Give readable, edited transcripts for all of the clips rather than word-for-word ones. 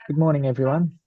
Good morning, everyone.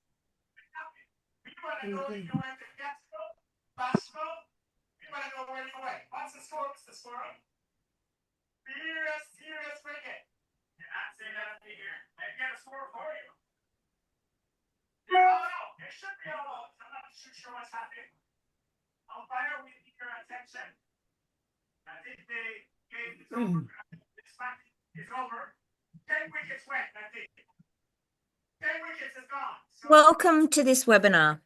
Welcome to this webinar.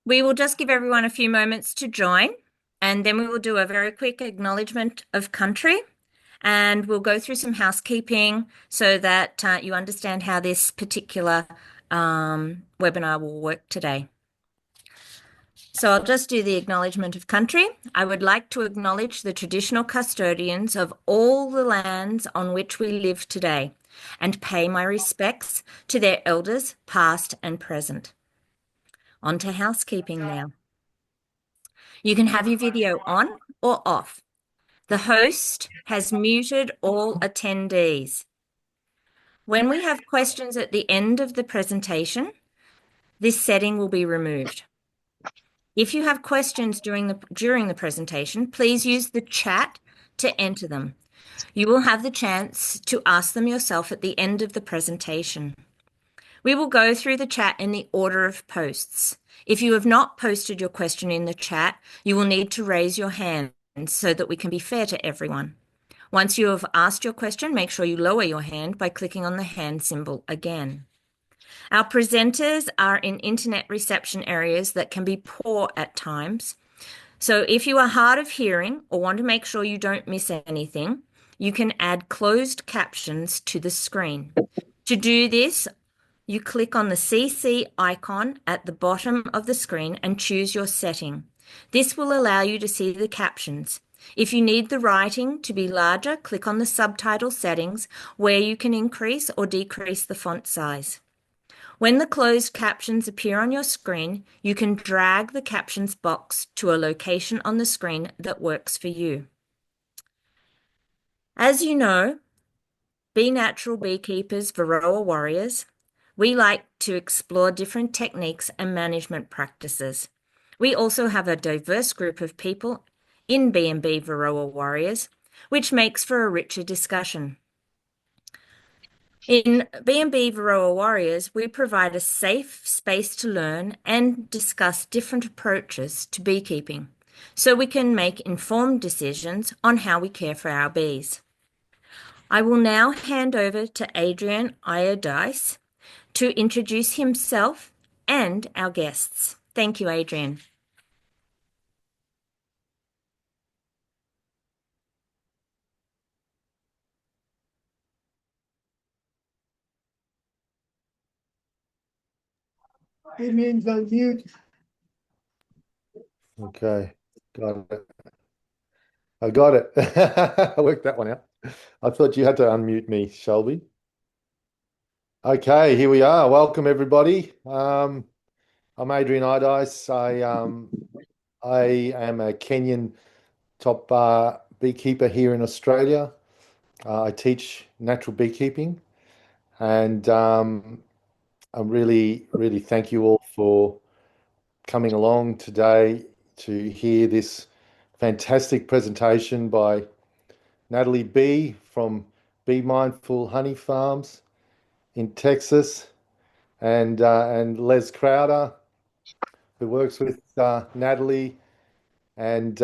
We will just give everyone a few moments to join, and then we will do a very quick acknowledgement of country, and we'll go through some housekeeping so that you understand how this particular webinar will work today. So I'll just do the acknowledgement of country. I would like to acknowledge the traditional custodians of all the lands on which we live today and pay my respects to their elders, past and present. On to housekeeping now. You can have your video on or off. The host has muted all attendees. When we have questions at the end of the presentation, this setting will be removed. If you have questions during the presentation, please use the chat to enter them. You will have the chance to ask them yourself at the end of the presentation. We will go through the chat in the order of posts. If you have not posted your question in the chat, you will need to raise your hand so that we can be fair to everyone. Once you have asked your question, make sure you lower your hand by clicking on the hand symbol again. Our presenters are in internet reception areas that can be poor at times. So if you are hard of hearing or want to make sure you don't miss anything, you can add closed captions to the screen. To do this, you click on the CC icon at the bottom of the screen and choose your setting. This will allow you to see the captions. If you need the writing to be larger, click on the subtitle settings where you can increase or decrease the font size. When the closed captions appear on your screen, you can drag the captions box to a location on the screen that works for you. As you know, Be Natural Beekeepers, Varroa Warriors, we like to explore different techniques and management practices. We also have a diverse group of people in B&B Varroa Warriors, which makes for a richer discussion. In B&B Varroa Warriors, we provide a safe space to learn and discuss different approaches to beekeeping, so we can make informed decisions on how we care for our bees. I will now hand over to Adrian Iodice to introduce himself and our guests. Thank you, Adrian. It means unmute. Okay, got it. I got it. I worked that one out. I thought you had to unmute me, Shelby. Okay, here we are. Welcome, everybody. I'm Adrian Iodice. I am a Kenyan top beekeeper here in Australia. I teach natural beekeeping, and I really thank you all for coming along today to hear this fantastic presentation by Nathalie B from Be Mindful Honey Farms in Texas, and Les Crowder, who works with Nathalie, and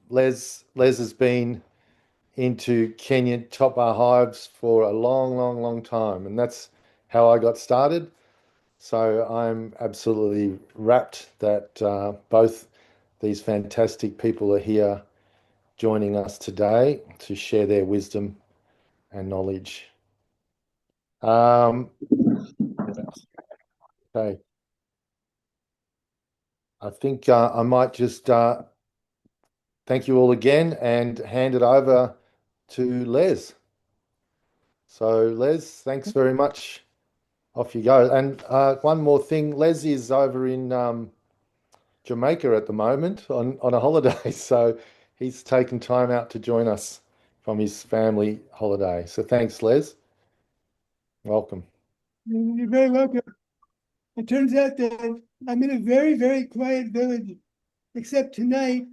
Les has been into Kenyan top bar hives for a long time, and that's how I got started. So I'm absolutely rapt that both these fantastic people are here joining us today to share their wisdom and knowledge. Okay. I think I might just thank you all again and hand it over to Les. So Les, thanks very much. Off you go. And one more thing, Les is over in Jamaica at the moment on a holiday, so he's taken time out to join us from his family holiday. So thanks, Les. Welcome. You're very welcome. It turns out that I'm in a very, very quiet village, except tonight,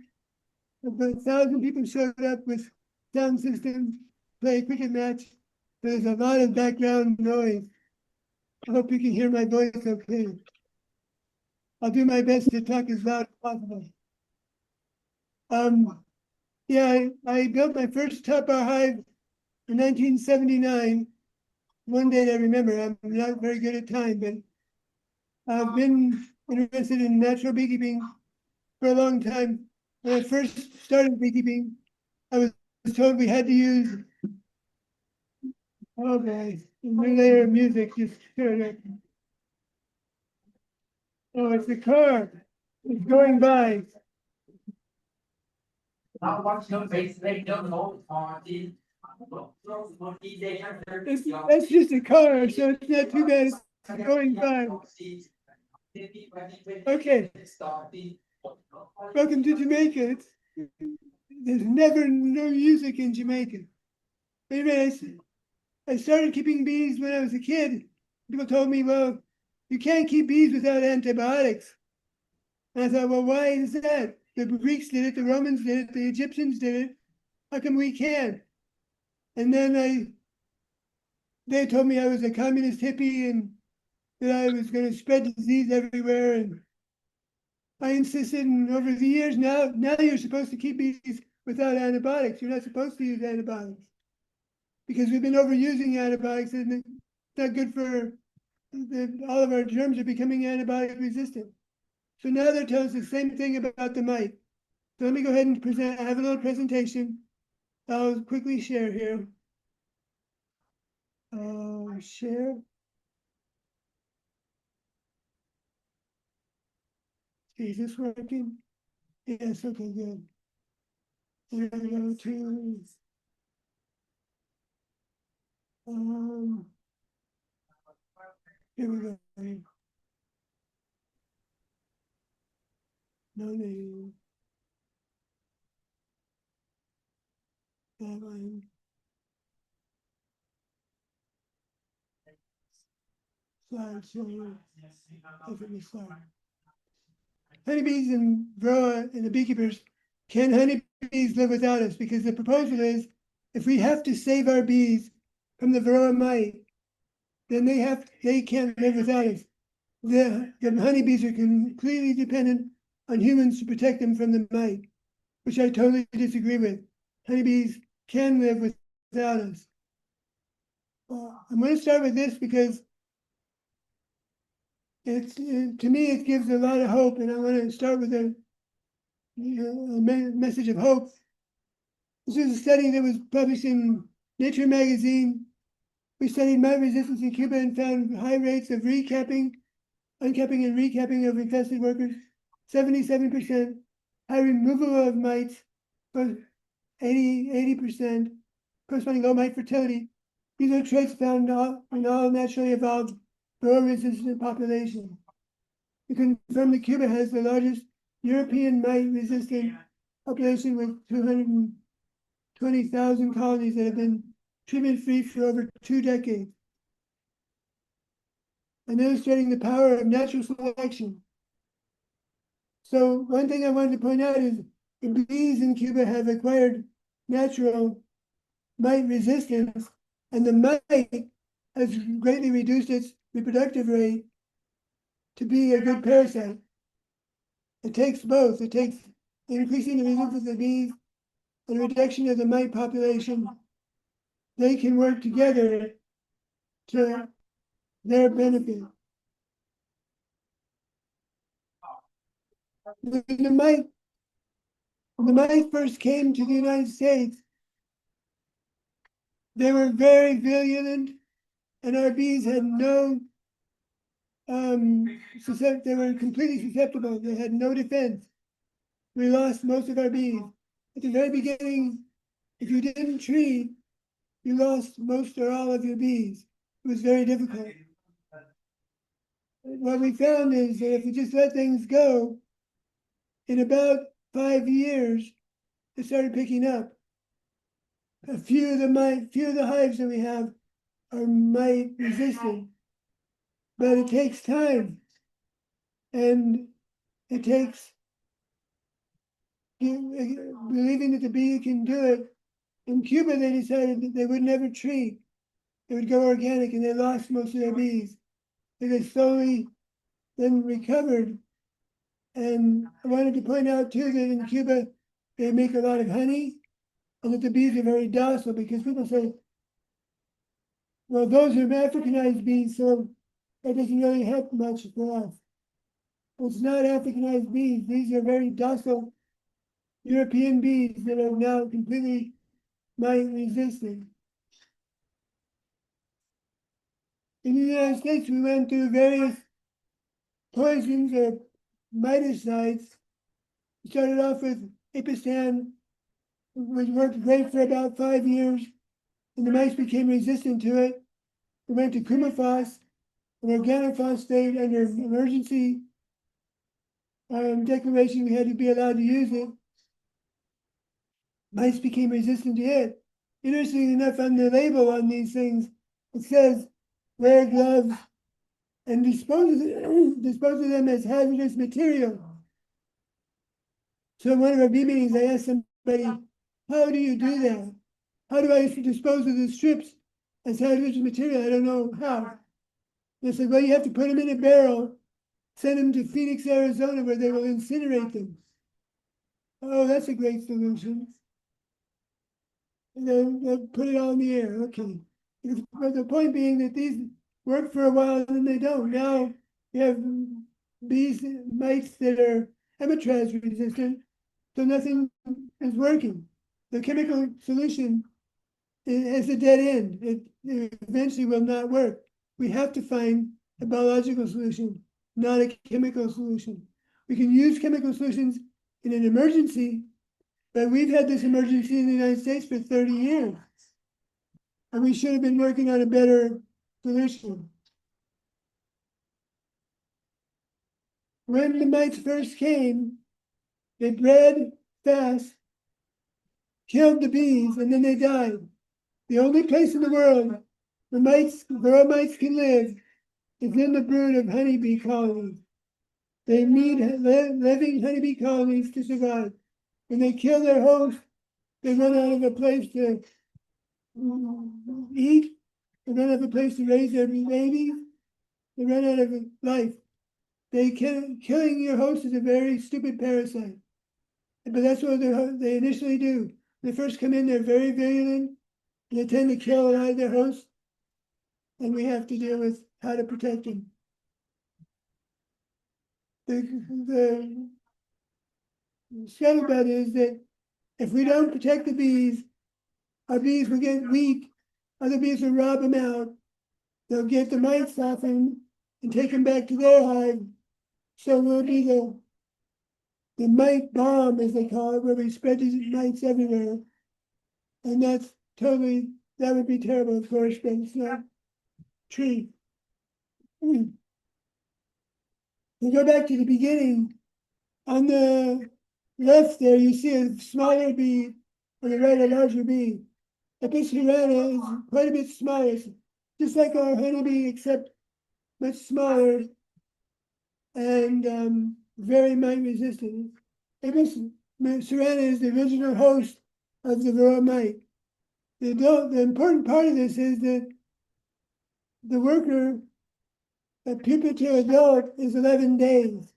about 1,000 people showed up with sound systems, play a cricket match. There's a lot of background noise. I hope you can hear my voice okay. I'll do my best to talk as loud as possible. Yeah, I built my first top bar hive in 1979. One day I remember, I'm not very good at time, but I've been interested in natural beekeeping for a long time. When I first started beekeeping, I was told we had to use, oh boy, a new layer of music just showed up. Oh, it's the car. It's going by. That's just a car, so it's not too bad. It's going by. Okay. Welcome to Jamaica. There's never no music in Jamaica. Anyways, I started keeping bees when I was a kid. People told me, well, you can't keep bees without antibiotics. And I thought, well, why is that? The Greeks did it, the Romans did it, the Egyptians did it. How come we can't? And then they told me I was a communist hippie and that I was going to spread disease everywhere. And I insisted, and over the years, now you're supposed to keep bees without antibiotics. You're not supposed to use antibiotics because we've been overusing antibiotics, and it's not good for all of our germs are becoming antibiotic resistant. So now they're telling us the same thing about the mite. So let me go ahead and present. I have a little presentation. I'll quickly share here. Share. Is this working? Yes, okay, good. We're gonna go to here we go. No name. That one. Slide show. Honeybees and Varroa and the beekeepers, can honeybees live without us? Because the proposal is, if we have to save our bees from the Varroa mite, then they can't live without us. The honeybees are completely dependent on humans to protect them from the mite, which I totally disagree with. Honeybees can live without us. I'm going to start with this because to me it gives a lot of hope, and I want to start with a message of hope. This is a study that was published in Nature magazine. We studied mite resistance in Cuba and found high rates of uncapping and recapping of infested workers, 77%, high removal of mites, 80%, corresponding low mite fertility. These are traits found in all naturally evolved Varroa-resistant populations. We confirm that Cuba has the largest European mite-resistant population with 220,000 colonies that have been treatment-free for over 2 decades. And illustrating the power of natural selection. So one thing I wanted to point out is the bees in Cuba have acquired natural mite resistance, and the mite has greatly reduced its reproductive rate to be a good parasite. It takes both. It takes increasing the resistance of the bees and reduction of the mite population. They can work together to their benefit. When the mice first came to the United States, they were very virulent, and our bees had no, they were completely susceptible. They had no defense. We lost most of our bees. At the very beginning, if you didn't treat, you lost most or all of your bees. It was very difficult. What we found is that if we just let things go, in about 5 years, it started picking up. A few of the hives that we have are mite resistant, but it takes time, and it takes believing that the bee can do it. In Cuba, they decided that they would never treat; they would go organic, and they lost most of their bees. And they slowly then recovered. And I wanted to point out too that in Cuba, they make a lot of honey, and that the bees are very docile, because people say, well, those are Africanized bees, so that doesn't really help much for us. It's not Africanized bees. These are very docile European bees that are now completely mite resistant. In the United States, we went through various poisons or miticides. We started off with Ipistan, which worked great for about 5 years, and the mice became resistant to it. We went to Coumaphos, an organophosphate under emergency declaration. We had to be allowed to use it. Mice became resistant to it. Interestingly enough, on the label on these things, it says wear gloves and dispose of them as hazardous material. So in one of our bee meetings, I asked somebody, how do you do that? How do I dispose of the strips as hazardous material? I don't know how. They said, well, you have to put them in a barrel, send them to Phoenix, Arizona, where they will incinerate them. Oh, that's a great solution. And then they'll put it all in the air. Okay. But the point being that these work for a while and then they don't. Now you have bees, mites that are amitraz resistant, so nothing is working. The chemical solution has a dead end. It eventually will not work. We have to find a biological solution, not a chemical solution. We can use chemical solutions in an emergency, but we've had this emergency in the United States for 30 years. And we should have been working on a better solution. When the mites first came, they bred fast, killed the bees, and then they died. The only place in the world where Varroa mites can live is in the brood of honeybee colonies. They need living honeybee colonies to survive. When they kill their host, they run out of a place to eat, they run out of a place to raise their babies, they run out of life. Killing your host is a very stupid parasite. But that's what they initially do. When they first come in, they're very virulent. They tend to kill a lot of their hosts. And we have to deal with how to protect them. The scuttlebutt is that if we don't protect the bees, our bees will get weak. Other bees will rob them out. They'll get the mites off them and take them back to their hive. So we'll be the mite bomb, as they call it, where we spread these mites everywhere. And that would be terrible, of course, but it's not true. We go back to the beginning. On the left there, you see a smaller bee, on the right, a larger bee. Epicurana is quite a bit smaller, just like our honeybee, except much smaller and very mite resistant. Epicurana is the original host of the Varroa mite. The important part of this is that the worker, a pupa to adult, is 11 days.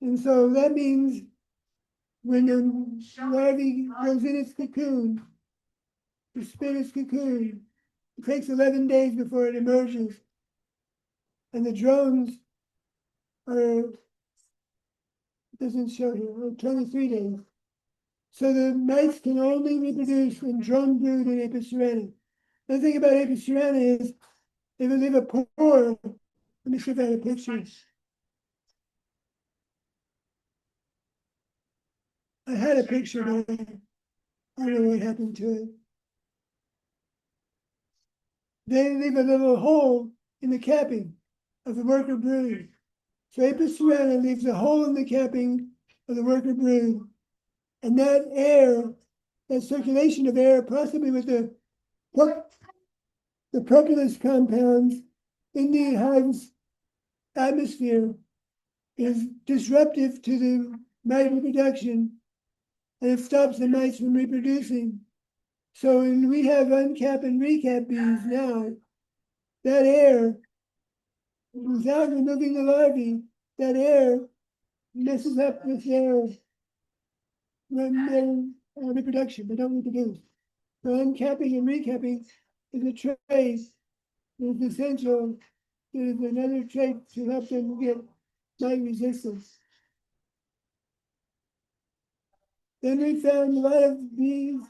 And so that means when the larvae goes in its cocoon, to spin its cocoon, it takes 11 days before it emerges. And the drones are, it doesn't show here, 23 days. So the mites can only reproduce in drone brood in Epicurana. The thing about Epicurana is they will leave a pore. Let me see if I have a picture. I had a picture, but I don't know what happened to it. they leave a little hole in the capping of the worker brood. So Apis cerana leaves a hole in the capping of the worker brood. And that air, that circulation of air, possibly with the propolis compounds in the hive's atmosphere, is disruptive to the mite reproduction, and it stops the mites from reproducing. So when we have uncap and recap bees now, that air, without removing the larvae, that air messes up with their reproduction. They don't reproduce. So uncapping and recapping is a trait. It's essential. It is another trait to help them get mite resistance. Then we found a lot of bees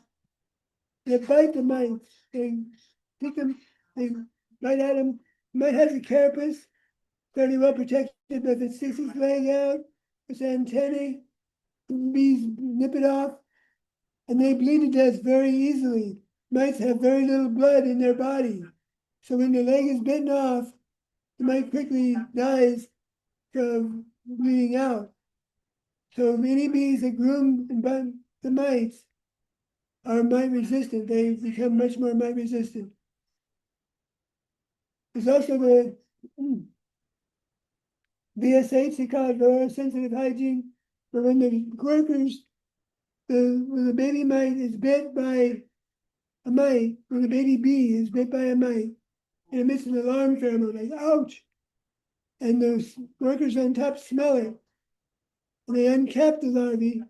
that bite the mites. They pick them, they bite at them. You might have the carapace fairly well protected, but if it sticks its leg out, its antennae, the bees nip it off, and they bleed to death very easily. Mites have very little blood in their body. So when the leg is bitten off, the mite quickly dies from bleeding out. So many bees that groom and bite the mites are mite resistant. They become much more mite resistant. There's also the VSH, they call it Varroa sensitive hygiene, but when the workers, when the baby mite is bit by a mite, when the baby bee is bit by a mite, it emits an alarm pheromone like ouch. And those workers on top smell it. And they uncap the larvae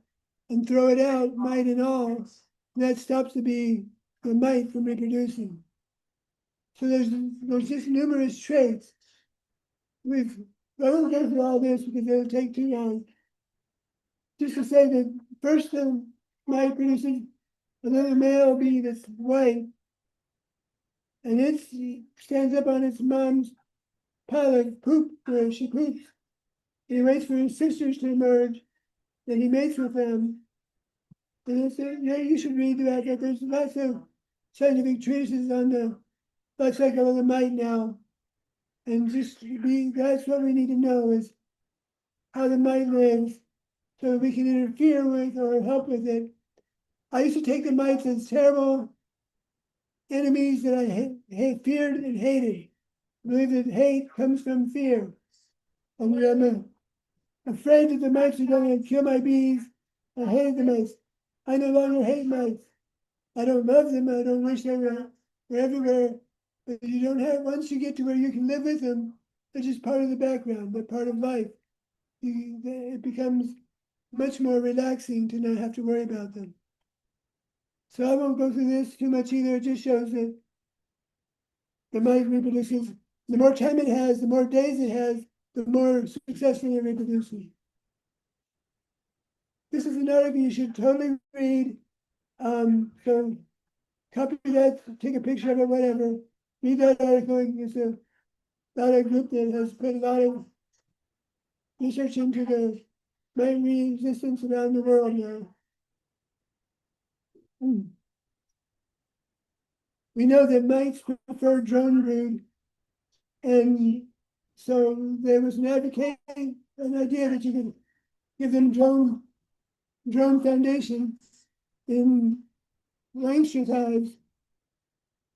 and throw it out, mite and all. And that stops the mite from reproducing. So there's just numerous traits. I won't go through all this because it'll take too long. Just to say that first the mite produces another male bee that's white, and it stands up on its mom's pile of poop where she poops. And he waits for his sisters to emerge, then he mates with them. And it's, you should read about that. There's lots of scientific treatises on the life cycle of the mite now. And that's what we need to know is how the mite lives so that we can interfere with or help with it. I used to take the mites as terrible enemies that I feared and hated. I believe that hate comes from fear. And I'm afraid that the mites are going to kill my bees. I hated the mites. I no longer hate mites. I don't love them. I don't wish they were everywhere. But you don't have, once you get to where you can live with them, they're just part of the background. They're part of life. It becomes much more relaxing to not have to worry about them. So I won't go through this too much either. It just shows that the mite reproduces. The more time it has, the more days it has, the more successfully it reproduces. This is an article you should totally read. So copy that, take a picture of it, whatever. Read that article. It's a lot of group that has put a lot of research into the mite resistance around the world now. We know that mites prefer drone brood, and so there was an idea that you could give them drone foundation in Langstroth hives,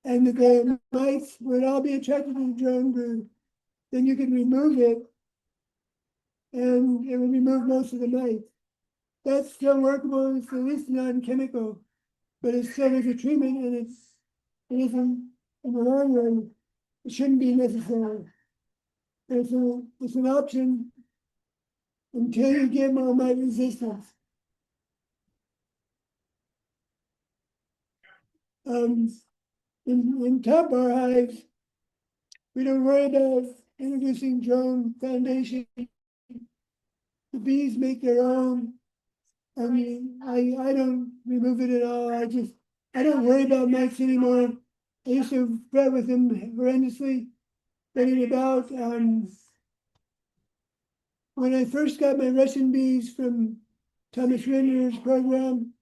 and that the mites would all be attracted to the drone brood. Then you could remove it, and it would remove most of the mites. That's still workable. It's at least non-chemical, but it still is a treatment, and it isn't in the long run. It shouldn't be necessary. It's an option until you get more mite resistance. In top bar hives, we don't worry about introducing drone foundation. The bees make their own. I mean, I don't remove it at all. I don't worry about mites anymore. I used to fret with them horrendously. But in about when I first got my Russian bees from Thomas Rinder's program,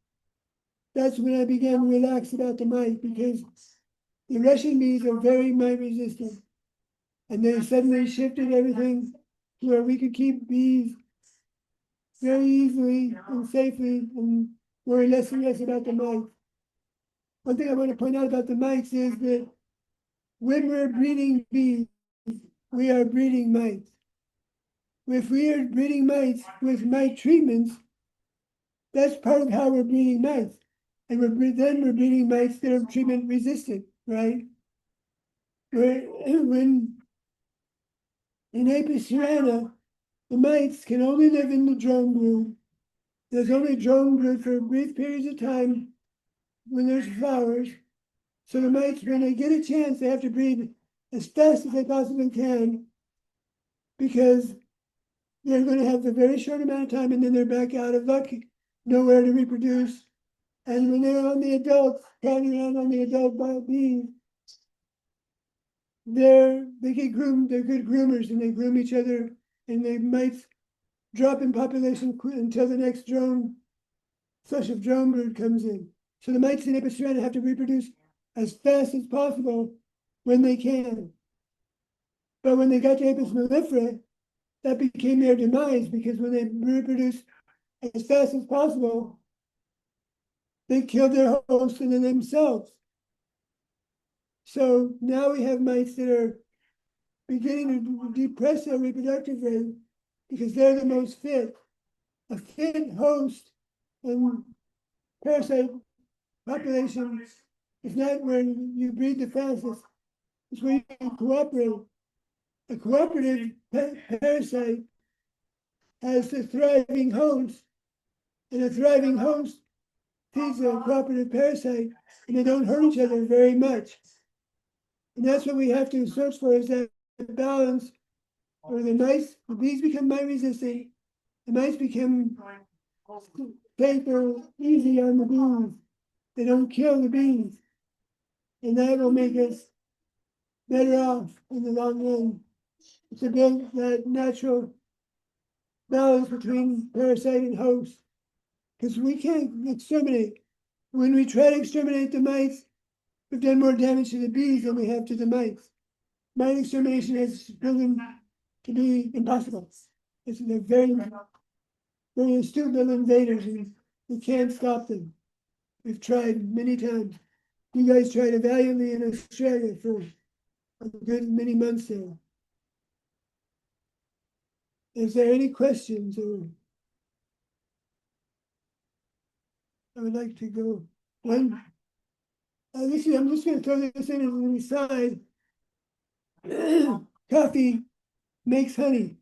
that's when I began to relax about the mite, because the Russian bees are very mite resistant. And they suddenly shifted everything to where we could keep bees very easily and safely and worry less and less about the mites. One thing I want to point out about the mites is that when we're breeding bees, we are breeding mites. If we are breeding mites with mite treatments, that's part of how we're breeding mites. And then we're breeding mites that are treatment resistant, right? When in Apis cerana, the mites can only live in the drone brood. There's only drone brood for brief periods of time when there's flowers. So the mites, when they get a chance, they have to breed as fast as they possibly can because they're going to have a very short amount of time and then they're back out of luck, nowhere to reproduce. And when they're on the adults, crowding around on the adult bees, they get groomed, they're good groomers and they groom each other and the mites drop in population until the next flush of drone brood comes in. So the mites in Apis cerana have to reproduce as fast as possible when they can. But when they got to Apis mellifera, that became their demise because when they reproduced as fast as possible, they killed their host and then themselves. So now we have mites that are beginning to depress their reproductive rate because they're the most fit. A fit host and parasite population is not where you breed the fastest, it's where you cooperate. A cooperative parasite has a thriving host, and a thriving host feeds a cooperative parasite, and they don't hurt each other very much. And that's what we have to search for, is that balance where the bees become mite resistant, the mice become safer, easy on the bees. They don't kill the bees. And that will make us better off in the long run. To build that natural balance between parasite and host. Because we can't exterminate. When we try to exterminate the mites, we've done more damage to the bees than we have to the mites. Mite extermination has proven to be impossible. They're very, very astute little invaders, and we can't stop them. We've tried many times. You guys tried valiantly in Australia for a good many months there. Is there any questions, or I would like to go one? I'm just going to throw this in as an aside. Coffee makes honey.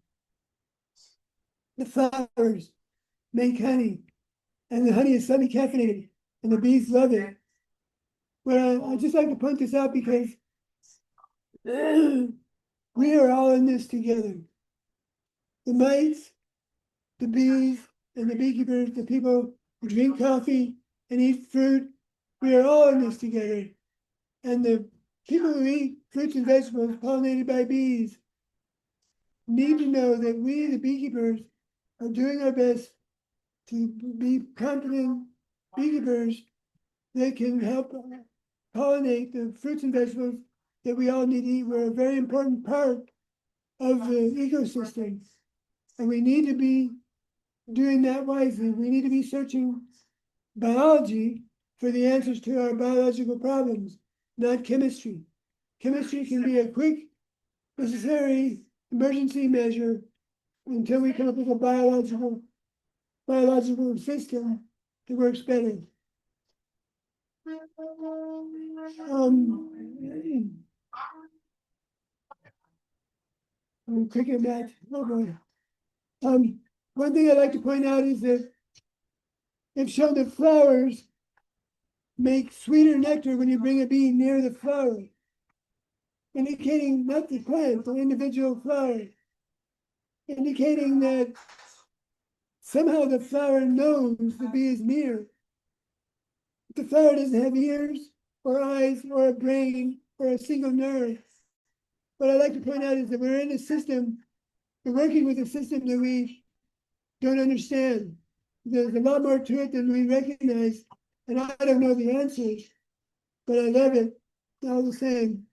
The flowers make honey, and the honey is slightly caffeinated, and the bees love it. Well, I just like to point this out because we are all in this together. The mites, the bees, and the beekeepers, the people who drink coffee and eat fruit, we are all in this together. And the people who eat fruits and vegetables pollinated by bees need to know that we, the beekeepers, are doing our best to be competent beekeepers that can help pollinate the fruits and vegetables that we all need to eat. We're a very important part of the ecosystem. And we need to be doing that wisely. We need to be searching biology for the answers to our biological problems, not chemistry. Chemistry can be a quick, necessary emergency measure until we come up with a biological system that works better. Cricket match. Oh boy. One thing I'd like to point out is that they've shown that flowers make sweeter nectar when you bring a bee near the flower, indicating not the plant, the individual flower, indicating that somehow the flower knows the bee is near. The flower doesn't have ears or eyes or a brain or a single nerve. What I'd like to point out is that we're in a system, we're working with a system that we don't understand. There's a lot more to it than we recognize, and I don't know the answers, but I love it. all the same.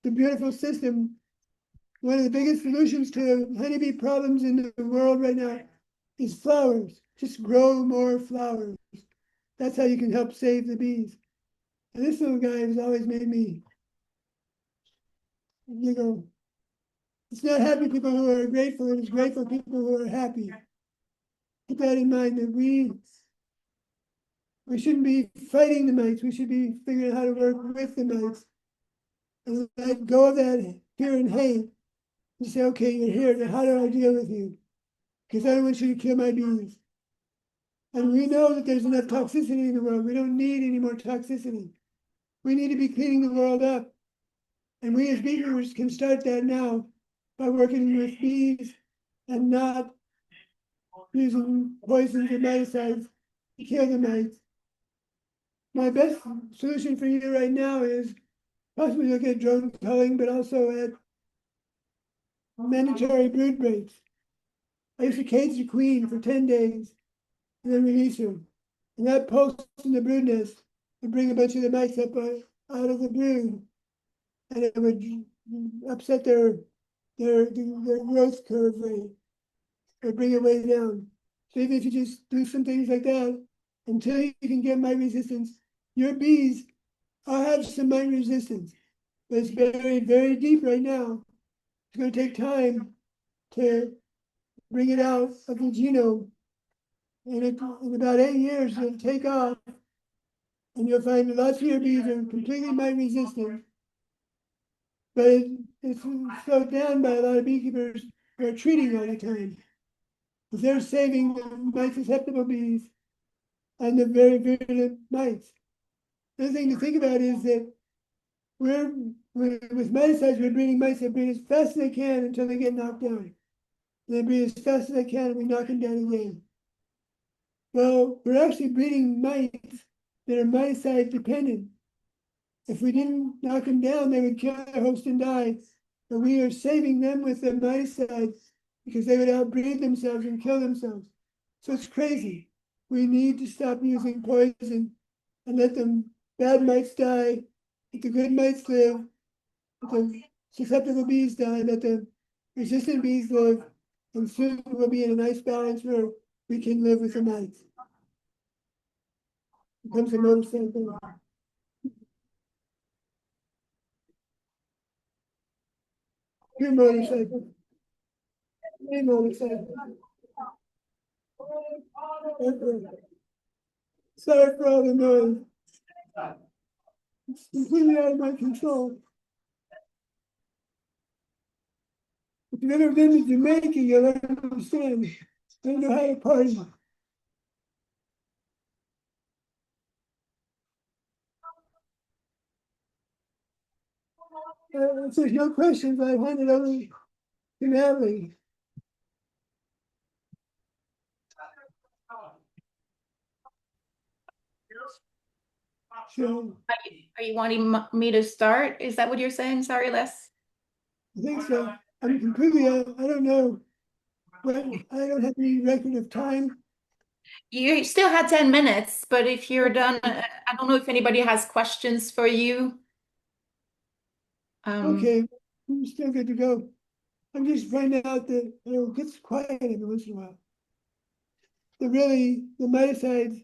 The beautiful system. One of the biggest solutions to honeybee problems in the world right now is flowers. Just grow more flowers. That's how you can help save the bees. And this little guy has always made me giggle. It's not happy people who are grateful, it's grateful people who are happy. Keep that in mind, that we shouldn't be fighting the mites. We should be figuring out how to work with the mites. And let go of that fear and hate. And say, okay, you're here, now how do I deal with you? Because I don't want you to kill my bees. And we know that there's enough toxicity in the world. We don't need any more toxicity. We need to be cleaning the world up. And we as beekeepers can start that now by working with bees and not using poisons and miticides to kill the mites. My best solution for you right now is possibly look at drone culling, but also at mandatory brood breaks. I used to cage the queen for 10 days and then release her. And that post in the brood nest would bring a bunch of the mites up out of the brood, and it would upset their growth curve rate, or bring it way down. So even if you just do some things like that, until you can get mite resistance, your bees will have some mite resistance, but it's buried very deep right now. It's going to take time to bring it out of the genome. And in about 8 years, it'll take off, and you'll find lots of your bees are completely mite resistant. But it's slowed down by a lot of beekeepers who are treating all the time, because they're saving the mite susceptible bees and the very virulent mites. The other thing to think about is that with miticides, we're breeding mites that breed as fast as they can until they get knocked down. They breed as fast as they can, and we knock them down again. Well, we're actually breeding mites that are miticide dependent. If we didn't knock them down, they would kill their host and die. But we are saving them with the miticides because they would outbreed themselves and kill themselves. So it's crazy. We need to stop using poison and let the bad mites die, let the good mites live, let the susceptible bees die, let the resistant bees live, and soon we'll be in a nice balance where we can live with the mites. It becomes a motorcycle. Your motorcycle. My motorcycle. Okay. Sorry for all the noise. It's completely out of my control. If you've ever been to Jamaica, you'll understand. I don't know how to party. If there's no questions, I hand it over to Nathalie. So, Are you wanting me to start? Is that what you're saying? Sorry, Les. I think so. I'm completely, I don't know. When I don't have any record of time. You still had 10 minutes, but if you're done, I don't know if anybody has questions for you. Okay, I'm still good to go. I'm just finding out that it gets quiet every once in a while. The miticides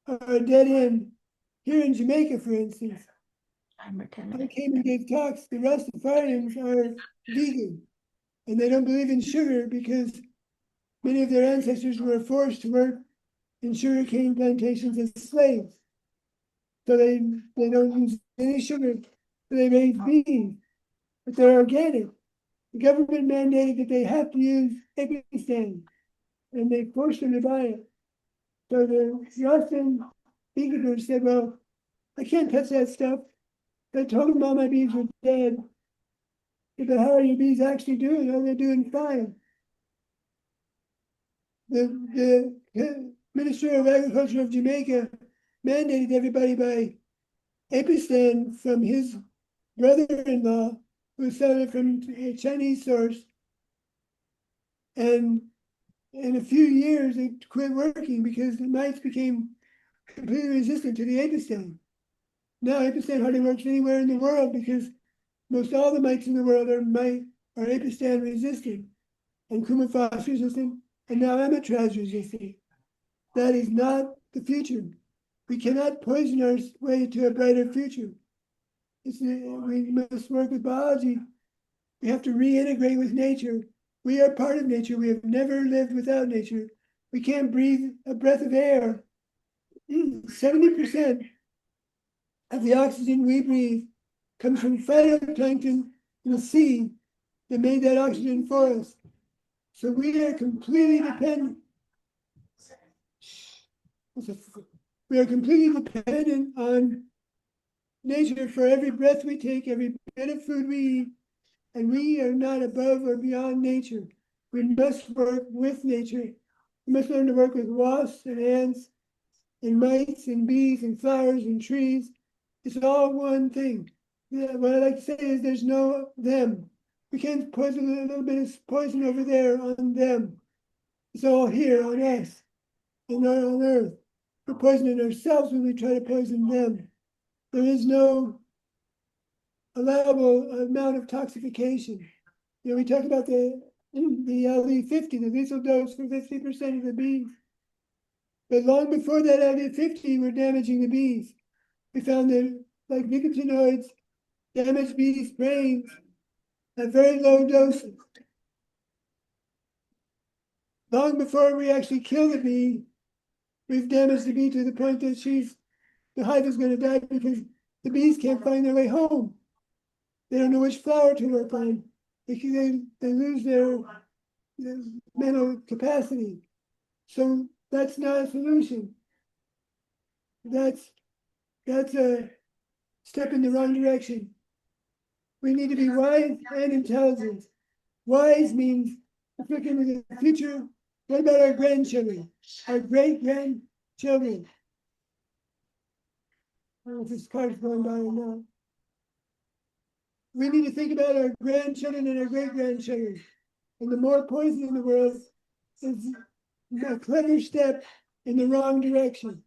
are a dead end. Here in Jamaica, for instance, Timer 10 I minutes. came and gave talks. The Rastafarians are vegan, and they don't believe in sugar because many of their ancestors were forced to work in sugarcane plantations as slaves. So they don't use any sugar. So they raise bees, but they're organic. The government mandated that they have to use Epistan, and they forced them to buy it. So the Austin beekeepers said, well, I can't touch that stuff. I told them all my bees were dead. But how are your bees actually doing? Oh, they're doing fine. The Minister of Agriculture of Jamaica mandated everybody buy Epistan from his brother-in-law, who sold it from a Chinese source. And in a few years, it quit working because the mites became completely resistant to the Epistan. Now Apistan hardly works anywhere in the world because most all the mites in the world are Apistan resistant and Coumaphos resistant and now Amitraz resistant. That is not the future. We cannot poison our way to a brighter future. We must work with biology. We have to reintegrate with nature. We are part of nature. We have never lived without nature. We can't breathe a breath of air. 70% of the oxygen we breathe comes from phytoplankton in the sea that made that oxygen for us. So we are completely dependent. We are completely dependent on nature for every breath we take, every bit of food we eat, and we are not above or beyond nature. We must work with nature. We must learn to work with wasps and ants and mites and bees and flowers and trees. It's all one thing. What I like to say is there's no them. We can't poison a little bit of poison over there on them. It's all here on us and on Earth. We're poisoning ourselves when we try to poison them. There is no allowable amount of toxification. We talk about the LD50, the lethal dose for 50% of the bees. But long before that LD50, we're damaging the bees. We found that, like nicotinoids, damage bees' brains at very low doses. Long before we actually kill the bee, we've damaged the bee to the point that the hive is going to die because the bees can't find their way home. They don't know which flower to work on. They lose their mental capacity. So that's not a solution. That's a step in the wrong direction. We need to be wise and intelligent. Wise means looking into the future. What about our grandchildren, our great-grandchildren? I don't know if this car's going by or not. We need to think about our grandchildren and our great-grandchildren. And the more poison in the world is a clever step in the wrong direction.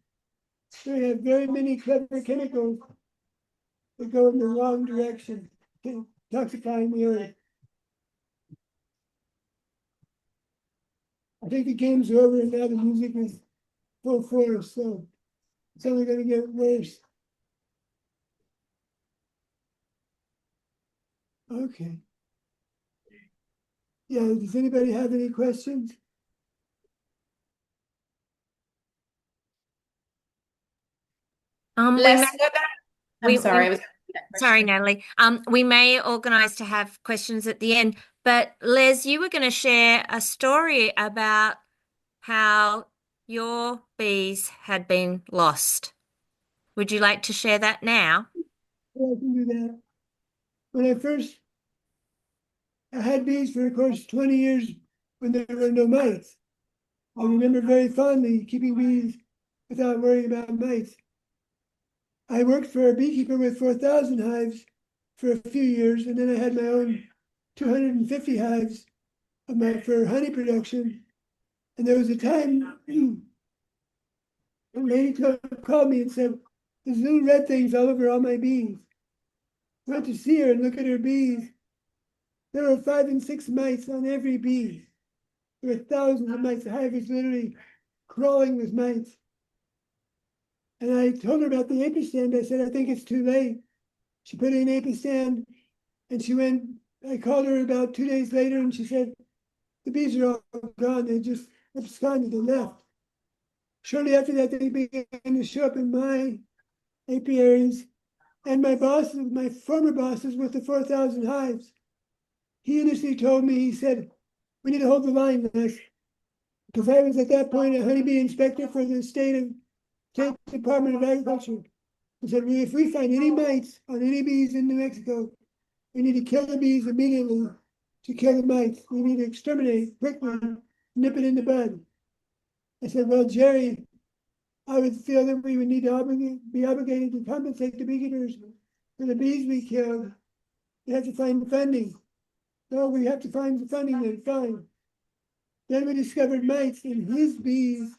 So we have very many clever chemicals that go in the wrong direction, toxifying the earth. I think the game's over and now the music is full force, so it's only going to get worse. Okay. Yeah, does anybody have any questions? We Let's may, go back. I'm we- sorry. I was sorry, Natalie. We may organize to have questions at the end, but Les, you were going to share a story about how your bees had been lost. Would you like to share that now? Yeah, I can do that. When I had bees for, of course, 20 years when there were no mites. I remember very fondly keeping bees without worrying about mites. I worked for a beekeeper with 4,000 hives for a few years, and then I had my own 250 hives for honey production. And there was a time a lady called me and said, "There's little red things all over all my bees." I went to see her and look at her bees. There were 5 and 6 mites on every bee. There were thousands of mites. The hive was literally crawling with mites. And I told her about the apistand. I said, "I think it's too late." She put in apistand and she went. I called her about 2 days later and she said, "The bees are all gone. They just absconded. They left." Shortly after that, they began to show up in my apiaries. And my bosses, my former bosses with the 4,000 hives, he initially told me, he said, "We need to hold the line, Les." Because I was at that point a honeybee inspector for the State Department of Agriculture. He said, "If we find any mites on any bees in New Mexico, we need to kill the bees immediately to kill the mites. We need to exterminate quickly, nip it in the bud." I said, "Well, Jerry, I would feel that we would need to be obligated to compensate the beekeepers for the bees we killed. We have to find funding." "No, we have to find the funding then, fine." Then we discovered mites in his bees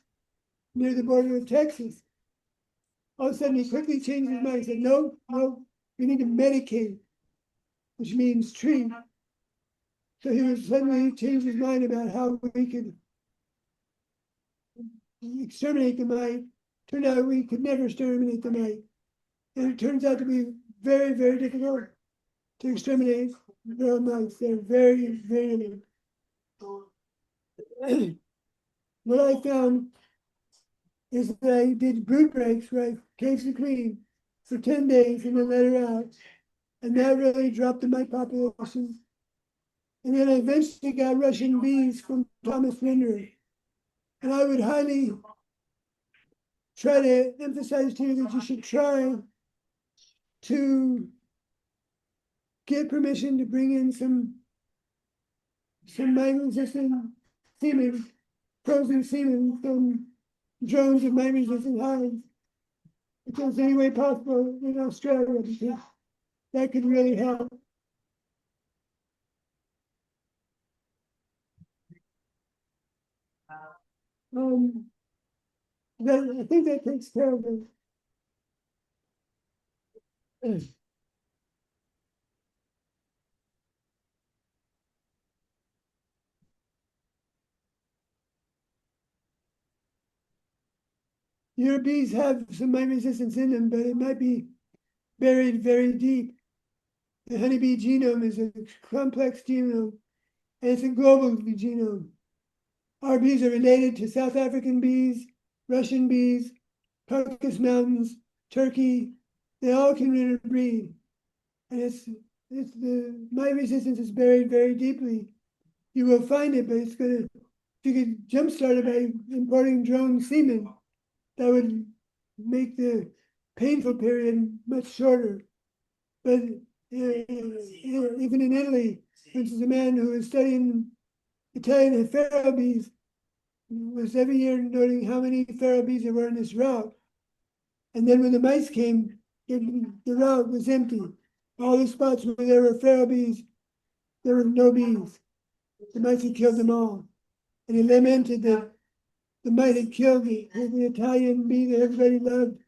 near the border of Texas. all of a sudden he quickly changed his mind. He said, no, we need to medicate, which means treat. So he was suddenly changed his mind about how we could exterminate the mite. Turned out we could never exterminate the mite. And it turns out to be very, very difficult to exterminate Varroa mites. They're very, very what I found is that I did brood breaks where I caged the queen for 10 days and then let her out. And that really dropped the mite population. And then I eventually got Russian bees from Thomas Linder. And I would highly try to emphasize to you that you should try to get permission to bring in some mite-resistant semen, frozen semen from drones of mite-resistant hives, if there's any way possible in Australia, because that could really help. I think that takes care of it. Your bees have some mite resistance in them, but it might be buried very deep. The honeybee genome is a complex genome, and it's a global genome. Our bees are related to South African bees, Russian bees, Caucasus Mountains, Turkey. They all can interbreed. And it's the mite resistance is buried very deeply. You will find it, but it's gonna, if you could jumpstart it by importing drone semen, that would make the painful period much shorter. But even in Italy, which is a man who was studying Italian pharaoh bees, was every year noting how many pharaoh bees there were in this route. And then when the mice came, the route was empty. All the spots where there were pharaoh bees, there were no bees. The mice had killed them all. And he lamented that the mite had killed the Italian bee that everybody loved.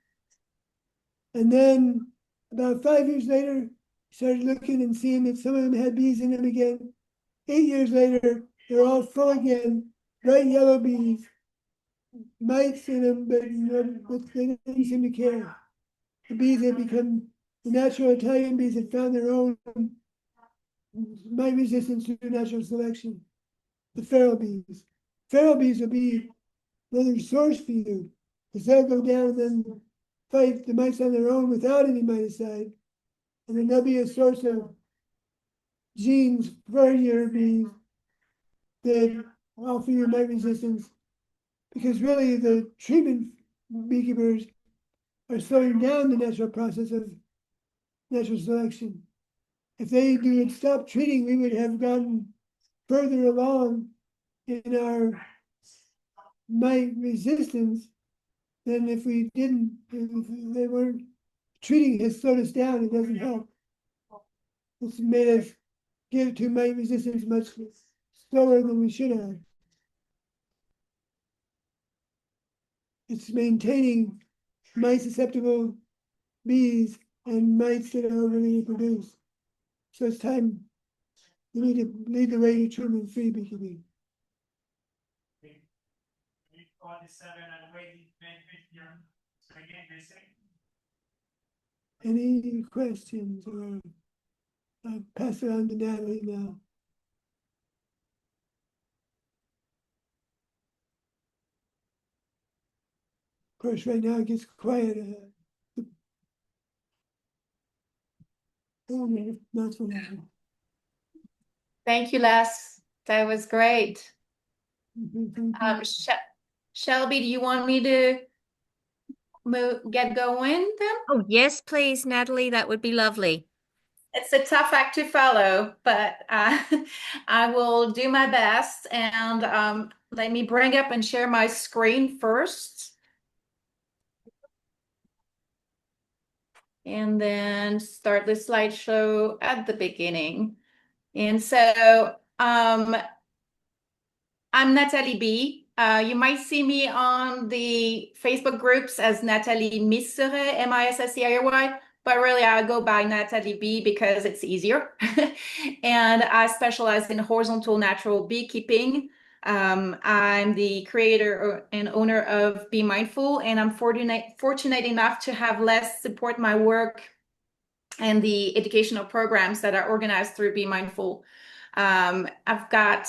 And then about 5 years later, he started looking and seeing that some of them had bees in them again. 8 years later, they're all full again, bright yellow bees, mites in them, but they didn't seem to care. The bees had become, the natural Italian bees had found their own mite resistance through natural selection. The feral bees. Feral bees will be another source for you, because they'll go down and then fight the mites on their own without any miticide. And then there'll be a source of genes for your bees that offer you mite resistance. Because really the treatment beekeepers are slowing down the natural process of natural selection. If they would stop treating, we would have gotten further along in our mite resistance than if we didn't. If they weren't treating has slowed us down, it doesn't help. It's made us get to mite resistance much slower than we should have. It's maintaining mite susceptible bees and mites that are overly reproduced. So it's time we need to lead the way to treatment free beekeeping. Any questions, or I'll pass it on to Nathalie now. Of course, right now it gets quiet. Not so much. Thank you, Les. That was great. Shelby, do you want me to get going then? Oh, yes, please, Nathalie. That would be lovely. It's a tough act to follow, but I will do my best. And let me bring up and share my screen first. And then start the slideshow at the beginning. And so I'm Nathalie B. You might see me on the Facebook groups as Nathalie Misseret, Misseriy, but really I go by Nathalie B because it's easier. And I specialize in horizontal natural beekeeping. I'm the creator and owner of Be Mindful, and I'm fortunate enough to have Les support my work and the educational programs that are organized through Be Mindful. I've got,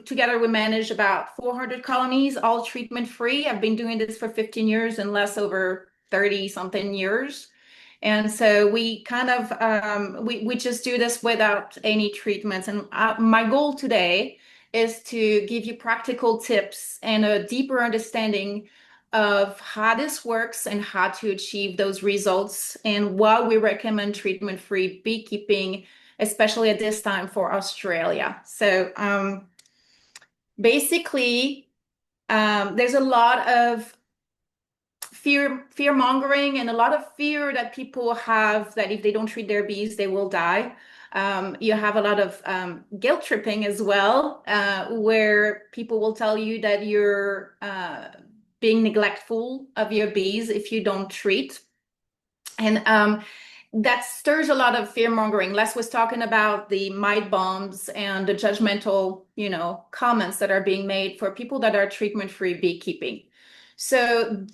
together we manage about 400 colonies, all treatment free. I've been doing this for 15 years and less over 30 something years. And so we kind of, we just do this without any treatments. And my goal today is to give you practical tips and a deeper understanding of how this works and how to achieve those results and why we recommend treatment-free beekeeping, especially at this time for Australia. So basically, there's a lot of fear mongering and a lot of fear that people have that if they don't treat their bees, they will die. You have a lot of guilt tripping as well, where people will tell you that you're being neglectful of your bees if you don't treat. And that stirs a lot of fear mongering. Les was talking about the mite bombs and the judgmental, comments that are being made for people that are treatment-free beekeeping. So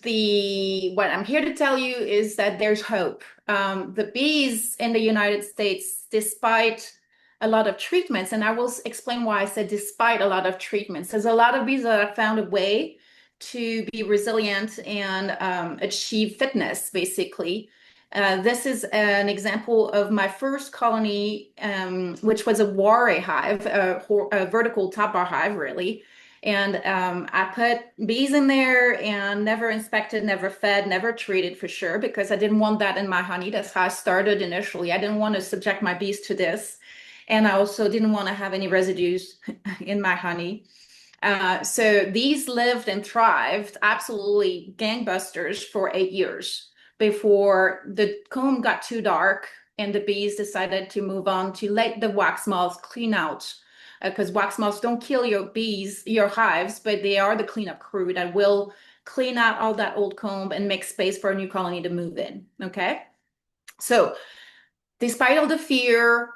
what I'm here to tell you is that there's hope. The bees in the United States, despite a lot of treatments, and I will explain why I said despite a lot of treatments, there's a lot of bees that have found a way to be resilient and achieve fitness, basically. This is an example of my first colony, which was a Varroa hive, a vertical top bar hive, really. And I put bees in there and never inspected, never fed, never treated for sure, because I didn't want that in my honey. That's how I started initially. I didn't want to subject my bees to this. And I also didn't want to have any residues in my honey. So these lived and thrived absolutely gangbusters for 8 years before the comb got too dark and the bees decided to move on to let the wax moths clean out. Because wax moths don't kill your bees, your hives, but they are the cleanup crew that will clean out all that old comb and make space for a new colony to move in, okay? So despite all the fear,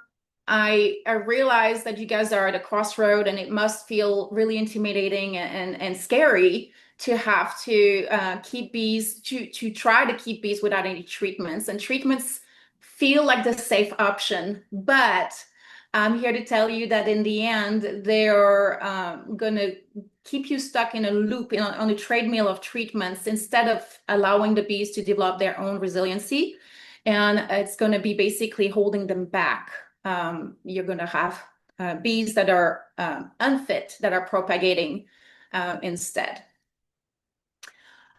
I realized that you guys are at a crossroad and it must feel really intimidating and scary to have to keep bees, to try to keep bees without any treatments. And treatments feel like the safe option, but I'm here to tell you that in the end, they're going to keep you stuck in a loop, on a treadmill of treatments instead of allowing the bees to develop their own resiliency. And it's going to be basically holding them back. You're going to have bees that are unfit, that are propagating instead.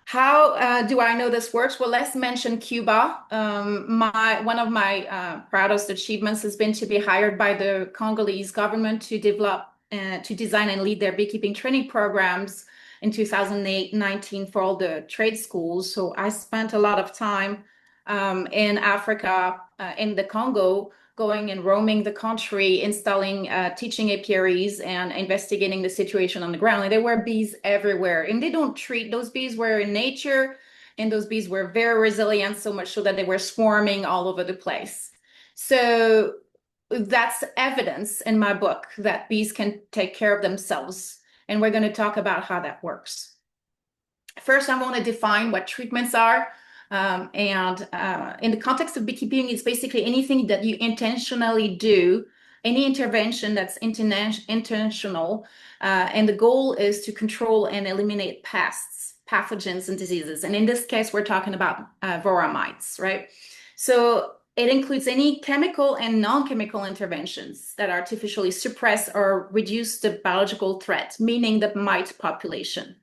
How do I know this works? Well, let's mention Cuba. One of my proudest achievements has been to be hired by the Congolese government to develop, to design and lead their beekeeping training programs in 2019 for all the trade schools. So I spent a lot of time in Africa, in the Congo, going and roaming the country, installing teaching apiaries and investigating the situation on the ground. And there were bees everywhere. And they don't treat, those bees were in nature, and those bees were very resilient, so much so that they were swarming all over the place. So that's evidence in my book that bees can take care of themselves. And we're going to talk about how that works. First, I want to define what treatments are. In the context of beekeeping, it's basically anything that you intentionally do, any intervention that's intentional, and the goal is to control and eliminate pests, pathogens, and diseases. And in this case, we're talking about Varroa mites, right? So it includes any chemical and non-chemical interventions that artificially suppress or reduce the biological threat, meaning the mite population.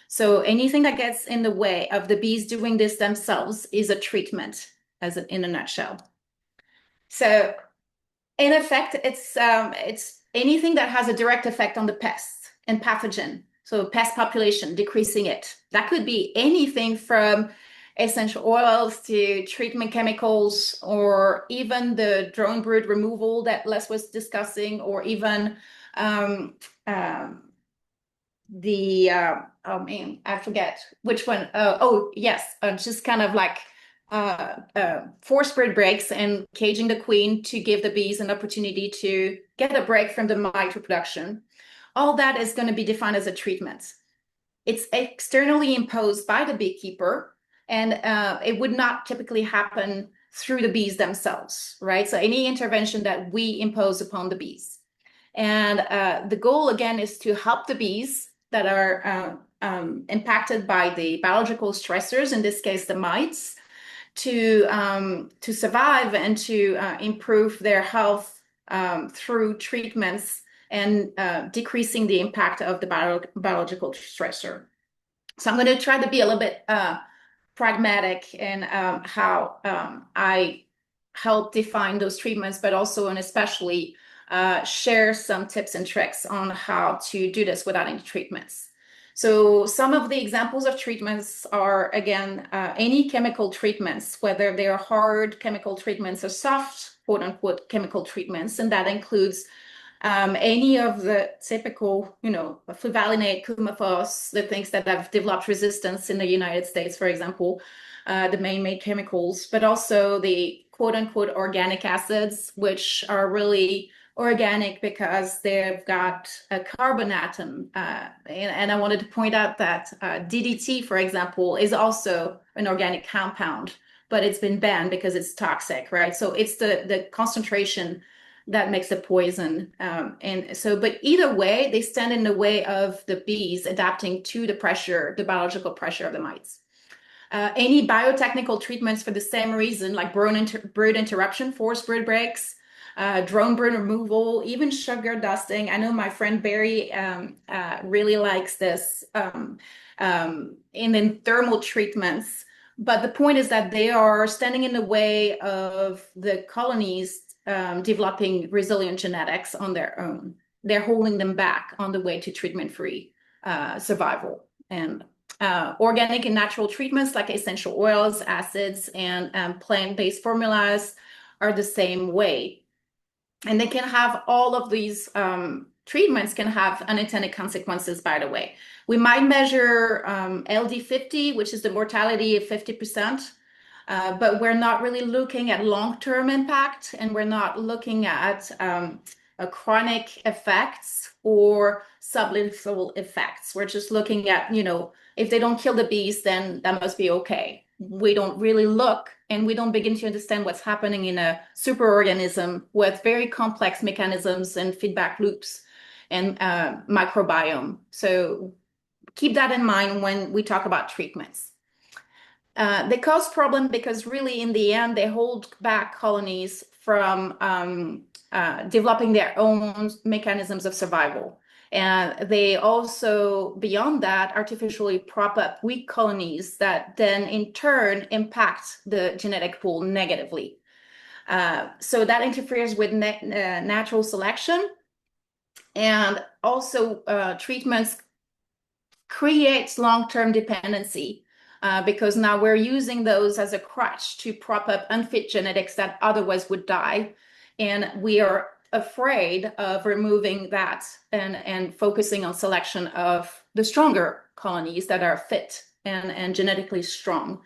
So anything that gets in the way of the bees doing this themselves is a treatment, in a nutshell. So in effect, it's anything that has a direct effect on the pest and pathogen. So pest population, decreasing it. That could be anything from essential oils to treatment chemicals, or even the drone brood removal that Les was discussing, or even oh man, I forget which one. Oh yes, just kind of like forced breed breaks and caging the queen to give the bees an opportunity to get a break from the mite reproduction. All that is going to be defined as a treatment. It's externally imposed by the beekeeper, and it would not typically happen through the bees themselves, right? So any intervention that we impose upon the bees. And the goal, again, is to help the bees that are impacted by the biological stressors, in this case, the mites, to survive and to improve their health through treatments and decreasing the impact of the biological stressor. So I'm going to try to be a little bit pragmatic in how I help define those treatments, but also and especially share some tips and tricks on how to do this without any treatments. So some of the examples of treatments are, again, any chemical treatments, whether they are hard chemical treatments or soft, quote unquote, chemical treatments. And that includes any of the typical, fluvalinate, coumaphos, the things that have developed resistance in the United States, for example, the main chemicals, but also the quote unquote organic acids, which are really organic because they've got a carbon atom. And I wanted to point out that DDT, for example, is also an organic compound, but it's been banned because it's toxic, right? So it's the concentration that makes a poison. But either way, they stand in the way of the bees adapting to the pressure, the biological pressure of the mites. Any biotechnical treatments for the same reason, like brood interruption, forced brood breaks, drone brood removal, even sugar dusting. I know my friend Barry really likes this, and then thermal treatments. But the point is that they are standing in the way of the colonies developing resilient genetics on their own. They're holding them back on the way to treatment-free survival. And organic and natural treatments like essential oils, acids, and plant-based formulas are the same way. And they can have all of these treatments can have unintended consequences, by the way. We might measure LD50, which is the mortality of 50%, but we're not really looking at long-term impact, and we're not looking at chronic effects or sublethal effects. We're just looking at, if they don't kill the bees, then that must be okay. We don't really look, and we don't begin to understand what's happening in a superorganism with very complex mechanisms and feedback loops and microbiome. So keep that in mind when we talk about treatments. They cause problem because really in the end, they hold back colonies from developing their own mechanisms of survival. And they also, beyond that, artificially prop up weak colonies that then in turn impact the genetic pool negatively. So that interferes with natural selection. And also treatments creates long-term dependency because now we're using those as a crutch to prop up unfit genetics that otherwise would die. And we are afraid of removing that and focusing on selection of the stronger colonies that are fit and genetically strong.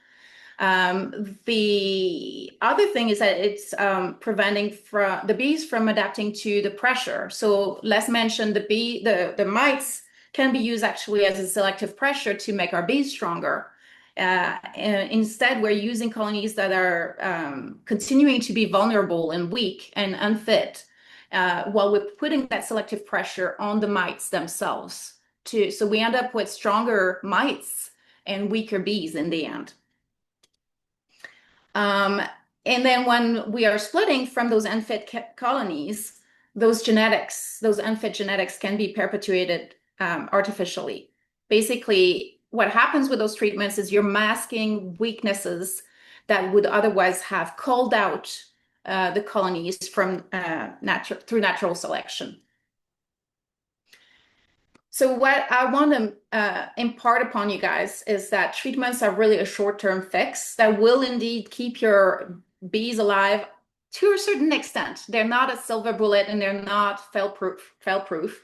The other thing is that it's preventing the bees from adapting to the pressure. So let's mention the mites can be used actually as a selective pressure to make our bees stronger. And instead, we're using colonies that are continuing to be vulnerable and weak and unfit, while we're putting that selective pressure on the mites themselves. So we end up with stronger mites and weaker bees in the end. And then when we are splitting from those unfit colonies, those unfit genetics can be perpetuated artificially. Basically, what happens with those treatments is you're masking weaknesses that would otherwise have called out the colonies from through natural selection. So what I want to impart upon you guys is that treatments are really a short-term fix that will indeed keep your bees alive to a certain extent. They're not a silver bullet and they're not fail-proof.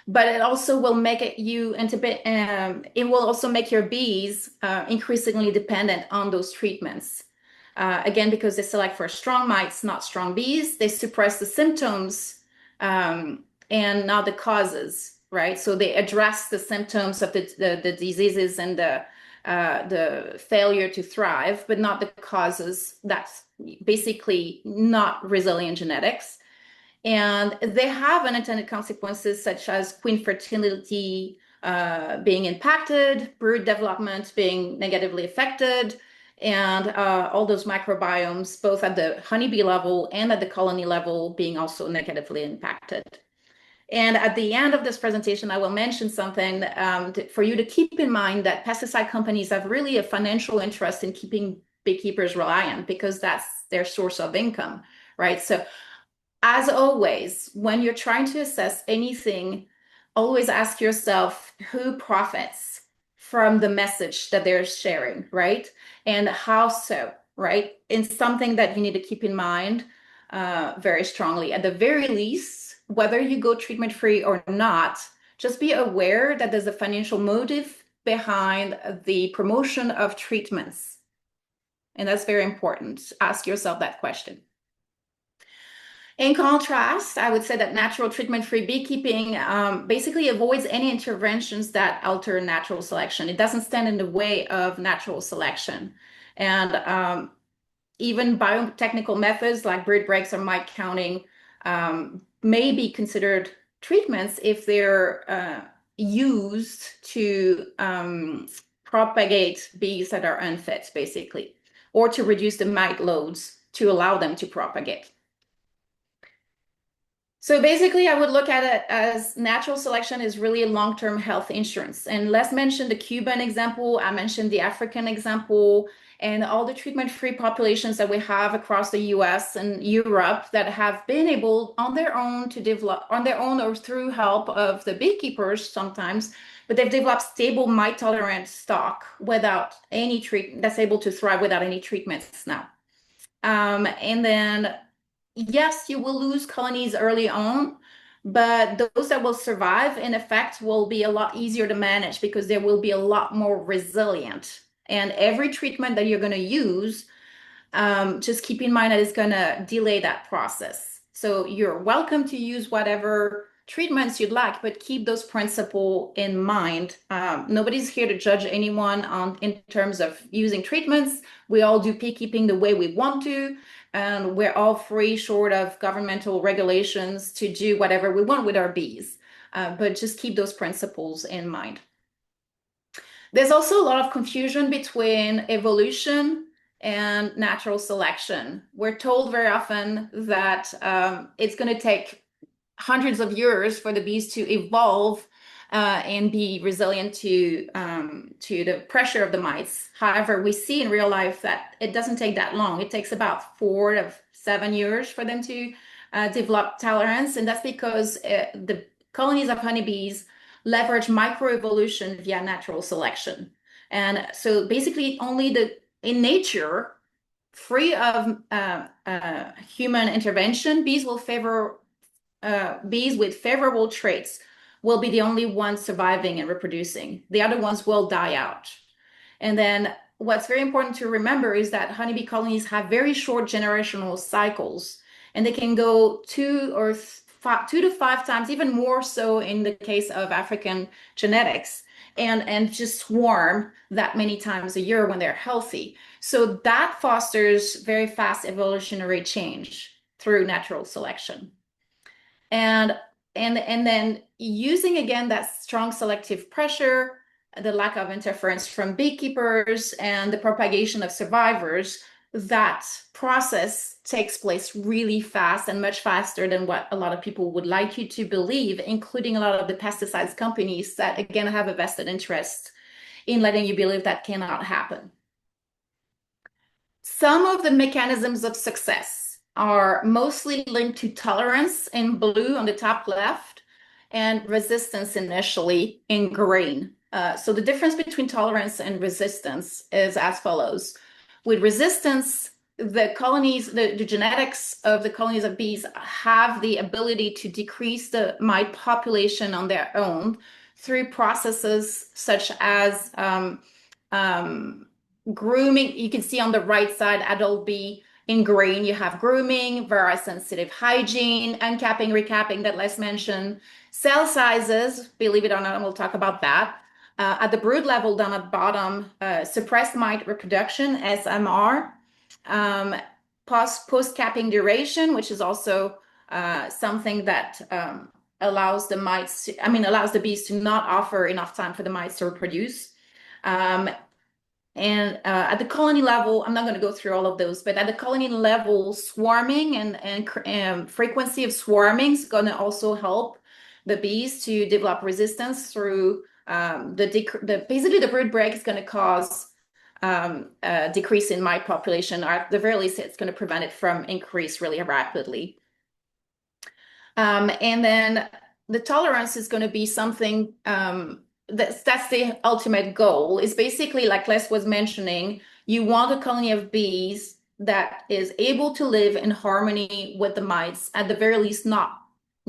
but it also will make it will also make your bees increasingly dependent on those treatments. Again, because they select for strong mites, not strong bees, they suppress the symptoms and not the causes, right? So they address the symptoms of the diseases and the failure to thrive, but not the causes. That's basically not resilient genetics. And they have unintended consequences such as queen fertility being impacted, brood development being negatively affected, and all those microbiomes, both at the honeybee level and at the colony level, being also negatively impacted. And at the end of this presentation, I will mention something for you to keep in mind, that pesticide companies have really a financial interest in keeping beekeepers reliant, because that's their source of income, right? So as always, when you're trying to assess anything, always ask yourself who profits from the message that they're sharing, right? And how so, right? It's something that you need to keep in mind very strongly. At the very least, whether you go treatment free or not, just be aware that there's a financial motive behind the promotion of treatments. And that's very important. Ask yourself that question. In contrast, I would say that natural treatment-free beekeeping basically avoids any interventions that alter natural selection. It doesn't stand in the way of natural selection. And even biotechnical methods like breed breaks or mite counting may be considered treatments if they're used to propagate bees that are unfit, basically, or to reduce the mite loads to allow them to propagate. So basically, I would look at it as natural selection is really a long-term health insurance. And let's mention the Cuban example. I mentioned the African example, and all the treatment-free populations that we have across the US and Europe that have been able on their own to develop, on their own or through help of the beekeepers sometimes, but they've developed stable mite-tolerant stock without any treatment, that's able to thrive without any treatments now. And then yes, you will lose colonies early on, but those that will survive, in effect, will be a lot easier to manage because they will be a lot more resilient. And every treatment that you're going to use, just keep in mind that it's going to delay that process. So you're welcome to use whatever treatments you'd like, but keep those principles in mind. Nobody's here to judge anyone in terms of using treatments. We all do beekeeping the way we want to. And we're all free, short of governmental regulations, to do whatever we want with our bees. But just keep those principles in mind. There's also a lot of confusion between evolution and natural selection. We're told very often that it's going to take hundreds of years for the bees to evolve and be resilient to the pressure of the mites. However, we see in real life that it doesn't take that long. It takes about 4 to 7 years for them to develop tolerance, and that's because the colonies of honeybees leverage microevolution via natural selection. And so basically only in nature, free of human intervention, bees with favorable traits will be the only ones surviving and reproducing. The other ones will die out. And then what's very important to remember is that honeybee colonies have very short generational cycles, and they can go 2 to 5 times, even more so in the case of African genetics, and just swarm that many times a year when they're healthy. So that fosters very fast evolutionary change through natural selection. And then using, again, that strong selective pressure, the lack of interference from beekeepers, and the propagation of survivors, that process takes place really fast and much faster than what a lot of people would like you to believe, including a lot of the pesticides companies that, again, have a vested interest in letting you believe that cannot happen. Some of the mechanisms of success are mostly linked to tolerance in blue on the top left and resistance initially in green. So the difference between tolerance and resistance is as follows. With resistance, the colonies, the genetics of the colonies of bees have the ability to decrease the mite population on their own through processes such as grooming. You can see on the right side, adult bee in green, you have grooming, Varroa sensitive hygiene, uncapping, recapping that Les mentioned, cell sizes, believe it or not, and we'll talk about that. At the brood level down at bottom, suppressed mite reproduction, SMR, post-capping duration, which is also something that allows the bees to not offer enough time for the mites to reproduce. And at the colony level, I'm not going to go through all of those, but at the colony level, swarming and frequency of swarming is going to also help the bees to develop resistance through basically the brood break is going to cause a decrease in mite population, or at the very least, it's going to prevent it from increase really rapidly. And then the tolerance is going to be something that's the ultimate goal. Is basically, like Les was mentioning, you want a colony of bees that is able to live in harmony with the mites, at the very least not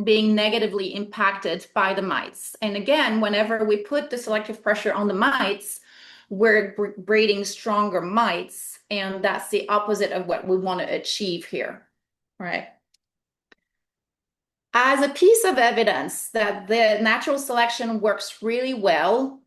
being negatively impacted by the mites. And again, whenever we put the selective pressure on the mites, we're breeding stronger mites, and that's the opposite of what we want to achieve here, right? As a piece of evidence that the natural selection works really well,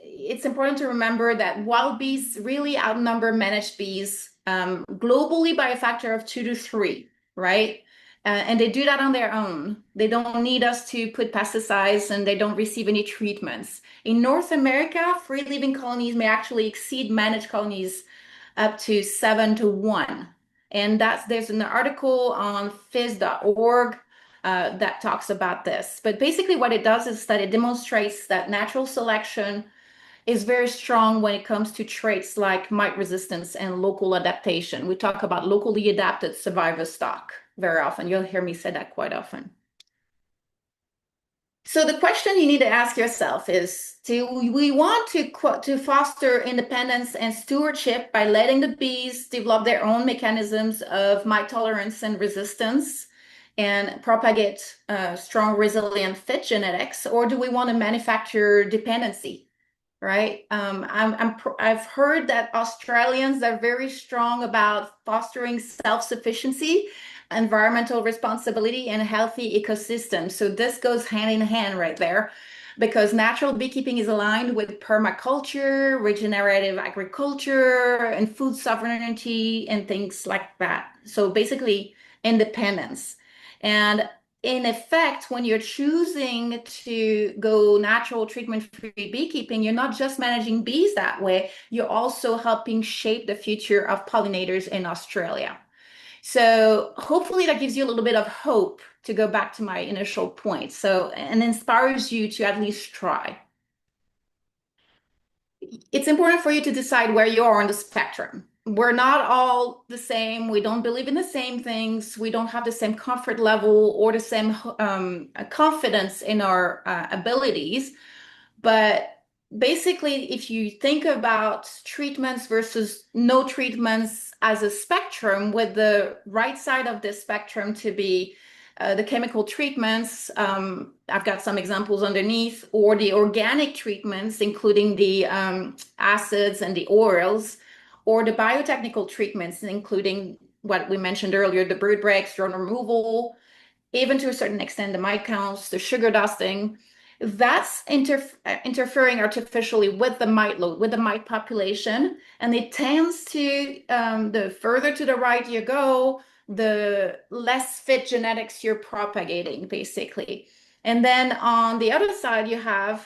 it's important to remember that wild bees really outnumber managed bees globally by a factor of 2 to 3, right? And they do that on their own. They don't need us to put pesticides, and they don't receive any treatments. In North America, free-living colonies may actually exceed managed colonies up to 7 to 1. And there's an article on phys.org that talks about this. But basically what it does is that it demonstrates that natural selection is very strong when it comes to traits like mite resistance and local adaptation. We talk about locally adapted survivor stock very often. You'll hear me say that quite often. So the question you need to ask yourself is, do we want to foster independence and stewardship by letting the bees develop their own mechanisms of mite tolerance and resistance and propagate strong, resilient fit genetics, or do we want to manufacture dependency? Right? I've heard that Australians are very strong about fostering self-sufficiency, environmental responsibility, and healthy ecosystems. So this goes hand in hand right there, because natural beekeeping is aligned with permaculture, regenerative agriculture, and food sovereignty, and things like that. So basically, independence. And in effect, when you're choosing to go natural treatment-free beekeeping, you're not just managing bees that way, you're also helping shape the future of pollinators in Australia. So hopefully that gives you a little bit of hope, to go back to my initial point. So, and inspires you to at least try. It's important for you to decide where you are on the spectrum. We're not all the same. We don't believe in the same things. We don't have the same comfort level or the same confidence in our abilities. But basically, if you think about treatments versus no treatments as a spectrum, with the right side of the spectrum to be the chemical treatments, I've got some examples underneath, or the organic treatments, including the acids and the oils, or the biotechnical treatments, including what we mentioned earlier, the brood breaks, drone removal, even to a certain extent, the mite counts, the sugar dusting. That's interfering artificially with the mite load, with the mite population. And it tends to, the further to the right you go, the less fit genetics you're propagating, basically. And then on the other side, you have,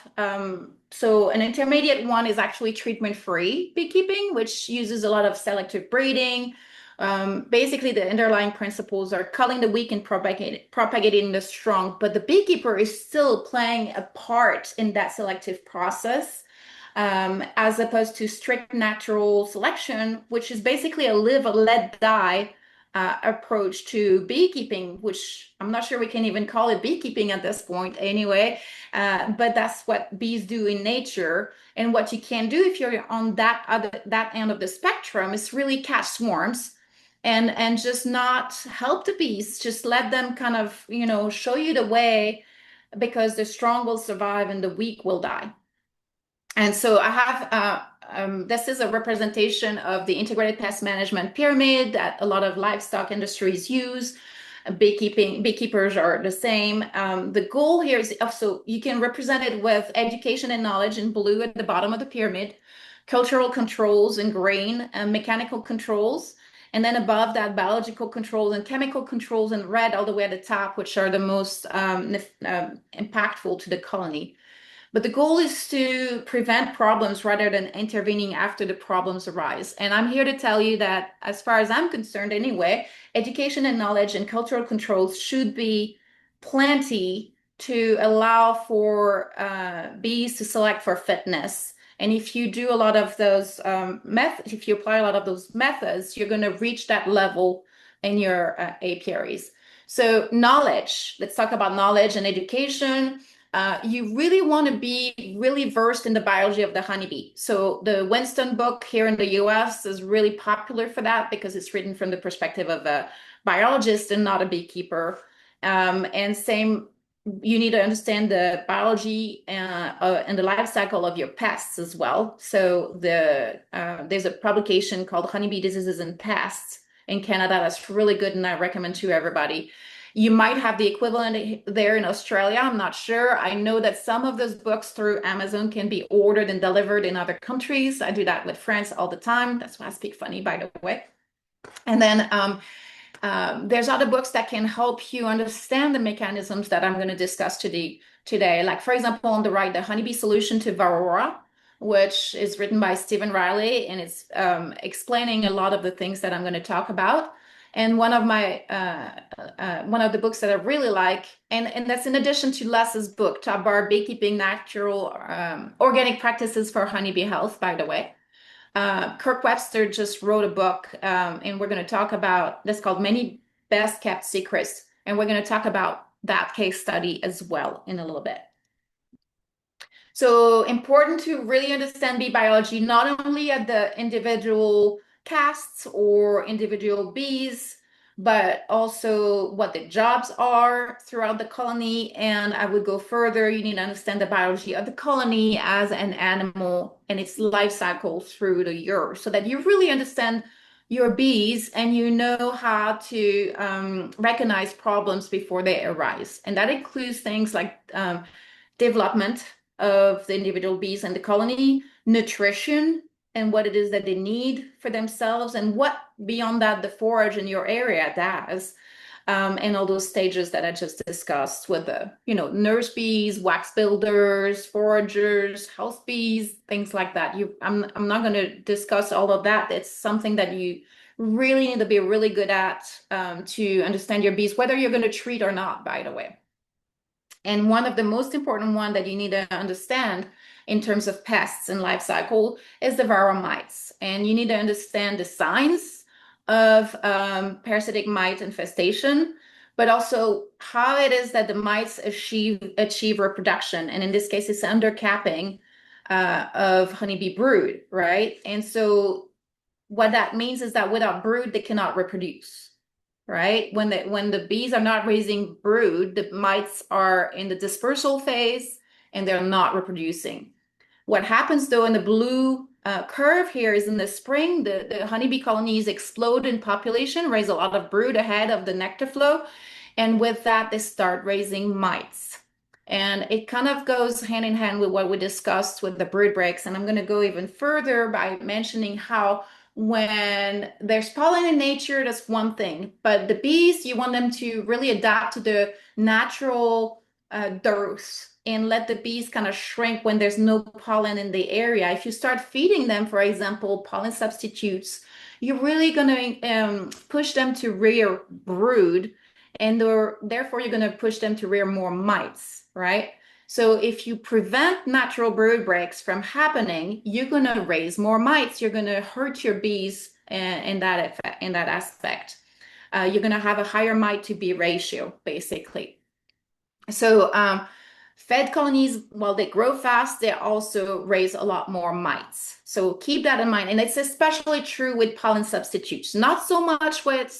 so an intermediate one is actually treatment-free beekeeping, which uses a lot of selective breeding. Basically, the underlying principles are culling the weak and propagating the strong, but the beekeeper is still playing a part in that selective process, as opposed to strict natural selection, which is basically a live or let die approach to beekeeping, which I'm not sure we can even call it beekeeping at this point anyway, but that's what bees do in nature. And what you can do if you're on that end of the spectrum is really catch swarms and just not help the bees, just let them kind of, show you the way, because the strong will survive and the weak will die. And so I have, this is a representation of the integrated pest management pyramid that a lot of livestock industries use. Beekeepers are the same. The goal here is also, you can represent it with education and knowledge in blue at the bottom of the pyramid, cultural controls in green, and mechanical controls. And then above that, biological controls and chemical controls in red all the way at the top, which are the most impactful to the colony. But the goal is to prevent problems rather than intervening after the problems arise. And I'm here to tell you that, as far as I'm concerned anyway, education and knowledge and cultural controls should be plenty to allow for bees to select for fitness. And if you do a lot of those methods, if you apply a lot of those methods, you're going to reach that level in your apiaries. So knowledge, let's talk about knowledge and education. You really want to be really versed in the biology of the honeybee. So the Winston book here in the US is really popular for that because it's written from the perspective of a biologist and not a beekeeper. And same, you need to understand the biology and the life cycle of your pests as well. So there's a publication called Honeybee Diseases and Pests in Canada that's really good, and I recommend to everybody. You might have the equivalent there in Australia. I'm not sure. I know that some of those books through Amazon can be ordered and delivered in other countries. I do that with France all the time. That's why I speak funny, by the way. And then there's other books that can help you understand the mechanisms that I'm going to discuss today. Like, for example, on the right, The Honeybee Solution to Varroa, which is written by Stephen Riley, and it's explaining a lot of the things that I'm going to talk about. And one of the books that I really like, and that's in addition to Les's book, Top Bar Beekeeping, Natural Organic Practices for Honeybee Health, by the way. Kirk Webster just wrote a book, and we're going to talk about, that's called Many Best Kept Secrets. And we're going to talk about that case study as well in a little bit. So important to really understand bee biology, not only at the individual castes or individual bees, but also what the jobs are throughout the colony. And I would go further, you need to understand the biology of the colony as an animal and its life cycle through the year, so that you really understand your bees and you know how to recognize problems before they arise. And that includes things like development of the individual bees and the colony, nutrition, and what it is that they need for themselves, and what beyond that the forage in your area does, and all those stages that I just discussed with the nurse bees, wax builders, foragers, house bees, things like that. I'm not going to discuss all of that. It's something that you really need to be really good at to understand your bees, whether you're going to treat or not, by the way. And one of the most important one that you need to understand in terms of pests and life cycle is the Varroa mites. And you need to understand the signs of parasitic mite infestation, but also how it is that the mites achieve reproduction. And in this case, it's undercapping of honeybee brood, right? And so what that means is that without brood, they cannot reproduce. Right? When the bees are not raising brood, the mites are in the dispersal phase and they're not reproducing. What happens though in the blue curve here is in the spring, the honeybee colonies explode in population, raise a lot of brood ahead of the nectar flow. And with that, they start raising mites. And it kind of goes hand in hand with what we discussed with the brood breaks. And I'm going to go even further by mentioning how when there's pollen in nature, that's one thing. But the bees, you want them to really adapt to the natural dearth and let the bees kind of shrink when there's no pollen in the area. If you start feeding them, for example, pollen substitutes, you're really going to push them to rear brood, and therefore you're going to push them to rear more mites, right? So if you prevent natural brood breaks from happening, you're going to raise more mites. You're going to hurt your bees in that aspect. you're going to have a higher mite to bee ratio, basically. So fed colonies, while they grow fast, they also raise a lot more mites. So keep that in mind. And it's especially true with pollen substitutes, not so much with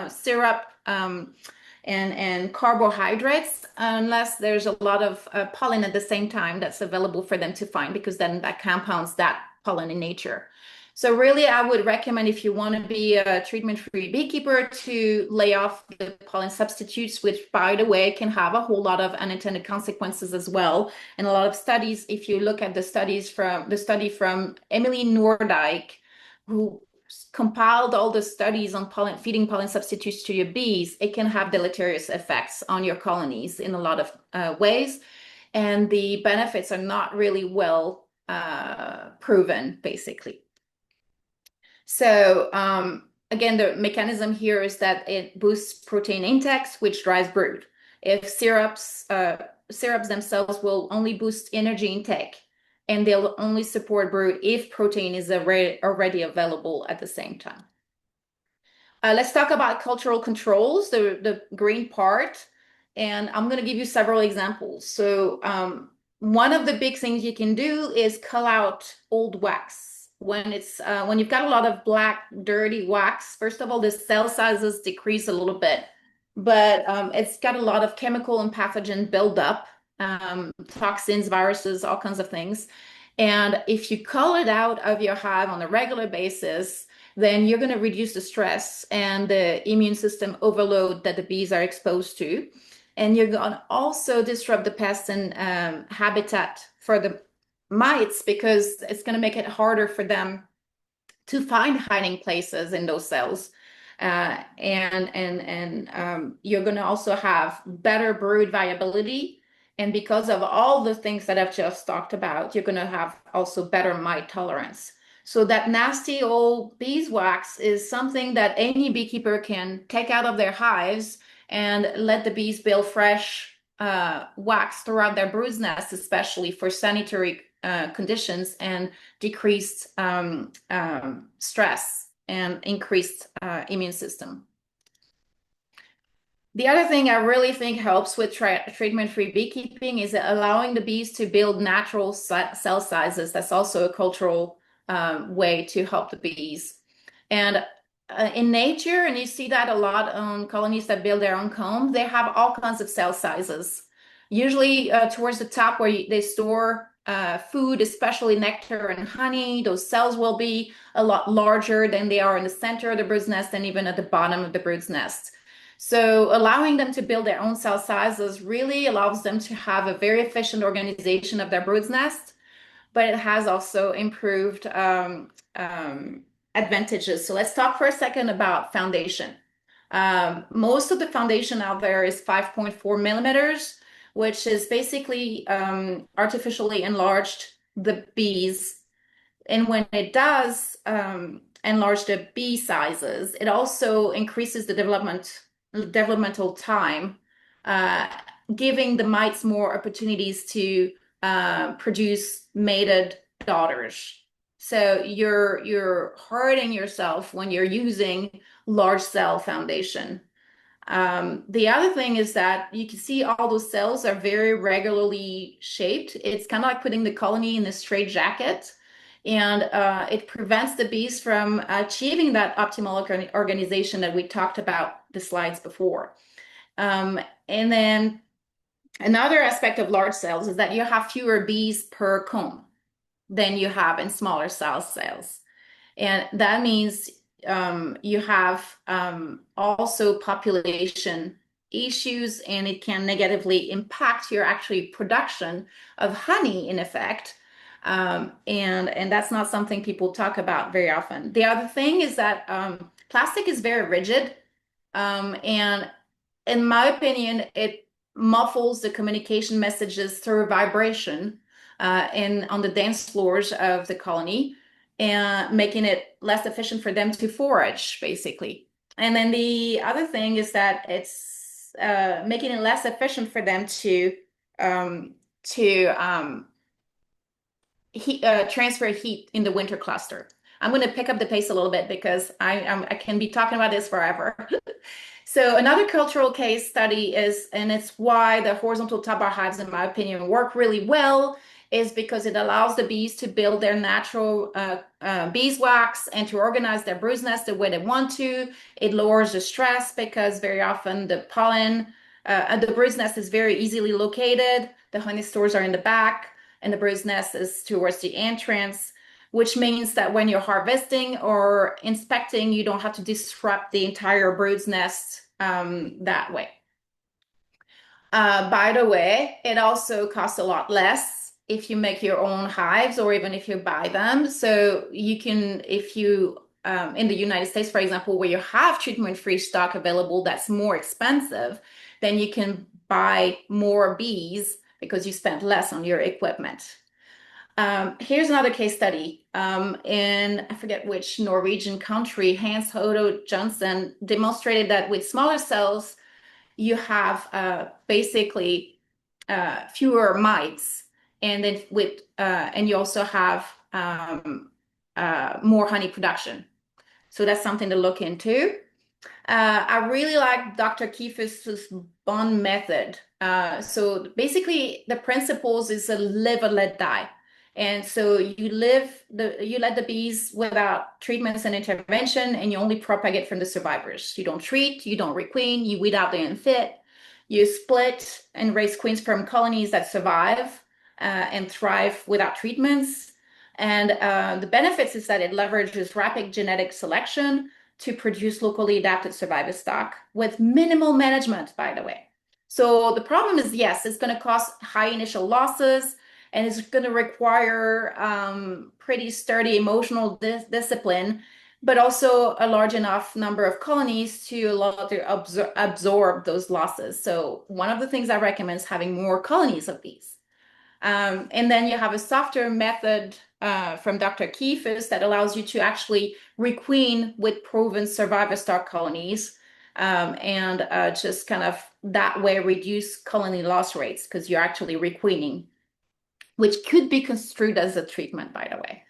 syrup and carbohydrates, unless there's a lot of pollen at the same time that's available for them to find, because then that compounds that pollen in nature. So really, I would recommend, if you want to be a treatment-free beekeeper, to lay off the pollen substitutes, which, by the way, can have a whole lot of unintended consequences as well. And a lot of studies, if you look at the study from Emily Nordyke, who compiled all the studies on feeding pollen substitutes to your bees, it can have deleterious effects on your colonies in a lot of ways. And the benefits are not really well proven, basically. So again, the mechanism here is that it boosts protein intakes, which drives brood. If syrups themselves will only boost energy intake, and they'll only support brood if protein is already available at the same time. Let's talk about cultural controls, the green part, and I'm going to give you several examples. So one of the big things you can do is cull out old wax. When you've got a lot of black, dirty wax, first of all, the cell sizes decrease a little bit, but it's got a lot of chemical and pathogen buildup, toxins, viruses, all kinds of things. And if you cull it out of your hive on a regular basis, then you're going to reduce the stress and the immune system overload that the bees are exposed to. And you're going to also disrupt the pest and habitat for the mites, because it's going to make it harder for them to find hiding places in those cells. And you're going to also have better brood viability. And because of all the things that I've just talked about, you're going to have also better mite tolerance. So that nasty old beeswax is something that any beekeeper can take out of their hives and let the bees build fresh wax throughout their brood nests, especially for sanitary conditions and decreased stress and increased immune system. The other thing I really think helps with treatment-free beekeeping is allowing the bees to build natural cell sizes. That's also a cultural way to help the bees. And in nature, and you see that a lot on colonies that build their own comb, they have all kinds of cell sizes. Usually towards the top where they store food, especially nectar and honey, those cells will be a lot larger than they are in the center of the brood's nest and even at the bottom of the brood's nest. So allowing them to build their own cell sizes really allows them to have a very efficient organization of their brood's nest, but it has also improved advantages. So let's talk for a second about foundation. Most of the foundation out there is 5.4 millimeters, which is basically artificially enlarged the bees. And when it does enlarge the bee sizes, it also increases the developmental time, giving the mites more opportunities to produce mated daughters. So you're hurting yourself when you're using large cell foundation. The other thing is that you can see all those cells are very regularly shaped. It's kind of like putting the colony in a straitjacket, and it prevents the bees from achieving that optimal organization that we talked about the slides before. And then another aspect of large cells is that you have fewer bees per comb than you have in smaller cell cells. And that means you have also population issues, and it can negatively impact your actually production of honey, in effect. And that's not something people talk about very often. The other thing is that plastic is very rigid, and in my opinion, it muffles the communication messages through vibration and on the dance floors of the colony, and making it less efficient for them to forage, basically. And then the other thing is that it's making it less efficient for them to transfer heat in the winter cluster. I'm going to pick up the pace a little bit because I can be talking about this forever. So another cultural case study is, and it's why the horizontal tabar hives, in my opinion, work really well, is because it allows the bees to build their natural beeswax and to organize their brood nest the way they want to. It lowers the stress because very often the pollen, the brood nest is very easily located. The honey stores are in the back and the brood nest is towards the entrance, which means that when you're harvesting or inspecting, you don't have to disrupt the entire brood nest that way. By the way, it also costs a lot less if you make your own hives or even if you buy them. So you can, if you, in the United States, for example, where you have treatment-free stock available that's more expensive, then you can buy more bees because you spent less on your equipment. Here's another case study. In, I forget which Norwegian country, Hans Otto Johnson demonstrated that with smaller cells, you have basically fewer mites, and then with and you also have more honey production. So that's something to look into. I really like Dr. Kiefer's bond method. So basically, the principles is a live or let die. And so you let the bees without treatments and intervention, and you only propagate from the survivors. You don't treat, you don't requeen, you weed out the unfit. You split and raise queen sperm colonies that survive and thrive without treatments. And the benefits is that it leverages rapid genetic selection to produce locally adapted survivor stock with minimal management, by the way. So the problem is, yes, it's going to cause high initial losses, and it's going to require pretty sturdy emotional discipline, but also a large enough number of colonies to allow to absorb those losses. So one of the things I recommend is having more colonies of these. And then you have a softer method from Dr. Kiefer's that allows you to actually requeen with proven survivor stock colonies and just kind of that way reduce colony loss rates because you're actually requeening, which could be construed as a treatment, by the way.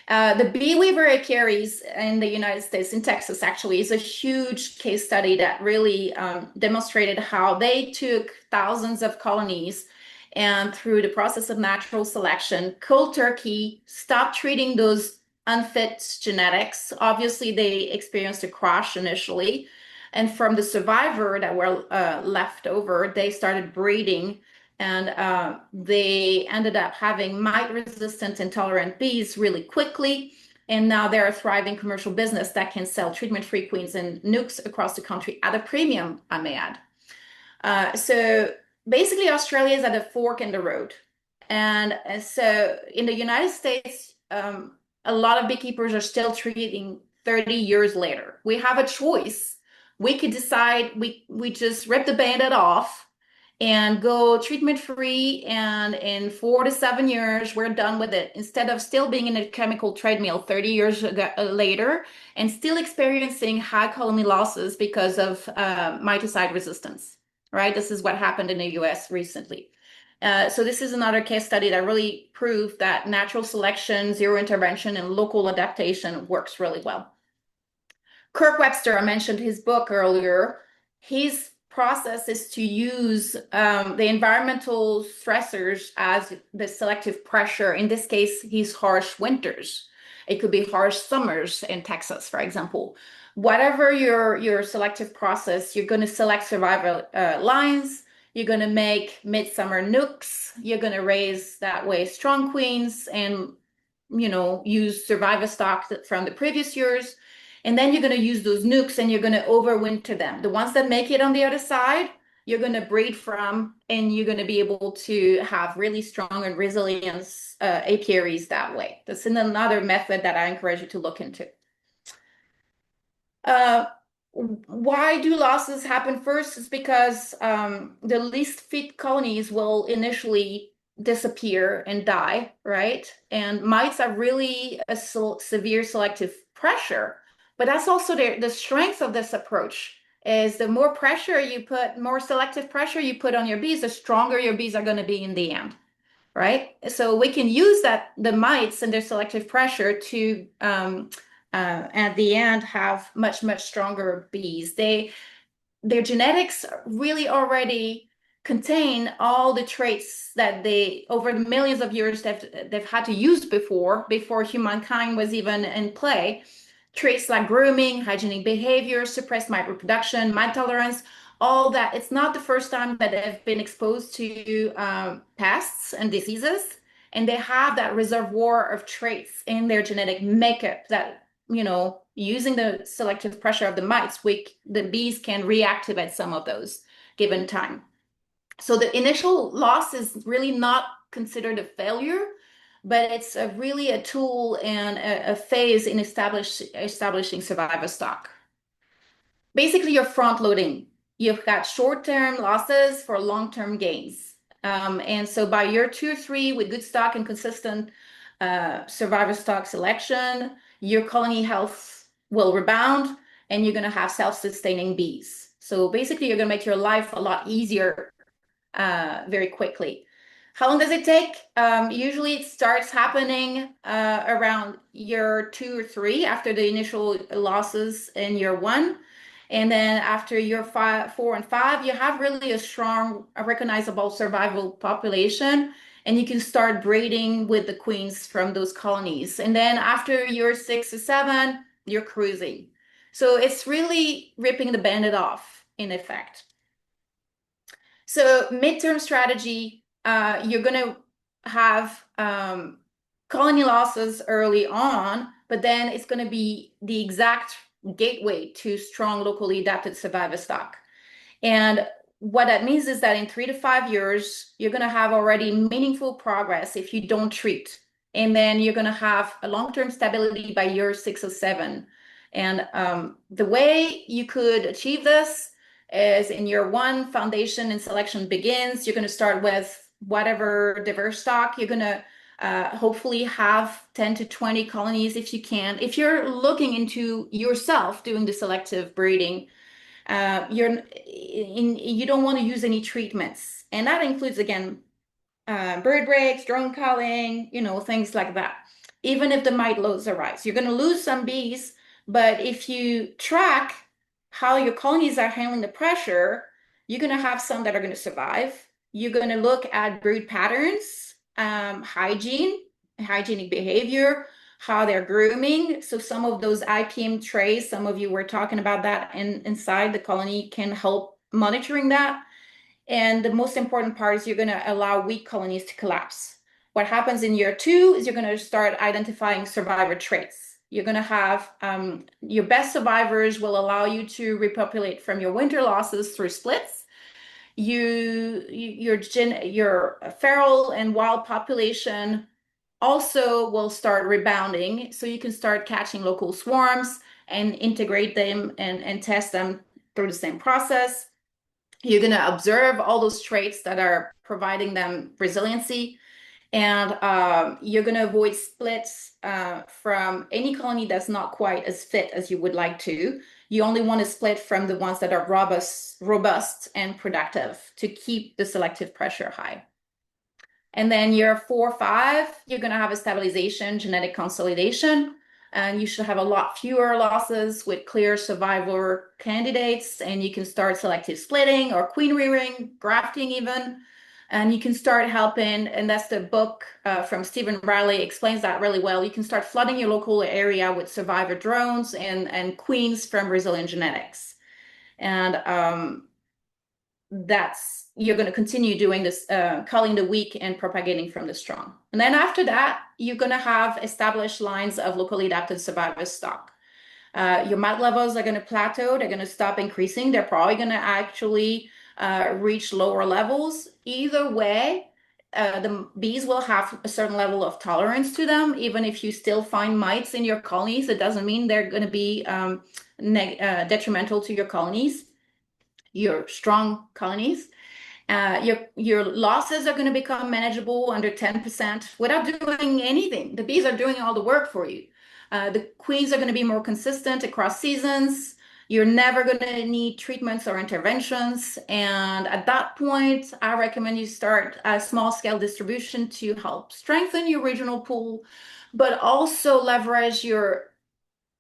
The bee weaver apiaries in the United States, in Texas actually, is a huge case study that really demonstrated how they took thousands of colonies and through the process of natural selection, cold turkey, stopped treating those unfit genetics. Obviously, they experienced a crash initially. And from the survivor that were left over, they started breeding, and they ended up having mite-resistant intolerant bees really quickly. And now they're a thriving commercial business that can sell treatment-free queens and nukes across the country at a premium, I may add. So basically, Australia is at a fork in the road. And so in the United States, a lot of beekeepers are still treating 30 years later. We have a choice. We could decide we just rip the Band-Aid off and go treatment free, and in 4 to 7 years we're done with it, instead of still being in a chemical treadmill 30 years later and still experiencing high colony losses because of miticide resistance, right? This is what happened in the US recently. So this is another case study that really proved that natural selection, zero intervention, and local adaptation works really well. Kirk Webster, I mentioned his book earlier. His process is to use the environmental stressors as the selective pressure. In this case, his harsh winters. It could be harsh summers in Texas, for example. Whatever your selective process, you're going to select survival lines. You're going to make midsummer nukes. You're going to raise that way strong queens and, use survivor stock from the previous years. And then you're going to use those nukes and you're going to overwinter them. The ones that make it on the other side, you're going to breed from, and you're going to be able to have really strong and resilient apiaries that way. That's another method that I encourage you to look into. Why do losses happen first? It's because the least fit colonies will initially disappear and die, right? And mites are really a severe selective pressure. But that's also the strength of this approach is the more pressure you put, more selective pressure you put on your bees, the stronger your bees are going to be in the end, right? So we can use the mites and their selective pressure to at the end have much, much stronger bees. Their genetics really already contain all the traits that they, over the millions of years, they've had to use before humankind was even in play. Traits like grooming, hygienic behavior, suppressed mite reproduction, mite tolerance, all that. It's not the first time that they've been exposed to pests and diseases, and they have that reservoir of traits in their genetic makeup that, using the selective pressure of the mites, the bees can reactivate some of those given time. So the initial loss is really not considered a failure, but it's really a tool and a phase in establishing survivor stock. Basically, you're front loading. You've got short-term losses for long-term gains. And so by year 2 or 3, with good stock and consistent survivor stock selection, your colony health will rebound and you're going to have self-sustaining bees. So basically, you're going to make your life a lot easier very quickly. How long does it take? Usually it starts happening around year 2 or 3 after the initial losses in year 1. And then after year 4 and 5, you have really a strong, recognizable survival population, and you can start breeding with the queens from those colonies. And then after year 6 or 7, you're cruising. So it's really ripping the bandit off, in effect. So midterm strategy, you're going to have colony losses early on, but then it's going to be the exact gateway to strong locally adapted survivor stock. And what that means is that in 3 to 5 years, you're going to have already meaningful progress if you don't treat. And then you're going to have a long-term stability by year 6 or 7. And the way you could achieve this is in year 1, foundation and selection begins. You're going to start with whatever diverse stock. You're going to hopefully have 10 to 20 colonies if you can. If you're looking into yourself doing the selective breeding, you don't want to use any treatments. And that includes, again, bird breaks, drone culling, things like that. Even if the mite loads arise, you're going to lose some bees, but if you track how your colonies are handling the pressure, you're going to have some that are going to survive. You're going to look at brood patterns, hygienic behavior, how they're grooming. So some of those IPM trays, some of you were talking about that, and inside the colony can help monitoring that. And the most important part is you're going to allow weak colonies to collapse. What happens in year 2 is you're going to start identifying survivor traits. You're going to have your best survivors will allow you to repopulate from your winter losses through splits. Your feral and wild population also will start rebounding, so you can start catching local swarms and integrate them and test them through the same process. You're going to observe all those traits that are providing them resiliency, and you're going to avoid splits from any colony that's not quite as fit as you would like to. You only want to split from the ones that are robust and productive to keep the selective pressure high. And then year 4 or 5, you're going to have a stabilization, genetic consolidation, and you should have a lot fewer losses with clear survivor candidates, and you can start selective splitting or queen rearing, grafting even, and you can start helping, and that's the book from Stephen Riley explains that really well. You can start flooding your local area with survivor drones and queens from resilient genetics. And you're going to continue doing this, culling the weak and propagating from the strong. And then after that, you're going to have established lines of locally adapted survivor stock. Your mite levels are going to plateau. They're going to stop increasing. They're probably going to actually reach lower levels. Either way, the bees will have a certain level of tolerance to them. Even if you still find mites in your colonies, it doesn't mean they're going to be detrimental to your colonies, your strong colonies. Your losses are going to become manageable under 10% without doing anything. The bees are doing all the work for you. The queens are going to be more consistent across seasons. You're never going to need treatments or interventions. And at that point, I recommend you start a small scale distribution to help strengthen your regional pool, but also leverage your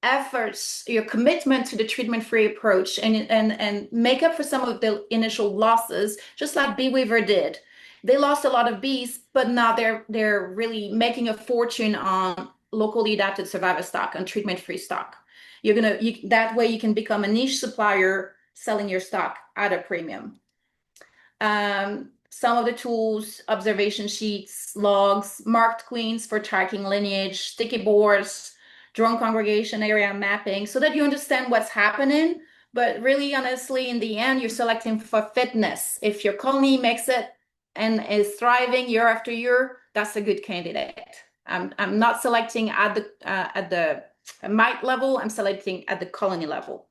efforts, your commitment to the treatment-free approach, and make up for some of the initial losses, just like Beeweaver did. They lost a lot of bees, but now they're really making a fortune on locally adapted survivor stock and treatment-free stock. That way you can become a niche supplier selling your stock at a premium. Some of the tools, observation sheets, logs, marked queens for tracking lineage, sticky boards, drone congregation area mapping, so that you understand what's happening. But really, honestly, in the end, you're selecting for fitness. If your colony makes it and is thriving year after year, that's a good candidate. I'm not selecting at the mite level, I'm selecting at the colony level.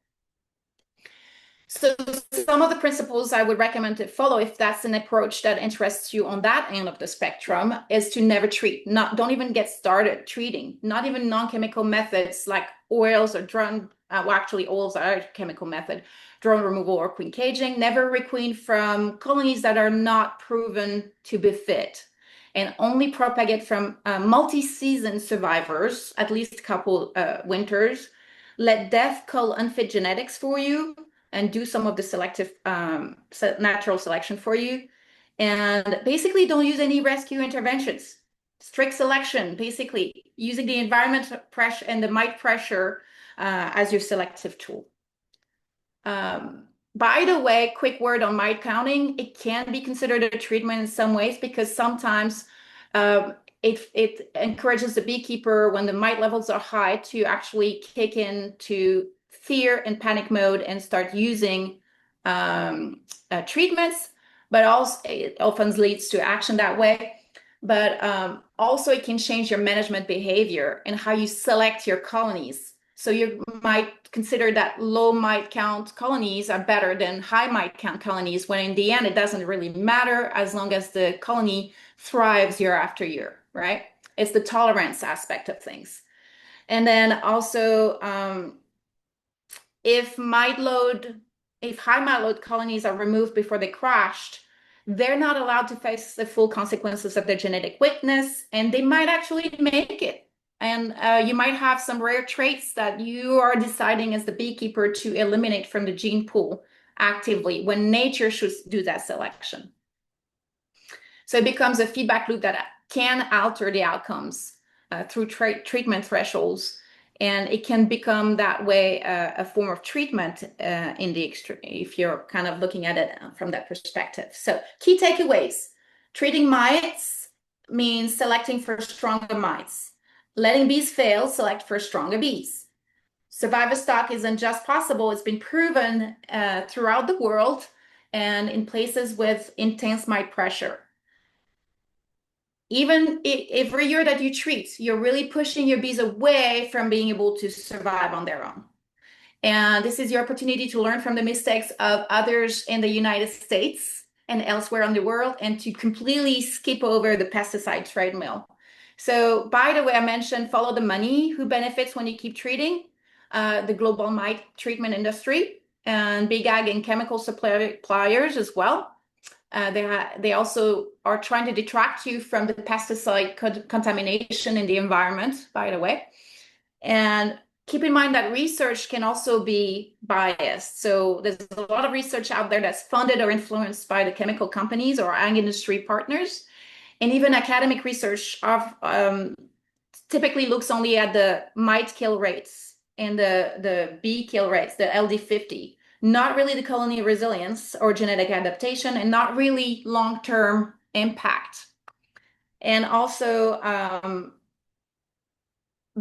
So some of the principles I would recommend to follow, if that's an approach that interests you on that end of the spectrum, is to never treat. Don't even get started treating. Not even non-chemical methods like oils or drone. Well, actually, oils are a chemical method. Drone removal or queen caging. Never requeen from colonies that are not proven to be fit, and only propagate from multi-season survivors, at least a couple winters. Let death cull unfit genetics for you, and do some of the selective natural selection for you. And basically don't use any rescue interventions. Strict selection, basically using the environment pressure and the mite pressure as your selective tool. By the way, quick word on mite counting. It can be considered a treatment in some ways, because sometimes it encourages the beekeeper, when the mite levels are high, to actually kick into fear and panic mode and start using treatments, but also it often leads to action that way. But also it can change your management behavior and how you select your colonies. So you might consider that low mite count colonies are better than high mite count colonies, when in the end, it doesn't really matter as long as the colony thrives year after year, right? It's the tolerance aspect of things. And then also, if high mite load colonies are removed before they crashed, they're not allowed to face the full consequences of their genetic weakness, and they might actually make it. And you might have some rare traits that you are deciding as the beekeeper to eliminate from the gene pool actively, when nature should do that selection. So it becomes a feedback loop that can alter the outcomes through treatment thresholds. And it can become that way a form of treatment in the extreme, if you're kind of looking at it from that perspective. So key takeaways: treating mites means selecting for stronger mites. Letting bees fail, select for stronger bees. Survivor stock isn't just possible, it's been proven throughout the world and in places with intense mite pressure. Even every year that you treat, you're really pushing your bees away from being able to survive on their own. And this is your opportunity to learn from the mistakes of others in the United States and elsewhere in the world, and to completely skip over the pesticide treadmill. So, by the way, I mentioned follow the money. Who benefits when you keep treating? The global mite treatment industry and big ag and chemical suppliers as well. They also are trying to detract you from the pesticide contamination in the environment, by the way. And keep in mind that research can also be biased. So there's a lot of research out there that's funded or influenced by the chemical companies or ag industry partners. And even academic research typically looks only at the mite kill rates and the bee kill rates, the LD50. Not really the colony resilience or genetic adaptation, and not really long-term impact. And also,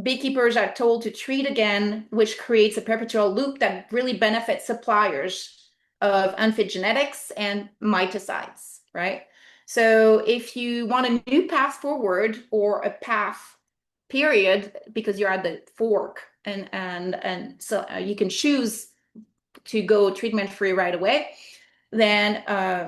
beekeepers are told to treat again, which creates a perpetual loop that really benefits suppliers of unfit genetics and miticides, right? So if you want a new path forward, or a path period, because you're at the fork, and so you can choose to go treatment free right away, then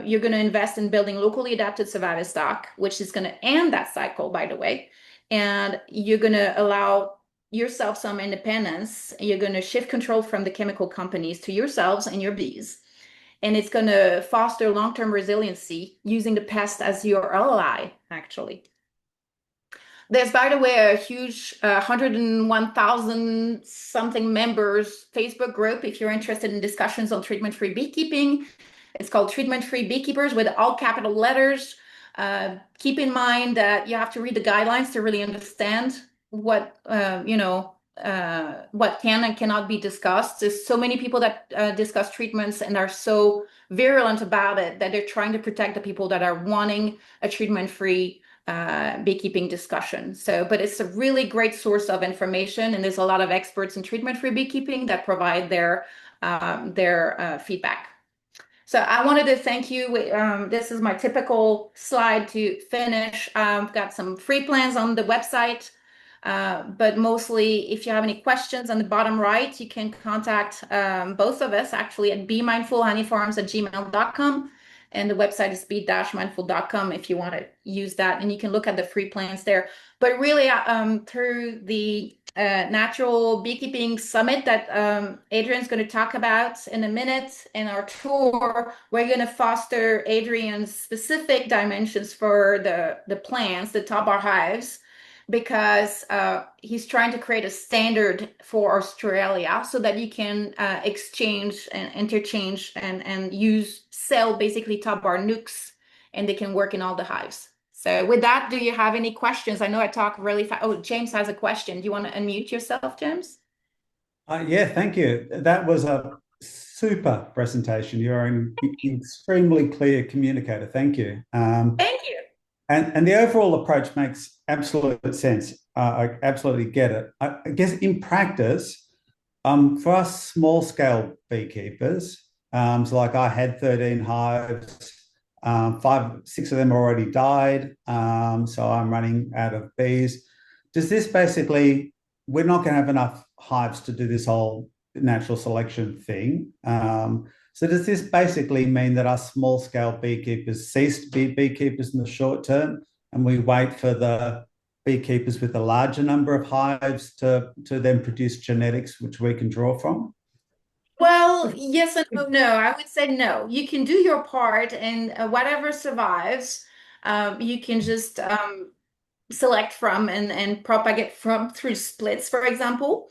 you're going to invest in building locally adapted survivor stock, which is going to end that cycle, by the way. And you're going to allow yourself some independence. You're going to shift control from the chemical companies to yourselves and your bees. And it's going to foster long-term resiliency using the pest as your ally, actually. There's, by the way, a huge 101,000 something members Facebook group if you're interested in discussions on treatment-free beekeeping. It's called Treatment Free Beekeepers with all capital letters. Keep in mind that you have to read the guidelines to really understand what what can and cannot be discussed. There's so many people that discuss treatments and are so virulent about it that they're trying to protect the people that are wanting a treatment-free beekeeping discussion. But it's a really great source of information, and there's a lot of experts in treatment-free beekeeping that provide their feedback. So I wanted to thank you. This is my typical slide to finish. I've got some free plans on the website, but mostly if you have any questions on the bottom right, you can contact both of us actually at bemindfulhoneyfarms@gmail.com. And the website is bee-mindful.com if you want to use that. And you can look at the free plans there. But really, through the Natural Beekeeping Summit that Adrian's going to talk about in a minute, and our tour, we're going to foster Adrian's specific dimensions for the plants, the top bar hives, because he's trying to create a standard for Australia so that you can exchange and interchange and sell basically top bar nukes, and they can work in all the hives. So with that, do you have any questions? I know I talk really fast. Oh, James has a question. Do you want to unmute yourself, James? Yeah, thank you. That was a super presentation. You're an extremely clear communicator. Thank you. Thank you. And the overall approach makes absolute sense. I absolutely get it. I guess in practice, for us small-scale beekeepers, so like I had 13 hives, 6 of them already died, so I'm running out of bees. Does this basically, we're not going to have enough hives to do this whole natural selection thing. So does this basically mean that our small-scale beekeepers cease to be beekeepers in the short term, and we wait for the beekeepers with a larger number of hives to then produce genetics which we can draw from? Well, yes and no. I would say no. You can do your part, and whatever survives, you can just select from and propagate from through splits, for example.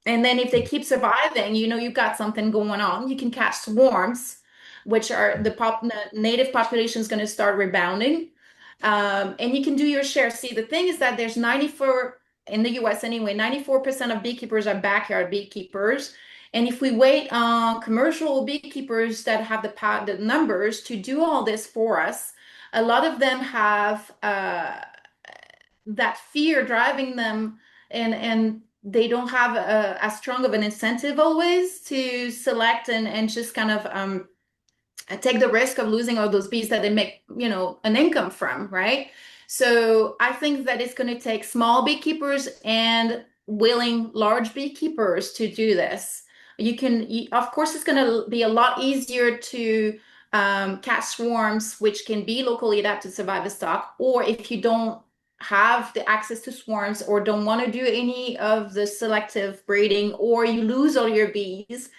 And then if they keep surviving, you've got something going on. You can catch swarms, which are the native population is going to start rebounding. And you can do your share. See, the thing is that there's 94, in the US anyway, 94% of beekeepers are backyard beekeepers. And if we wait on commercial beekeepers that have the numbers to do all this for us, a lot of them have that fear driving them, and they don't have as strong of an incentive always to select and just kind of take the risk of losing all those bees that they make, an income from, right? So I think that it's going to take small beekeepers and willing large beekeepers to do this. Of course, it's going to be a lot easier to catch swarms, which can be locally adapted survivor stock, or if you don't have the access to swarms or don't want to do any of the selective breeding, or you lose all your bees,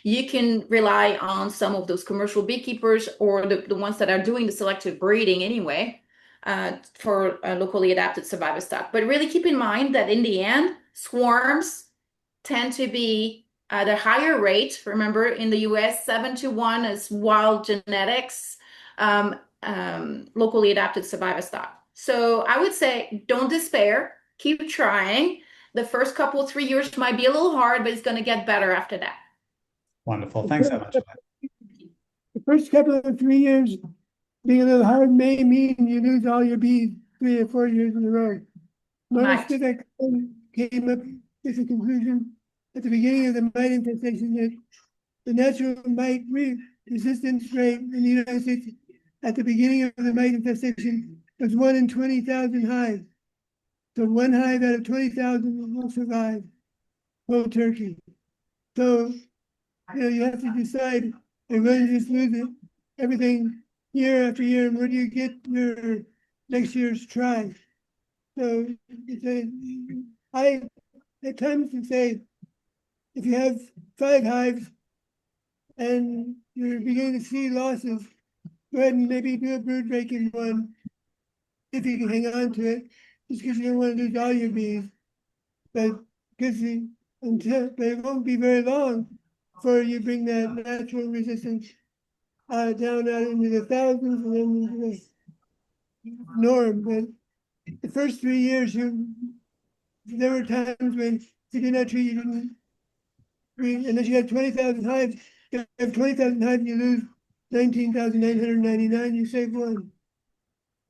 you can rely on some of those commercial beekeepers or the ones that are doing the selective breeding anyway for locally adapted survivor stock. But really keep in mind that in the end, swarms tend to be at a higher rate. Remember, in the US, 7-to-1 is wild genetics, locally adapted survivor stock. So I would say don't despair, keep trying. The first couple, 3 years might be a little hard, but it's going to get better after that. Wonderful. Thanks so much for that. The first couple of 3 years being a little hard may mean you lose all your bees 3 or 4 years in a row. Most of that came up with the conclusion at the beginning of the mite infestation that the natural mite resistance rate in the United States at the beginning of the mite infestation was 1 in 20,000 hives. So 1 hive out of 20,000 will survive cold turkey. So you have to decide, are you going to just lose everything year after year, and where do you get your next year's try? So I at times to say, if you have 5 hives and you're beginning to see losses, go ahead and maybe do a brood break in one if you can hang on to it, just because you don't want to lose all your bees. But because but it won't be very long before you bring that natural resistance down out into the thousands and then into the norm. But the first 3 years, there were times when if you did not treat, you didn't treat, unless you had 20,000 hives. If you have 20,000 hives, you lose 19,999, you save one.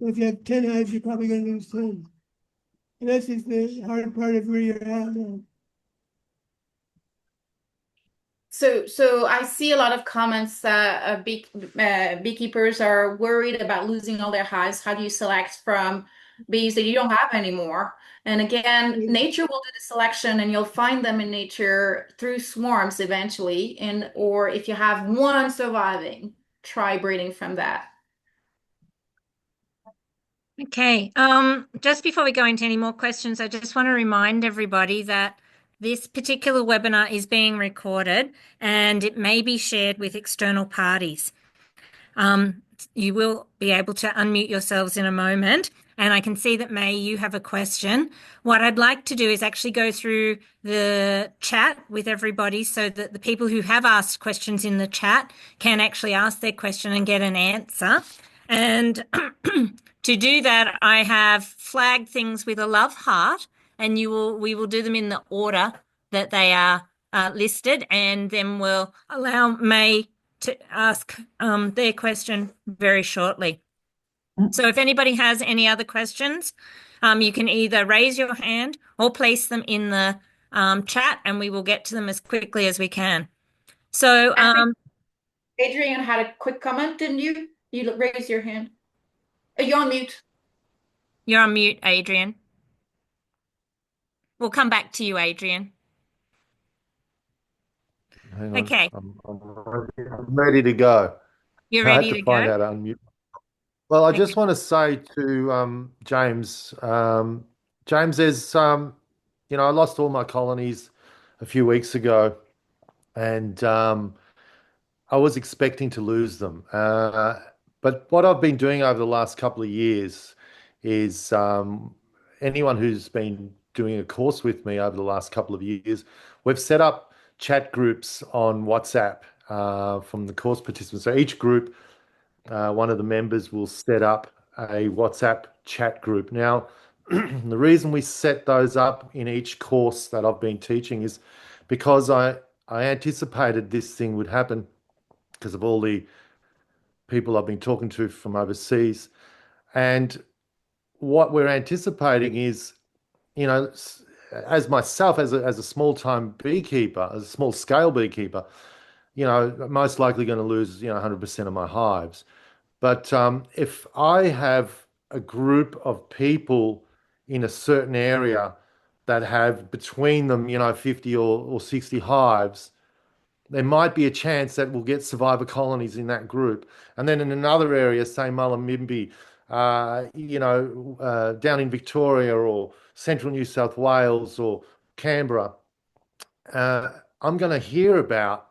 But if you have 10 hives, you're probably going to lose 10. And that's just the hard part of where you're at now. So I see a lot of comments that beekeepers are worried about losing all their hives. How do you select from bees that you don't have anymore? And again, nature will do the selection, and you'll find them in nature through swarms eventually. Or if you have one surviving, try breeding from that. Okay, just before we go into any more questions, I just want to remind everybody that this particular webinar is being recorded and it may be shared with external parties. You will be able to unmute yourselves in a moment, and I can see that May, you have a question. What I'd like to do is actually go through the chat with everybody so that the people who have asked questions in the chat can actually ask their question and get an answer. And to do that, I have flagged things with a love heart, and we will do them in the order that they are listed, and then we'll allow May to ask their question very shortly. So if anybody has any other questions, you can either raise your hand or place them in the chat, and we will get to them as quickly as we can. So Adrian had a quick comment, didn't you? You raised your hand. You're on mute. You're on mute, Adrian. We'll come back to you, Adrian. Hang on. Okay. I'm ready to go. You're I had ready to to find go? out to unmute. Well, I Okay. just want to say to James, James, there's I lost all my colonies a few weeks ago, and I was expecting to lose them. But what I've been doing over the last couple of years is anyone who's been doing a course with me over the last couple of years, we've set up chat groups on WhatsApp from the course participants. So each group, one of the members will set up a WhatsApp chat group. Now, the reason we set those up in each course that I've been teaching is because I anticipated this thing would happen because of all the people I've been talking to from overseas. And what we're anticipating is, as myself, as a small-time beekeeper, as a small-scale beekeeper, most likely going to lose, 100% of my hives. But if I have a group of people in a certain area that have between them, 50 or 60 hives, there might be a chance that we'll get survivor colonies in that group. And then in another area, say Mullumbimby, down in Victoria or central New South Wales or Canberra, I'm going to hear about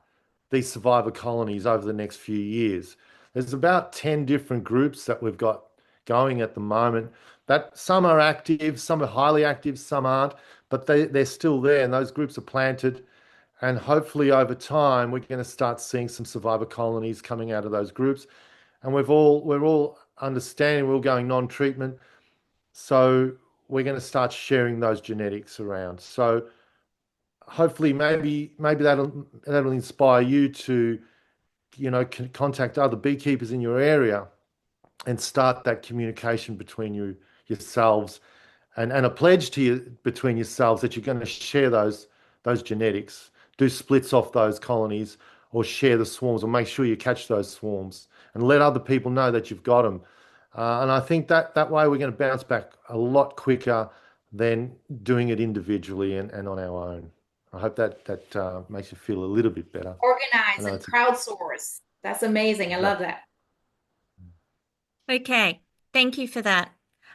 these survivor colonies over the next few years. There's about 10 different groups that we've got going at the moment. That some are active, some are highly active, some aren't, but they're still there, and those groups are planted. And hopefully over time, we're going to start seeing some survivor colonies coming out of those groups. And we're all understanding, we're all going non-treatment. So we're going to start sharing those genetics around. So hopefully maybe that'll inspire you to, contact other beekeepers in your area and start that communication between yourselves and a pledge to you between yourselves that you're going to share those genetics, do splits off those colonies, or share the swarms, or make sure you catch those swarms and let other people know that you've got them. And I think that way we're going to bounce back a lot quicker than doing it individually and on our own. I hope that makes you feel a little bit better. Organize and crowdsource. That's amazing. I love that. Okay, thank you for that.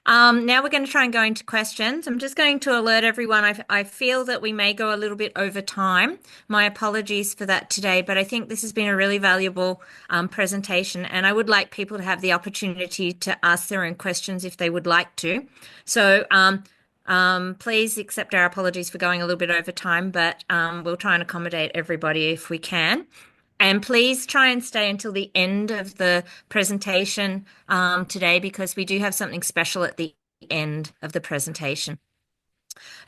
Now we're going to try and go into questions. I'm just going to alert everyone. I feel that we may go a little bit over time. My apologies for that today, but I think this has been a really valuable presentation, and I would like people to have the opportunity to ask their own questions if they would like to. So please accept our apologies for going a little bit over time, but we'll try and accommodate everybody if we can. And please try and stay until the end of the presentation today, because we do have something special at the end of the presentation.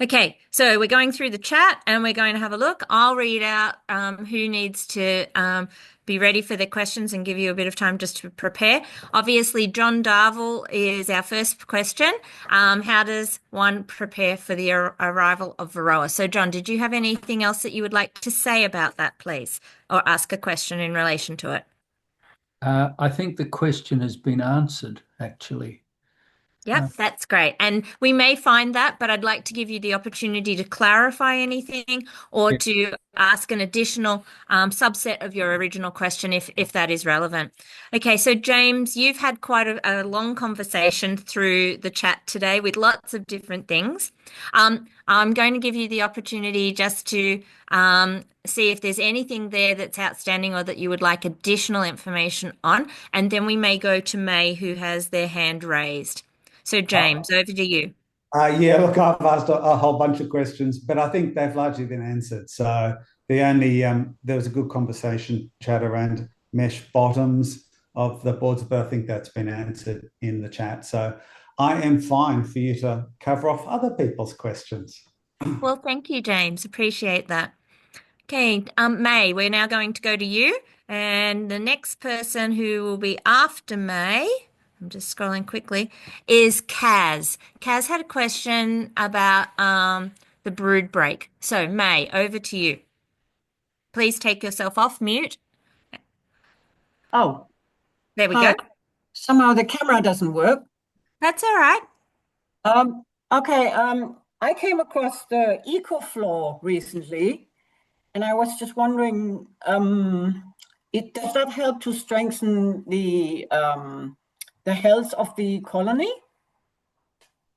Okay, so we're going through the chat and we're going to have a look. I'll read out who needs to be ready for their questions and give you a bit of time just to prepare. Obviously, John Darville is our first question. How does one prepare for the arrival of Varroa? So, John, did you have anything else that you would like to say about that, please, or ask a question in relation to it? I think the question has been answered, actually. Yep, that's great. And we may find that, but I'd like to give you the opportunity to clarify anything or to ask an additional subset of your original question if that is relevant. Okay, so James, you've had quite a long conversation through the chat today with lots of different things. I'm going to give you the opportunity just to see if there's anything there that's outstanding or that you would like additional information on, and then we may go to May, who has their hand raised. So, James, over to you. Yeah, look, I've asked a whole bunch of questions, but I think they've largely been answered. So there was a good conversation chat around mesh bottoms of the boards, but I think that's been answered in the chat. So I am fine for you to cover off other people's questions. Well, thank you, James. Appreciate that. Okay, May, we're now going to go to you. And the next person who will be after May, I'm just scrolling quickly, is Kaz. Kaz had a question about the brood break. So, May, over to you. Please take yourself off mute. Oh, There we hi. go. Somehow the camera doesn't work. That's all right. Okay, I came across the EcoFloor recently, and I was just wondering, does that help to strengthen the health of the colony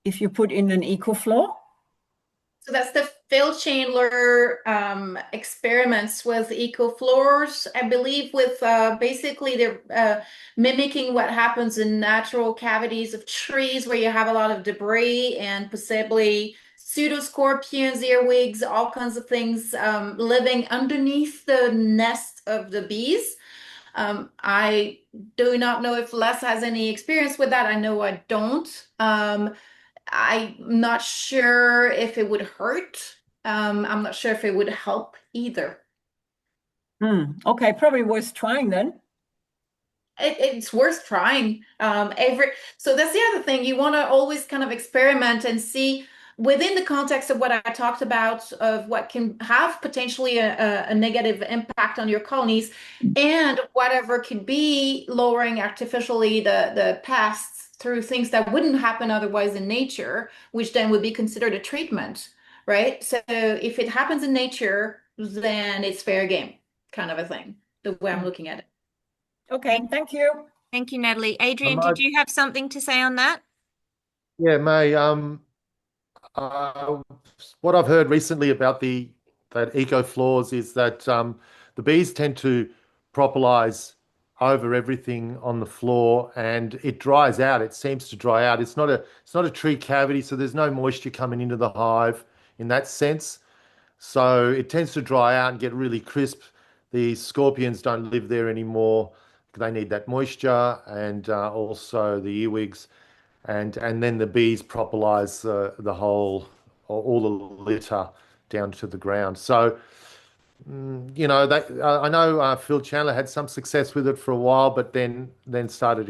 if you put in an EcoFloor? So that's the Phil Chandler experiments with EcoFloors, I believe, with basically they're mimicking what happens in natural cavities of trees where you have a lot of debris and possibly pseudoscorpions, earwigs, all kinds of things living underneath the nest of the bees. I do not know if Les has any experience with that. I know I don't. I'm not sure if it would hurt. I'm not sure if it would help either. Okay, probably worth trying then. It's worth trying. So that's the other thing. You want to always kind of experiment and see within the context of what I talked about of what can have potentially a negative impact on your colonies and whatever could be lowering artificially the pests through things that wouldn't happen otherwise in nature, which then would be considered a treatment, right? So if it happens in nature, then it's fair game, kind of a thing, the way I'm looking at it. Okay, thank you. Thank you, Nathalie. Adrian, did you have something to say on that? Yeah, May. What I've heard recently about that eco floors is that the bees tend to propolize over everything on the floor, and it dries out. It seems to dry out. It's not a tree cavity, so there's no moisture coming into the hive in that sense. So it tends to dry out and get really crisp. The scorpions don't live there anymore. They need that moisture, and also the earwigs, and then the bees propolize the whole, all the litter down to the ground. So I know Phil Chandler had some success with it for a while, but then started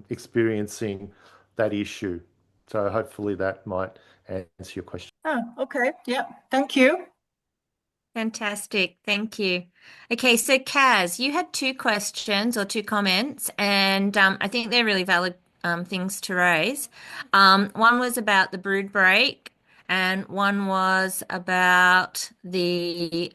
experiencing that issue. So hopefully that might answer your question. Okay, yeah, thank you. Fantastic. Thank you. Okay, so Kaz, you had two questions or two comments, and I think they're really valid things to raise. One was about the brood break, and one was about a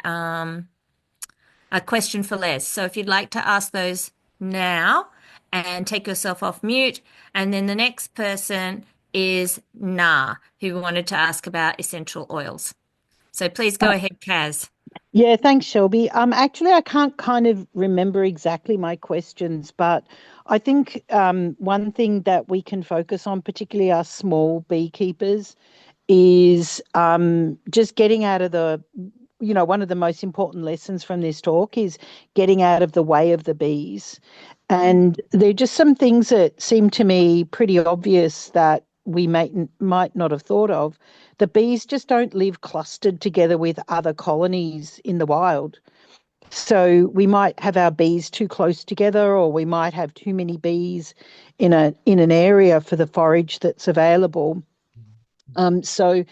question for Les. So if you'd like to ask those now, and take yourself off mute. And then the next person is Na, who wanted to ask about essential oils. So please go ahead, Kaz. Yeah, thanks, Shelby. Actually, I can't kind of remember exactly my questions, but I think one thing that we can focus on, particularly our small beekeepers, is just getting out of one of the most important lessons from this talk is getting out of the way of the bees. And there are just some things that seem to me pretty obvious that we might not have thought of. The bees just don't live clustered together with other colonies in the wild. So we might have our bees too close together, or we might have too many bees in an area for the forage that's available. So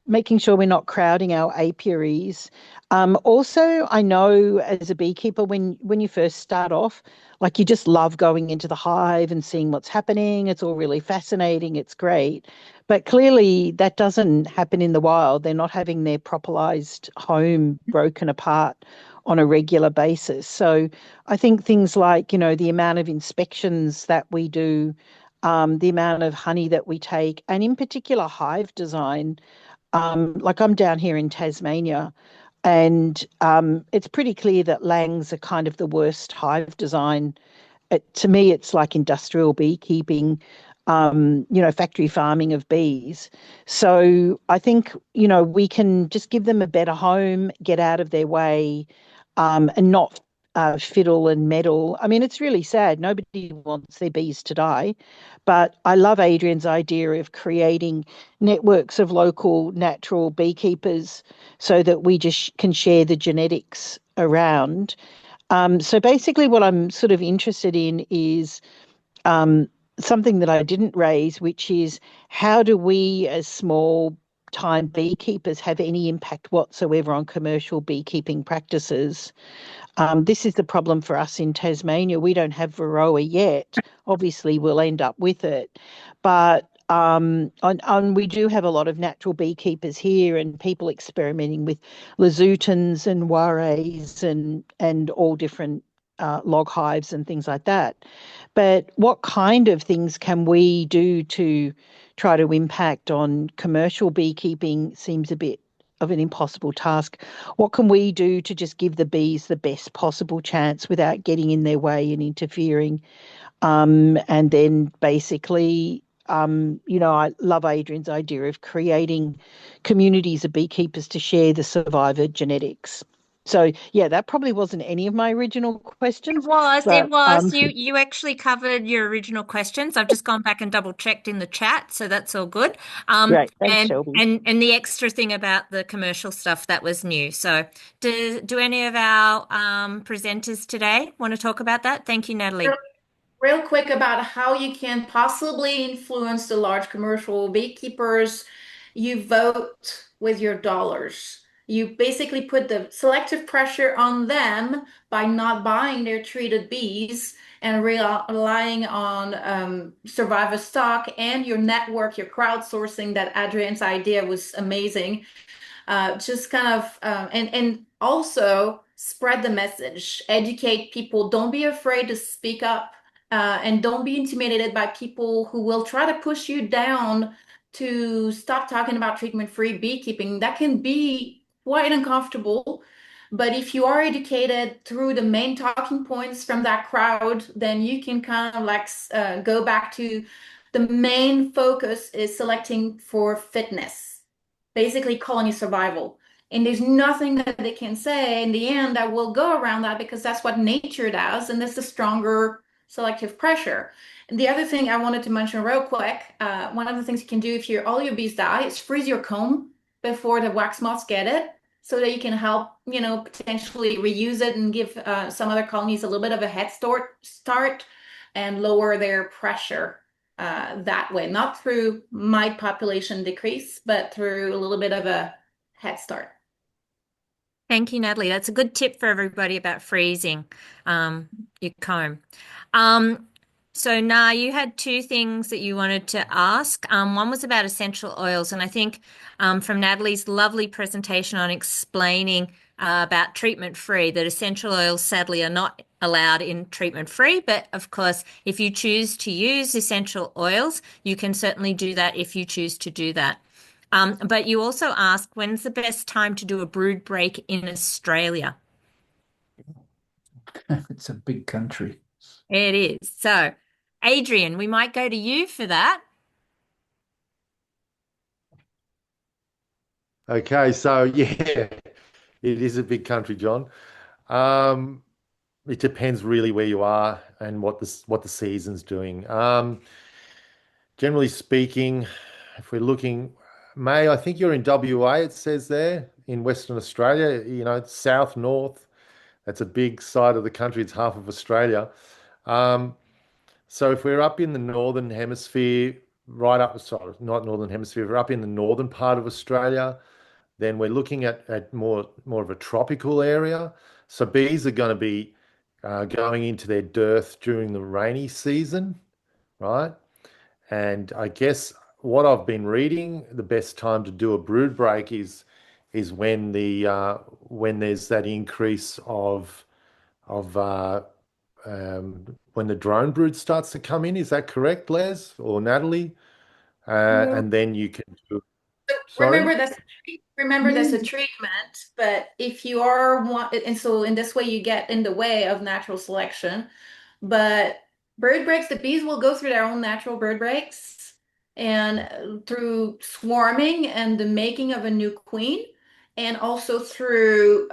making sure we're not crowding our apiaries. Also, I know as a beekeeper, when you first start off, like you just love going into the hive and seeing what's happening. It's all really fascinating. It's great. But clearly that doesn't happen in the wild. They're not having their propolized home broken apart on a regular basis. So I think things like, the amount of inspections that we do, the amount of honey that we take, and in particular hive design. Like I'm down here in Tasmania, and it's pretty clear that Langs are kind of the worst hive design. To me, it's like industrial beekeeping, factory farming of bees. So I think, we can just give them a better home, get out of their way, and not fiddle and meddle. I mean, it's really sad. Nobody wants their bees to die. But I love Adrian's idea of creating networks of local natural beekeepers so that we just can share the genetics around. So basically, what I'm sort of interested in is something that I didn't raise, which is how do we as small time beekeepers have any impact whatsoever on commercial beekeeping practices? This is the problem for us in Tasmania. We don't have Varroa yet. Obviously, we'll end up with it. But we do have a lot of natural beekeepers here and people experimenting with Lazutins and Warrays and all different log hives and things like that. But what kind of things can we do to try to impact on commercial beekeeping seems a bit of an impossible task. What can we do to just give the bees the best possible chance without getting in their way and interfering? And then basically, I love Adrian's idea of creating communities of beekeepers to share the survivor genetics. So yeah, that probably wasn't any of my original questions. It was. You actually covered your original questions. I've just gone back and double checked in the chat, so that's all good. Great, thanks, Shelby. And the extra thing about the commercial stuff that was new. So do any of our presenters today want to talk about that? Thank you, Nathalie. Real quick about how you can possibly influence the large commercial beekeepers. You vote with your dollars. You basically put the selective pressure on them by not buying their treated bees and relying on survivor stock and your network, your crowdsourcing. That Adrian's idea was amazing. Just kind of and also spread the message, educate people. Don't be afraid to speak up. And don't be intimidated by people who will try to push you down to stop talking about treatment-free beekeeping. That can be quite uncomfortable. But if you are educated through the main talking points from that crowd, then you can kind of like go back to the main focus is selecting for fitness, basically colony survival. And there's nothing that they can say in the end that will go around that because that's what nature does. And that's the stronger selective pressure. And the other thing I wanted to mention real quick, one of the things you can do if all your bees die is freeze your comb before the wax moths get it so that you can help, potentially reuse it and give some other colonies a little bit of a head start and lower their pressure that way, not through mite population decrease, but through a little bit of a head start. Thank you, Nathalie. That's a good tip for everybody about freezing your comb. So now you had two things that you wanted to ask. One was about essential oils, and I think from Nathalie's lovely presentation on explaining about treatment free, that essential oils sadly are not allowed in treatment free. But of course, if you choose to use essential oils, you can certainly do that if you choose to do that. But you also ask, when's the best time to do a brood break in Australia? It's a big country. It is. So, Adrian, we might go to you for that. Okay, so yeah, it is a big country, John. Um, it depends really where you are and what the season's doing. Generally speaking, if we're looking, May, I think you're in WA, it says there, in Western Australia, south, north. That's a big side of the country. It's half of Australia. Um, so if we're up in the northern hemisphere, right up, sorry, not northern hemisphere, we're up in the northern part of Australia, then we're looking at more of a tropical area. So bees are going to be going into their dearth during the rainy season, right? And I guess what I've been reading, the best time to do a brood break is when there's that increase of when the drone brood starts to come in. Is that correct, Les or Natalie? Well, And then you can do. Remember Sorry? that's a treatment, but if you are one, and so in this way you get in the way of natural selection. But bird breaks, the bees will go through their own natural bird breaks and through swarming and the making of a new queen, and also through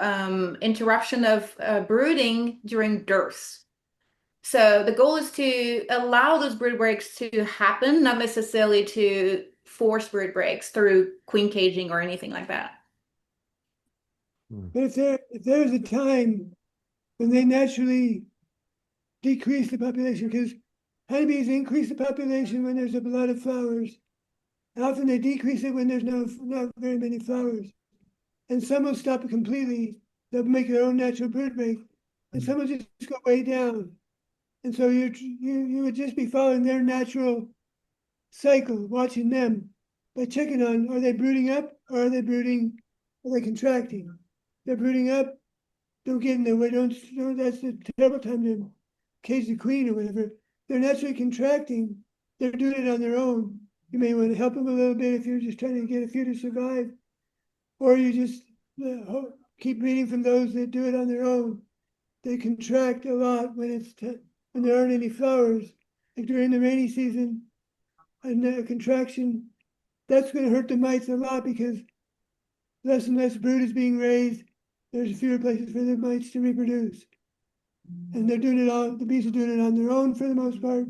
interruption of brooding during dearths. So the goal is to allow those brood breaks to happen, not necessarily to force brood breaks through queen caging or anything like that. but if there's a time when they naturally decrease the population, because honeybees increase the population when there's a lot of flowers. Often they decrease it when there's not very many flowers. And some will stop it completely. They'll make their own natural brood break, and some will just go way down. And so you would just be following their natural cycle, watching them by checking on, are they brooding up or are they contracting? They're brooding up, don't get in their way, don't that's a terrible time to cage the queen or whatever. They're naturally contracting, they're doing it on their own. You may want to help them a little bit if you're just trying to get a few to survive, or you just keep reading from those that do it on their own. They contract a lot when when there aren't any flowers. Like during the rainy season, a contraction, that's going to hurt the mites a lot because less and less brood is being raised. There's fewer places for the mites to reproduce. And they're doing it the bees are doing it on their own for the most part.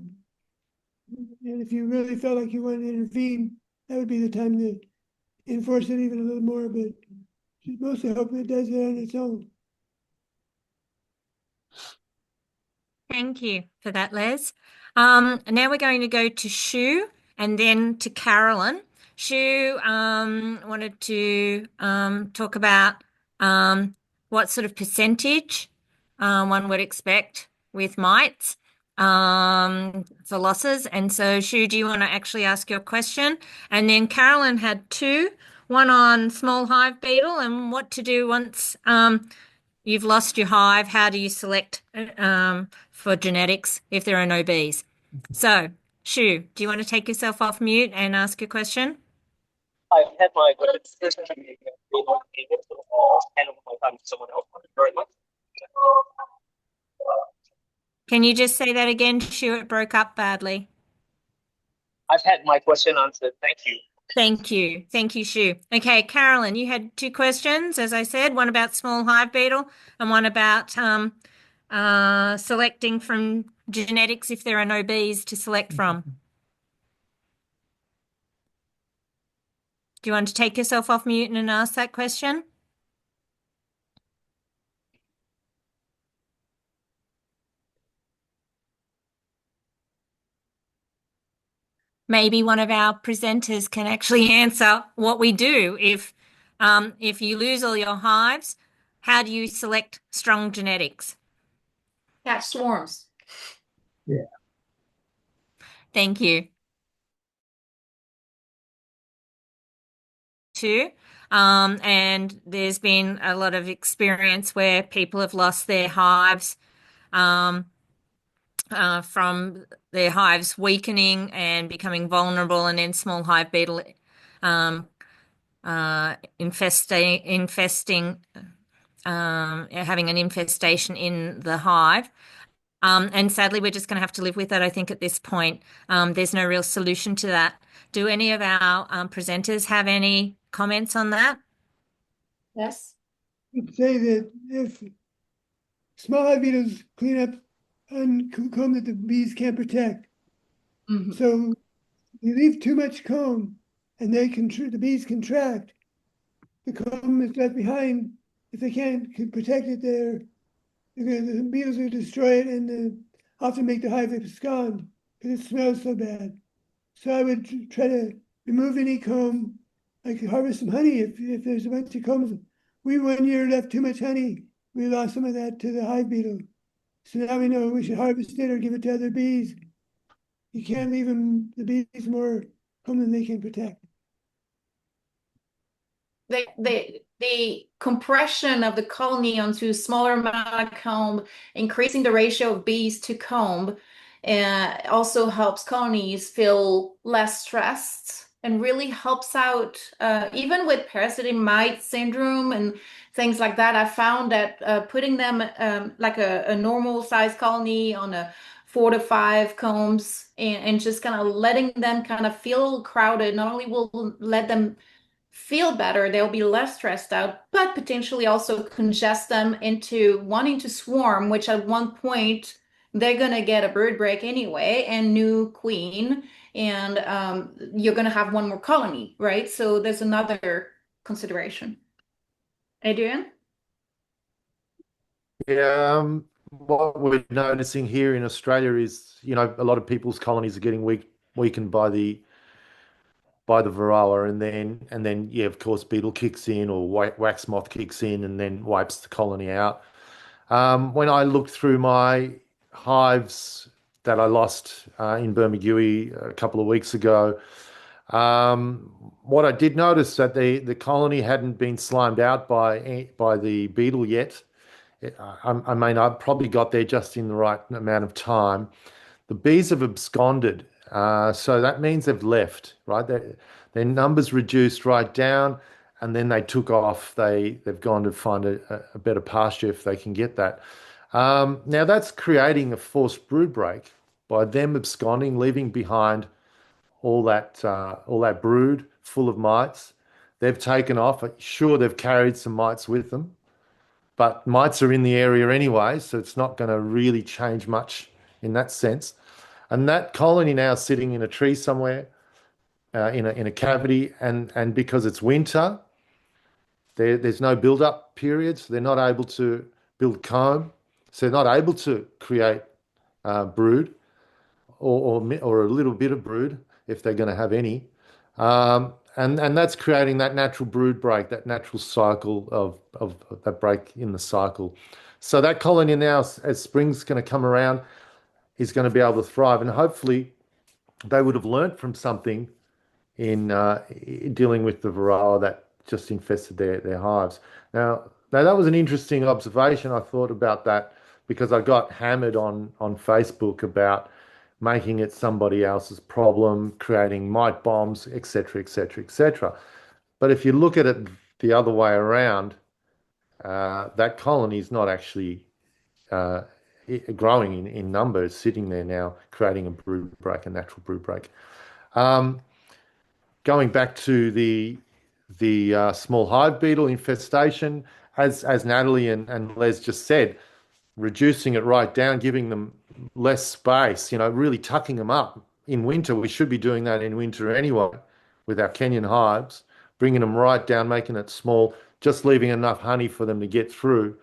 And if you really felt like you wanted to intervene, that would be the time to enforce it even a little more, but mostly hope it does it on its own. Thank you for that, Les. Now we're going to go to Shu and then to Carolyn. Shu wanted to talk about what sort of percentage one would expect with mites for losses. And so, Shu, do you want to actually ask your question? And then Carolyn had two, one on small hive beetle and what to do once you've lost your hive. How do you select for genetics if there are no bees? So, Shu, do you want to take yourself off mute and ask your question? I've had my question someone else. Very much. Can you just say that again, Shu? It broke up badly. I've had my question answered. Thank you. Thank you. Thank you, Shu. Okay, Carolyn, you had two questions, as I said, one about small hive beetle and one about selecting from genetics if there are no bees to select from. Do you want to take yourself off mute and ask that question? Maybe one of our presenters can actually answer what we do if you lose all your hives. How do you select strong genetics? Catch swarms. Yeah. Thank you. Too. And there's been a lot of experience where people have lost their hives from their hives weakening and becoming vulnerable, and then small hive beetle having an infestation in the hive. And sadly, we're just going to have to live with it, I think, at this point. There's no real solution to that. Do any of our presenters have any comments on that? Yes. I'd say that if small hive beetles clean up and comb that the bees can't protect, so you leave too much comb and the bees contract. The comb is left behind. If they can't protect it there, the beetles will destroy it and often make the hive abscond because it smells so bad. So I would try to remove any comb. I could harvest some honey if there's a bunch of combs. We 1 year left too much honey. We lost some of that to the hive beetle. So now we know we should harvest it or give it to other bees. You can't leave the bees more comb than they can protect. The compression of the colony onto a smaller amount of comb, increasing the ratio of bees to comb, also helps colonies feel less stressed and really helps out, even with parasitic mite syndrome and things like that. I found that putting them like a normal size colony on a 4 to 5 combs and just kind of letting them kind of feel crowded, not only will let them feel better, they'll be less stressed out, but potentially also congest them into wanting to swarm, which at one point they're going to get a bird break anyway and new queen, and you're going to have one more colony, right? So there's another consideration. Adrian? Yeah, what we're noticing here in Australia is, a lot of people's colonies are getting weakened by the Varroa, and then yeah, of course, beetle kicks in or wax moth kicks in and then wipes the colony out. When I looked through my hives that I lost in Bermagui a couple of weeks ago, what I did notice that the colony hadn't been slimed out by the beetle yet. I mean, I probably got there just in the right amount of time. The bees have absconded, so that means they've left, right? Their numbers reduced right down, and then they took off. They've gone to find a better pasture if they can get that. Now that's creating a forced brood break by them absconding, leaving behind all that brood full of mites. They've taken off. Sure, they've carried some mites with them, but mites are in the area anyway, so it's not going to really change much in that sense. And that colony now is sitting in a tree somewhere, in a cavity, and because it's winter, there's no build-up periods. They're not able to build comb, so they're not able to create brood or a little bit of brood if they're going to have any. And that's creating that natural brood break, that natural cycle of that break in the cycle. So that colony now, as spring's going to come around, is going to be able to thrive, and hopefully they would have learnt from something in dealing with the Varroa that just infested their hives. Now that was an interesting observation. I thought about that because I got hammered on Facebook about making it somebody else's problem, creating mite bombs, etc., etc., etc. But if you look at it the other way around, that colony is not actually growing in numbers, sitting there now, creating a brood break, a natural brood break. Going back to the small hive beetle infestation, as Nathalie and Les just said, reducing it right down, giving them less space, really tucking them up. In winter, we should be doing that in winter anyway with our Kenyan hives, bringing them right down, making it small, just leaving enough honey for them to get through.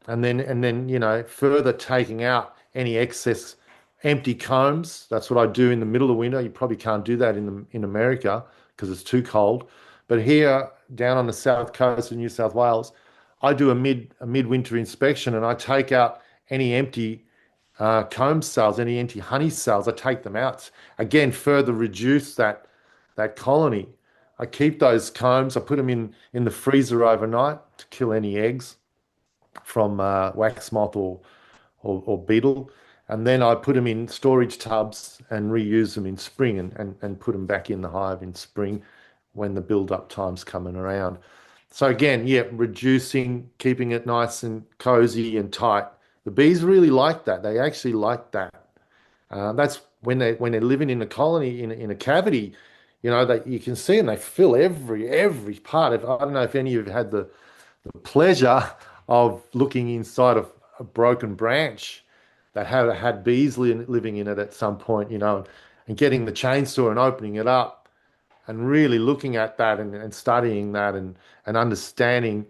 And then further taking out any excess empty combs. That's what I do in the middle of winter. You probably can't do that in America because it's too cold. But here, down on the south coast of New South Wales, I do a midwinter inspection and I take out any empty comb cells, any empty honey cells. I take them out. Again, further reduce that colony. I keep those combs. I put them in the freezer overnight to kill any eggs from wax moth or beetle. And then I put them in storage tubs and reuse them in spring and put them back in the hive in spring when the build-up time's coming around. So again, yeah, reducing, keeping it nice and cozy and tight. The bees really like that. They actually like that. That's when they're living in a colony in a cavity, that you can see and they fill every part of. I don't know if any of you had the pleasure of looking inside of a broken branch that had bees living in it at some point, and getting the chainsaw and opening it up and really looking at that and studying that and understanding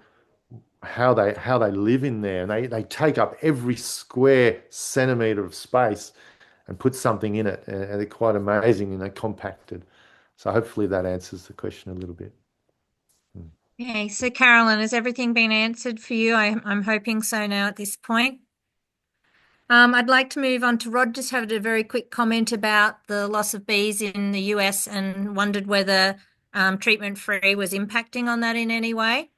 how they live in there. And they take up every square centimeter of space and put something in it. And they're quite amazing and they're compacted. So hopefully that answers the question a little bit. Okay, so Carolyn, has everything been answered for you? I'm hoping so now at this point. I'd like to move on to Rod. Just had a very quick comment about the loss of bees in the US and wondered whether Treatment Free was impacting on that in any way.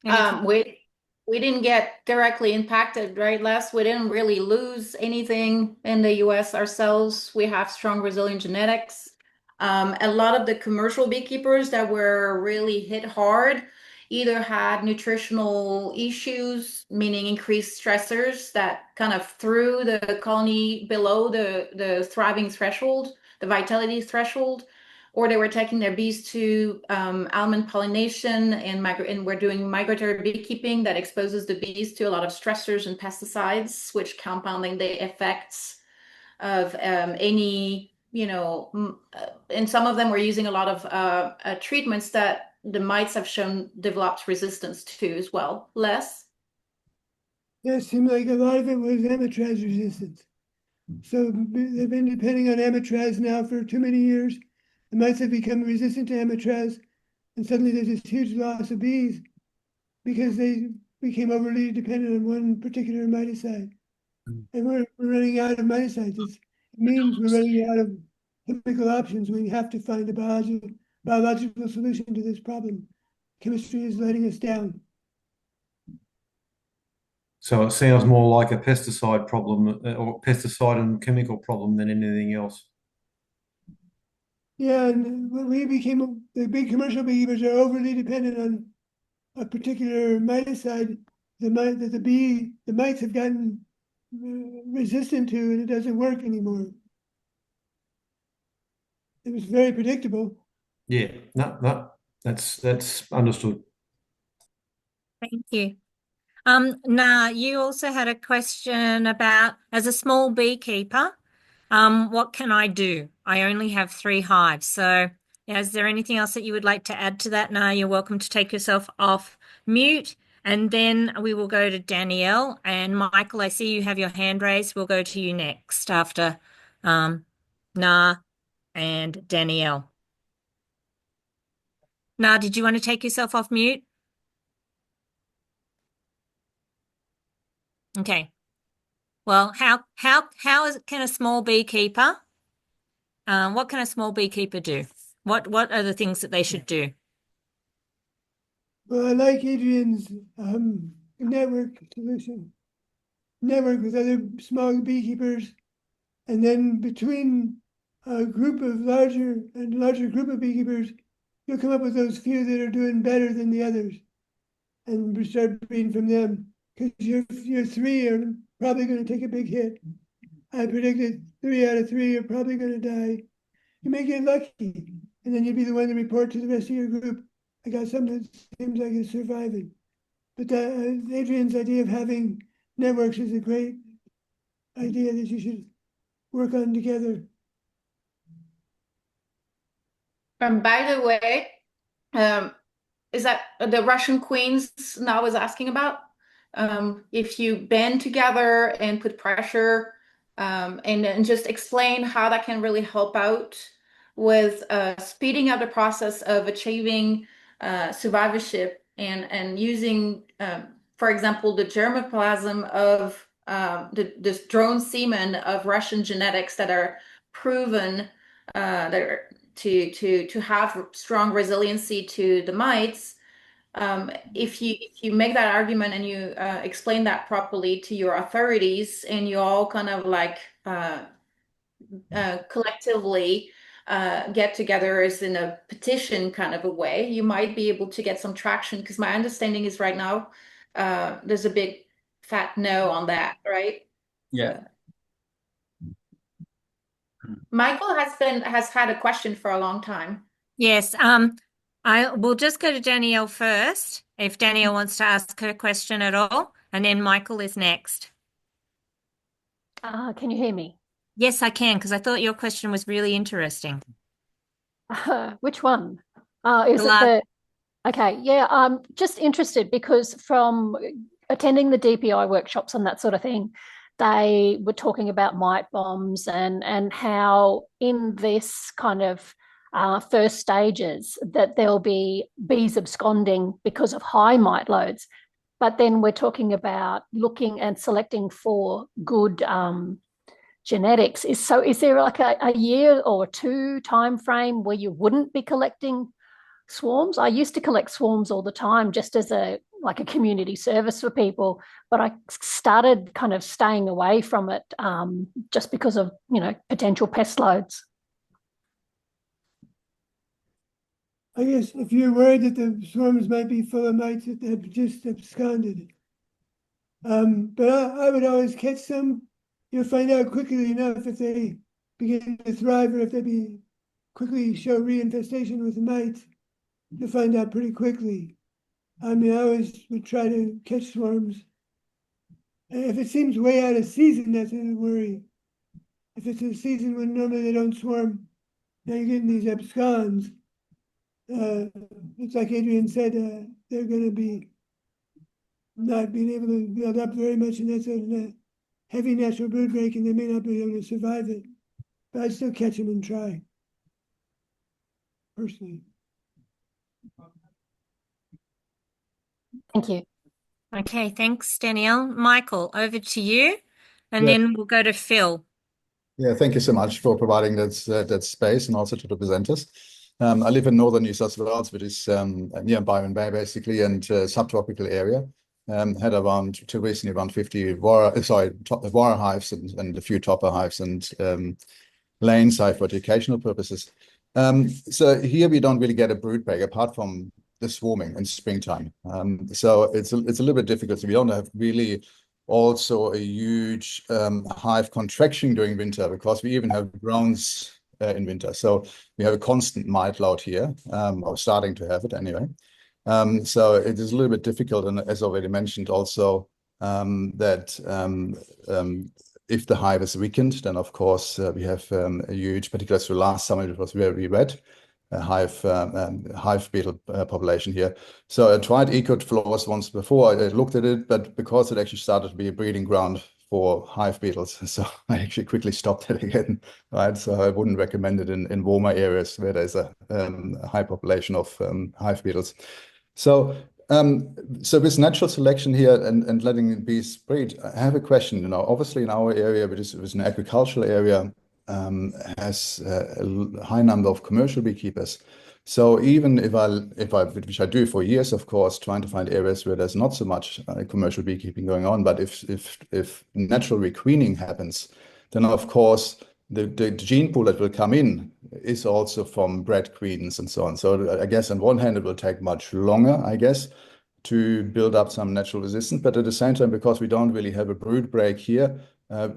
We didn't get directly impacted, right, Les? We didn't really lose anything in the US ourselves. We have strong resilient genetics. A lot of the commercial beekeepers that were really hit hard either had nutritional issues, meaning increased stressors that kind of threw the colony below the thriving threshold, the vitality threshold, or they were taking their bees to almond pollination and we're doing migratory beekeeping that exposes the bees to a lot of stressors and pesticides, which compounding the effects of any, and some of them were using a lot of treatments that the mites have shown developed resistance to as well. Les? Yeah, it seemed like a lot of it was amitraz resistance. So they've been depending on amitraz now for too many years. The mites have become resistant to amitraz, and suddenly there's this huge loss of bees because they became overly dependent on one particular miticide. And we're running out of miticides. It means we're running out of chemical options. We have to find a biological solution to this problem. Chemistry is letting us down. So it sounds more like a pesticide problem or pesticide and chemical problem than anything else. Yeah, and when we became the big commercial beekeepers are overly dependent on a particular miticide that the mites have gotten resistant to, and it doesn't work anymore. It was very predictable. Yeah, no, that's understood. Thank you. You also had a question about, as a small beekeeper, what can I do? I only have 3 hives. So is there anything else that you would like to add to that? You're welcome to take yourself off mute. And then we will go to Danielle. And Michael, I see you have your hand raised. We'll go to you next after Na and Danielle. Na, did you want to take yourself off mute? Okay. Well, can a small beekeeper, what can a small beekeeper do? What are the things that they should do? Well, I like Adrian's network solution. Network with other small beekeepers, and then between a larger group of beekeepers, you'll come up with those few that are doing better than the others, and start breeding from them. Because your 3 are probably going to take a big hit. I predicted 3 out of 3 are probably going to die. You may get lucky, and then you'll be the one to report to the rest of your group, I got something that seems like it's surviving. But Adrian's idea of having networks is a great idea that you should work on together. By the way, is that the Russian queens now was asking about? If you band together and put pressure and just explain how that can really help out with speeding up the process of achieving survivorship and using, for example, the germplasm of this drone semen of Russian genetics that are proven to have strong resiliency to the mites. If you make that argument and you explain that properly to your authorities, and you all kind of like collectively get together as in a petition kind of a way, you might be able to get some traction. Because my understanding is right now there's a big fat no on that, right? Yeah. Michael has had a question for a long time. Yes. I will just go to Danielle first, if Danielle wants to ask her question at all, and then Michael is next. Can you hear me? Yes, I can, because I thought your question was really interesting. Which one? Okay, yeah, I'm just interested because from attending the DPI workshops and that sort of thing, they were talking about mite bombs and how in this kind of first stages that there'll be bees absconding because of high mite loads. But then we're talking about looking and selecting for good genetics. Is there like a year or two time frame where you wouldn't be collecting swarms? I used to collect swarms all the time just as a community service for people, but I started kind of staying away from it just because of potential pest loads. I guess if you're worried that the swarms might be full of mites that have just absconded, but I would always catch some. You'll find out quickly enough if they begin to thrive or if they quickly show reinfestation with mites. You'll find out pretty quickly. I mean, I always would try to catch swarms. And if it seems way out of season, that's a worry. If it's a season when normally they don't swarm, now you're getting these absconds. It's like Adrian said, they're going to be not being able to build up very much, and that's a heavy natural brood break, and they may not be able to survive it. But I'd still catch them and try, personally. Thank you. Okay, thanks, Danielle. Michael, over to you, and then we'll go to Phil. Yeah, thank you so much for providing that space, and also to the presenters. I live in northern New South Wales, which is near Byron Bay, basically, and subtropical area. Had around, till recently, around 50 Varroa hives and a few topper hives and lanes hive for educational purposes. So here we don't really get a brood break apart from the swarming in springtime. So it's a little bit difficult. So we don't have really also a huge hive contraction during winter, because we even have drones in winter. So we have a constant mite load here, or starting to have it anyway. So it is a little bit difficult, and as already mentioned also, that if the hive is weakened, then of course we have a huge, particularly through last summer, it was very wet, hive beetle population here. So I tried ecofloors once before. I looked at it, but because it actually started to be a breeding ground for hive beetles, so I actually quickly stopped it again. Right, so I wouldn't recommend it in warmer areas where there's a high population of hive beetles. So with natural selection here and letting bees breed, I have a question. Obviously in our area, which is an agricultural area, has a high number of commercial beekeepers. So even if I, which I do for years, of course, trying to find areas where there's not so much commercial beekeeping going on, but if natural requeening happens, then of course the gene pool that will come in is also from bred queens and so on. So I guess on one hand it will take much longer, I guess, to build up some natural resistance, but at the same time, because we don't really have a brood break here,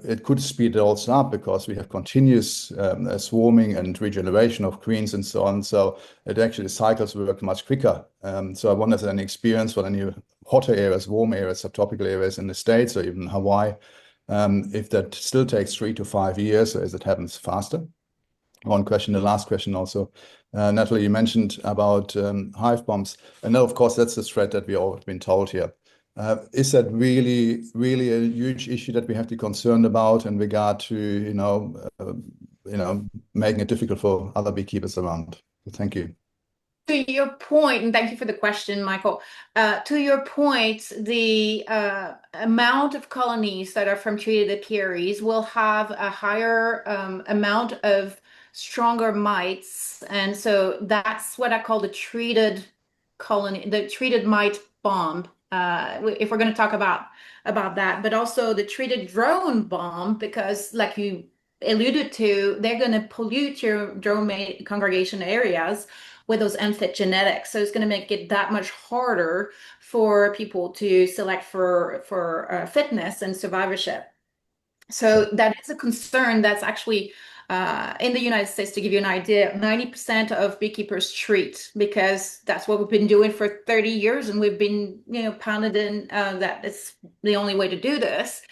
it could speed it also up, because we have continuous swarming and regeneration of queens and so on. So it actually, the cycles work much quicker. So I wonder if there's any experience for any hotter areas, warm areas, subtropical areas in the States or even Hawaii, if that still takes 3 to 5 years, or as it happens faster. One question, the last question also. Nathalie, you mentioned about hive bombs. And of course, that's the threat that we all have been told here. Is that really a huge issue that we have to be concerned about in regard to, making it difficult for other beekeepers around? So thank you. To your point, and thank you for the question, Michael. To your point, the amount of colonies that are from treated apiaries will have a higher amount of stronger mites. And so that's what I call the treated colony, the treated mite bomb, if we're going to talk about that, but also the treated drone bomb, because like you alluded to, they're going to pollute your drone congregation areas with those unfit genetics. So it's going to make it that much harder for people to select for fitness and survivorship. So that is a concern that's actually in the United States. To give you an idea, 90% of beekeepers treat, because that's what we've been doing for 30 years, and we've been, pounded in that it's the only way to do this.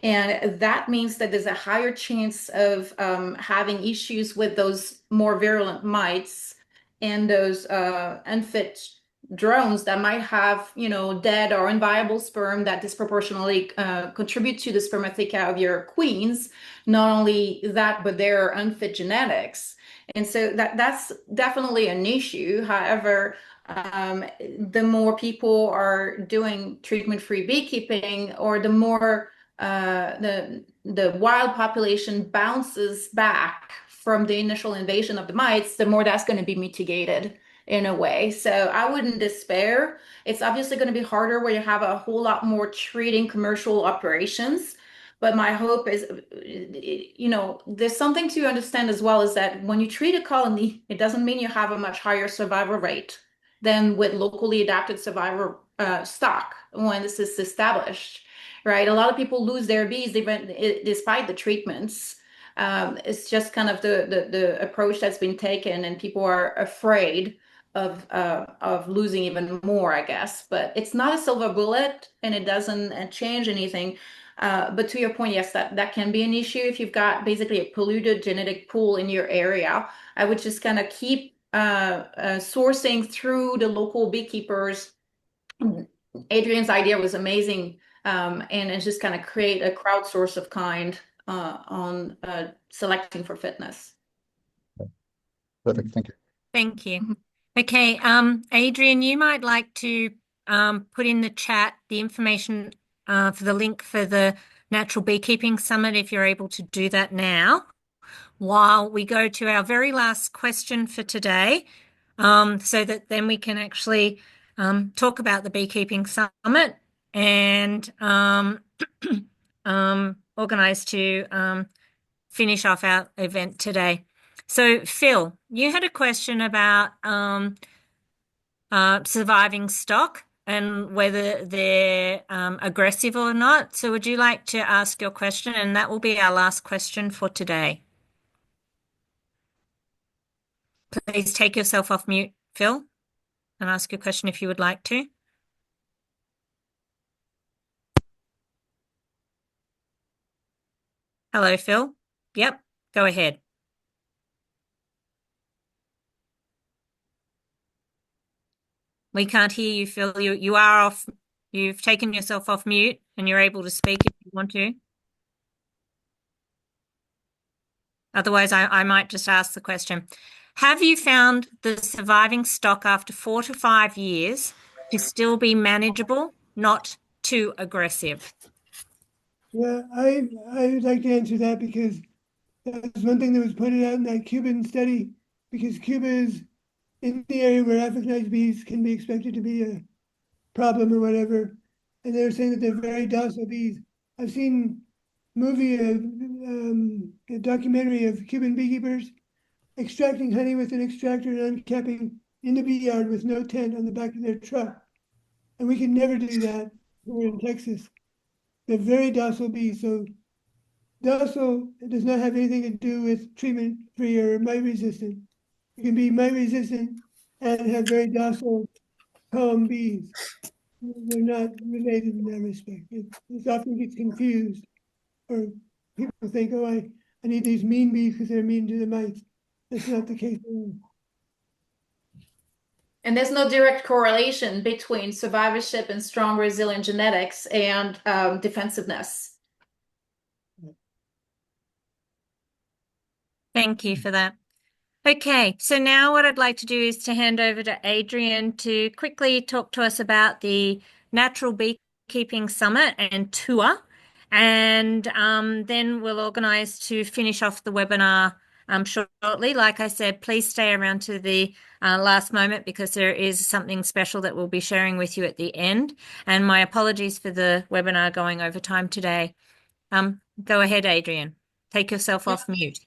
And that means that there's a higher chance of having issues with those more virulent mites and those unfit drones that might have, dead or unviable sperm that disproportionately contribute to the spermatheca of your queens. Not only that, but they're unfit genetics. And so that's definitely an issue. However, the more people are doing treatment-free beekeeping, or the more the wild population bounces back from the initial invasion of the mites, the more that's going to be mitigated in a way. So I wouldn't despair. It's obviously going to be harder where you have a whole lot more treating commercial operations. But my hope is, there's something to understand as well, is that when you treat a colony, it doesn't mean you have a much higher survival rate than with locally adapted survivor stock when this is established, right? A lot of people lose their bees despite the treatments. It's just kind of the approach that's been taken, and people are afraid of losing even more, I guess. But it's not a silver bullet, and it doesn't change anything. But to your point, yes, that can be an issue if you've got basically a polluted genetic pool in your area. I would just kind of keep sourcing through the local beekeepers. Adrian's idea was amazing, and it's just kind of create a crowdsource of kind on selecting for fitness. Perfect. Thank you. Thank you. Okay, Adrian, you might like to put in the chat the information for the link for the Natural Beekeeping Summit, if you're able to do that now, while we go to our very last question for today, so that then we can actually talk about the Beekeeping Summit and organize to finish off our event today. So, Phil, you had a question about surviving stock and whether they're aggressive or not. So would you like to ask your question? And that will be our last question for today. Please take yourself off mute, Phil, and ask your question if you would like to. Hello, Phil. Yep, go ahead. We can't hear you, Phil. You are off. You've taken yourself off mute, and you're able to speak if you want to. Otherwise, I might just ask the question. Have you found the surviving stock after 4 to 5 years to still be manageable, not too aggressive? Yeah, I would like to answer that, because that's one thing that was pointed out in that Cuban study, because Cuba is in the area where Africanized bees can be expected to be a problem or whatever. And they're saying that they're very docile bees. I've seen a documentary of Cuban beekeepers extracting honey with an extractor and uncapping in the bee yard with no tent on the back of their truck. And we can never do that. We're in Texas. They're very docile bees. So docile does not have anything to do with treatment free or mite resistant. You can be mite resistant and have very docile, calm bees. They're not related in that respect. It often gets confused, or people think, oh, I need these mean bees because they're mean to the mites. That's not the case at all. And there's no direct correlation between survivorship and strong, resilient genetics and defensiveness. Thank you for that. Okay, so now what I'd like to do is to hand over to Adrian to quickly talk to us about the Natural Beekeeping Summit and tour, and then we'll organise to finish off the webinar shortly. Like I said, please stay around to the last moment because there is something special that we'll be sharing with you at the end. And my apologies for the webinar going over time today. Go ahead, Adrian. Take yourself off mute.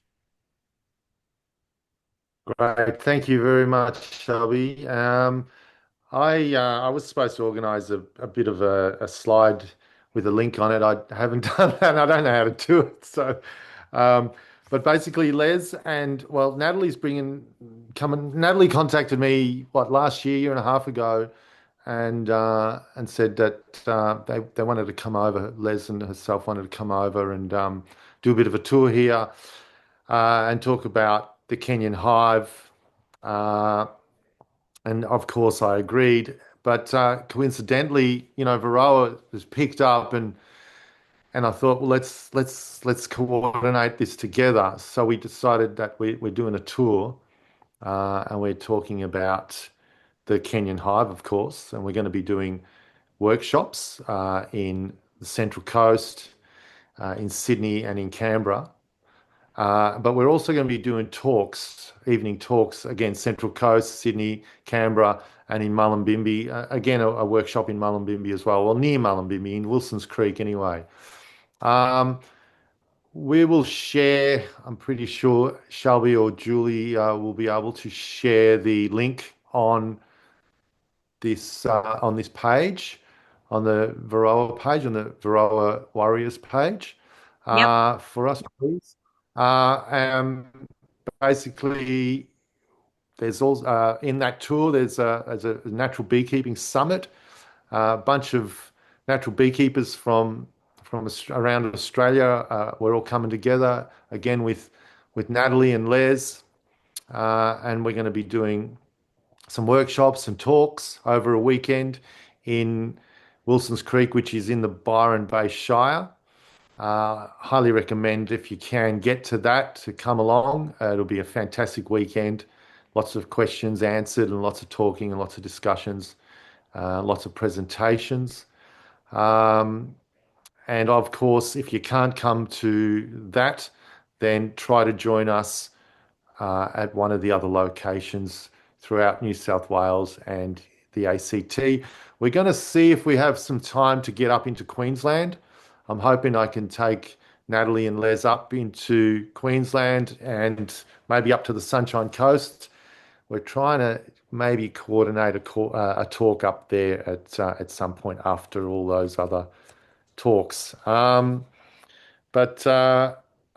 Great. Thank you very much, Shelby. I was supposed to organise a bit of a slide with a link on it. I haven't done that. And I don't know how to do it. So, but basically, Les and well, Nathalie contacted me last year and a half ago, and said that they wanted to come over. Les and herself wanted to come over and do a bit of a tour here and talk about the Kenyan hive. And of course, I agreed. But coincidentally, Varroa was picked up, and I thought, well, let's coordinate this together. So we decided that we're doing a tour, and we're talking about the Kenyan hive, of course, and we're going to be doing workshops in the Central Coast, in Sydney, and in Canberra. But we're also going to be doing talks, evening talks, again, Central Coast, Sydney, Canberra, and in Mullumbimby. Again, a workshop in Mullumbimby as well, or near Mullumbimby, in Wilson's Creek anyway. We will share, I'm pretty sure Shelby or Julie will be able to share the link on this page, on the Varroa page, on the Varroa Warriors page, for us, please. Basically, there's also in that tour there's a natural beekeeping summit. A bunch of natural beekeepers from around Australia. We're all coming together again with Nathalie and Les, and we're going to be doing some workshops and talks over a weekend in Wilson's Creek, which is in the Byron Bay Shire. Highly recommend, if you can get to that, to come along. It'll be a fantastic weekend. Lots of questions answered and lots of talking and lots of discussions, lots of presentations. And of course, if you can't come to that, then try to join us at one of the other locations throughout New South Wales and the ACT. We're going to see if we have some time to get up into Queensland. I'm hoping I can take Nathalie and Les up into Queensland and maybe up to the Sunshine Coast. We're trying to maybe coordinate a talk up there at some point after all those other talks. But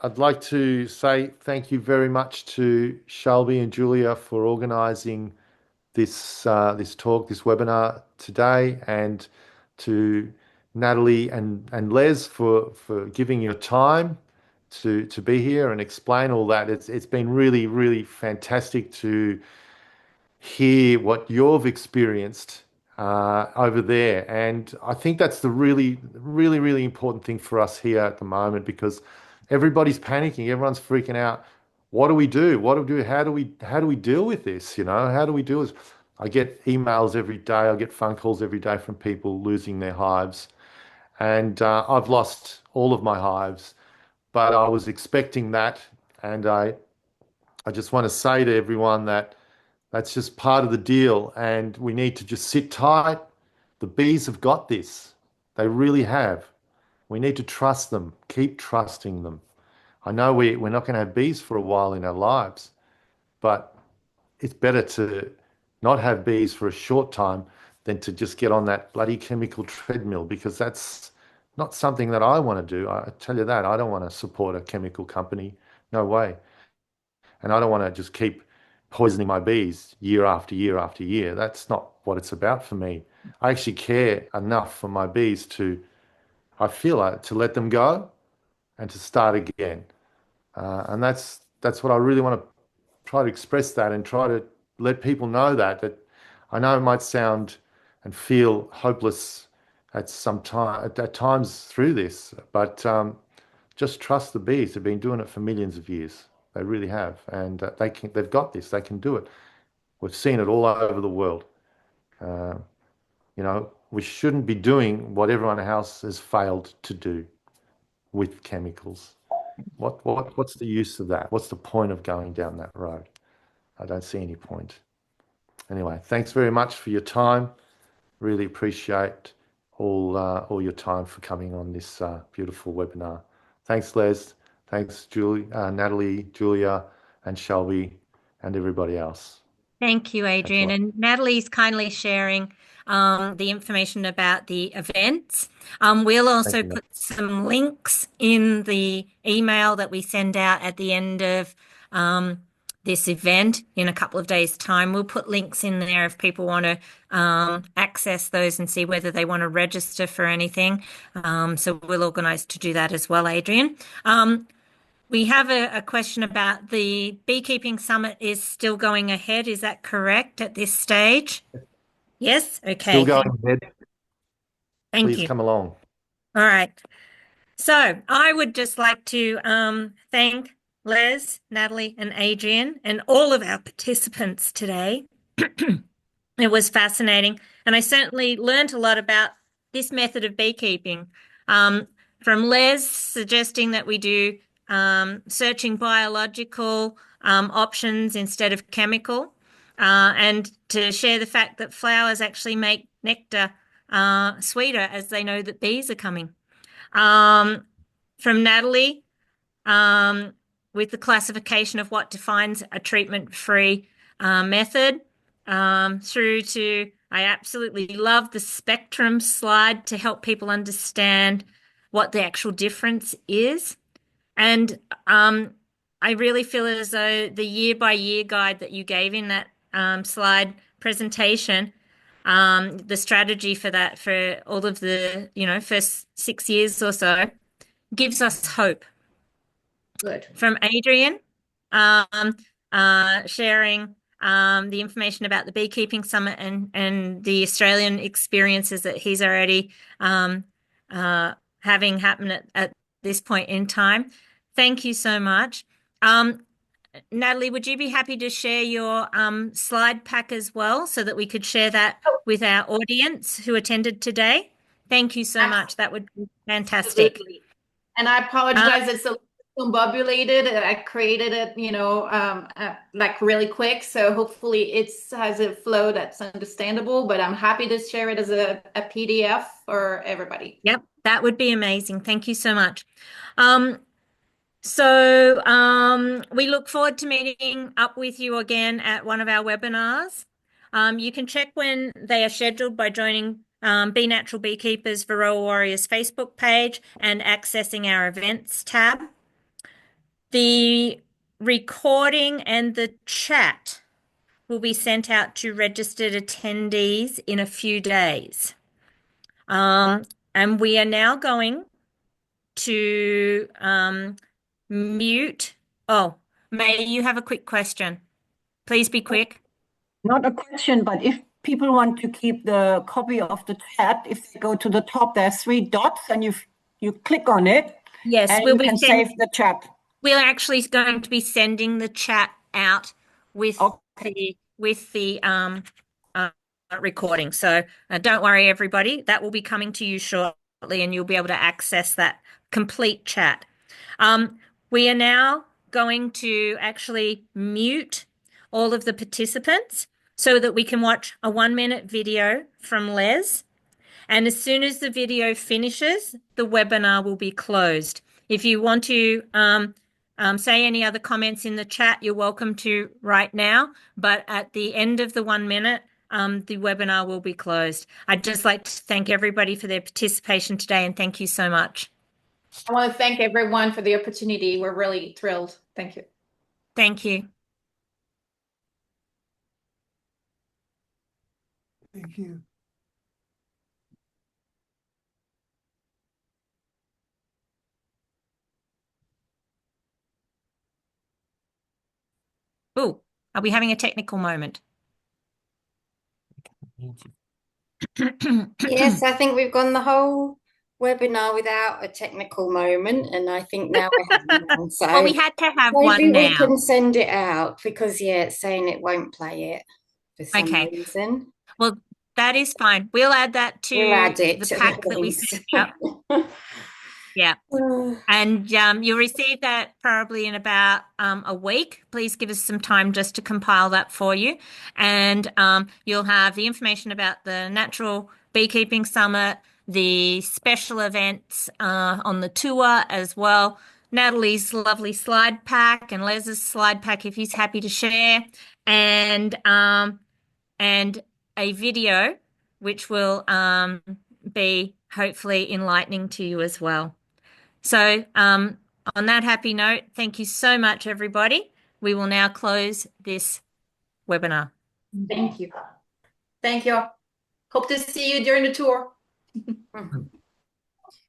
I'd like to say thank you very much to Shelby and Julia for organising this talk, this webinar today, and to Nathalie and Les for giving your time to be here and explain all that. It's been really, really fantastic to hear what you've experienced over there. And I think that's the really, really, really important thing for us here at the moment, because everybody's panicking, everyone's freaking out. What do we do? What do we do? How do we deal with this? How do we do this? I get emails every day. I get phone calls every day from people losing their hives. And I've lost all of my hives, but I was expecting that. And I just want to say to everyone that that's just part of the deal, and we need to just sit tight. The bees have got this. They really have. We need to trust them. Keep trusting them. I know we're not going to have bees for a while in our lives, but it's better to not have bees for a short time than to just get on that bloody chemical treadmill, because that's not something that I want to do. I tell you that. I don't want to support a chemical company. No way. And I don't want to just keep poisoning my bees year after year after year. That's not what it's about for me. I actually care enough for my bees I feel like, to let them go and to start again. And that's what I really want to try to express, that, and try to let people know that I know it might sound and feel hopeless at times through this, but just trust the bees. They've been doing it for millions of years. They really have, and they've got this. They can do it. We've seen it all over the world. We shouldn't be doing what everyone else has failed to do with chemicals. What's the use of that? What's the point of going down that road? I don't see any point. Anyway, thanks very much for your time. Really appreciate all your time for coming on this beautiful webinar. Thanks, Les. Thanks, Nathalie, Julia, and Shelby, and everybody else. Thank you, Adrian. And Nathalie's kindly sharing the information about the events. We'll also put some links in the email that we send out at the end of this event in a couple of days' time. We'll put links in there if people want to access those and see whether they want to register for anything. So we'll organise to do that as well, Adrian. We have a question about the Beekeeping Summit is still going ahead. Is that correct at this stage? Yes? Okay. Still going ahead. Thank you. Please come along. All right. So I would just like to thank Les, Nathalie, and Adrian, and all of our participants today. It was fascinating, and I certainly learned a lot about this method of beekeeping. From Les suggesting that we do searching biological options instead of chemical, and to share the fact that flowers actually make nectar sweeter as they know that bees are coming. From Nathalie, with the classification of what defines a treatment-free method, through to, I absolutely love the spectrum slide to help people understand what the actual difference is. And I really feel as though the year-by-year guide that you gave in that slide presentation, the strategy for that for all of the, first 6 years or so, gives us hope. Good. From Adrian, sharing the information about the Beekeeping Summit and the Australian experiences that he's already having happen at this point in time. Thank you so much. Nathalie, would you be happy to share your slide pack as well so that we could share that with our audience who attended today? Thank you so much. That would be fantastic. Absolutely. And I apologize, it's a little combobulated. I created it, like really quick. So hopefully it has a flow that's understandable, but I'm happy to share it as a PDF for everybody. Yep, that would be amazing. Thank you so much. So we look forward to meeting up with you again at one of our webinars. You can check when they are scheduled by joining Be Natural Beekeepers Varroa Warriors Facebook page and accessing our events tab. The recording and the chat will be sent out to registered attendees in a few days. And we are now going to mute. Oh, May, you have a quick question. Please be quick. Not a question, but if people want to keep the copy of the chat, if they go to the top, there are 3 dots and you click on it. Yes, and we'll you can save the chat. We're actually going to be sending the chat out with the recording. So don't worry, everybody. That will be coming to you shortly, and you'll be able to access that complete chat. We are now going to actually mute all of the participants so that we can watch a 1-minute video from Les. And as soon as the video finishes, the webinar will be closed. If you want to say any other comments in the chat, you're welcome to right now. But at the end of the 1 minute, the webinar will be closed. I'd just like to thank everybody for their participation today, and thank you so much. I want to thank everyone for the opportunity. We're really thrilled. Thank you. Thank you. Thank you. Oh, are we having a technical moment? Yes, I think we've gone the whole webinar without a technical moment, and I think now we're having one. So well, we had to have one now. Maybe we can send it out because, yeah, it's saying it won't play it for some reason. Well, that is fine. We'll add that to the pack that we sent out. Yeah. And you'll receive that probably in about a week. Please give us some time just to compile that for you. And you'll have the information about the Natural Beekeeping Summit, the special events on the tour as well, Nathalie's lovely slide pack and Les's slide pack if he's happy to share, and a video which will be hopefully enlightening to you as well. So on that happy note, thank you so much, everybody. We will now close this webinar. Thank you. Thank you. Hope to see you during the tour.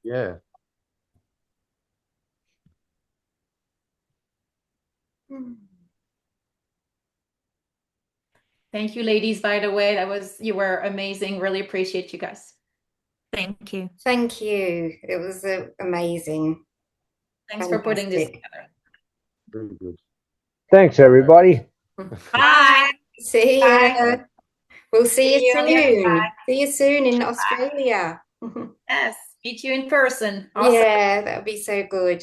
Yeah. Thank you, ladies, by the way. You were amazing. Really appreciate you guys. Thank you. Thank you. It was amazing. Thanks for putting this together. Very good. Thanks, everybody. Bye. See you. Bye. We'll see you on the other soon. side. See you soon in Australia. Yes, meet you in person. Awesome. Yeah, that would be so good.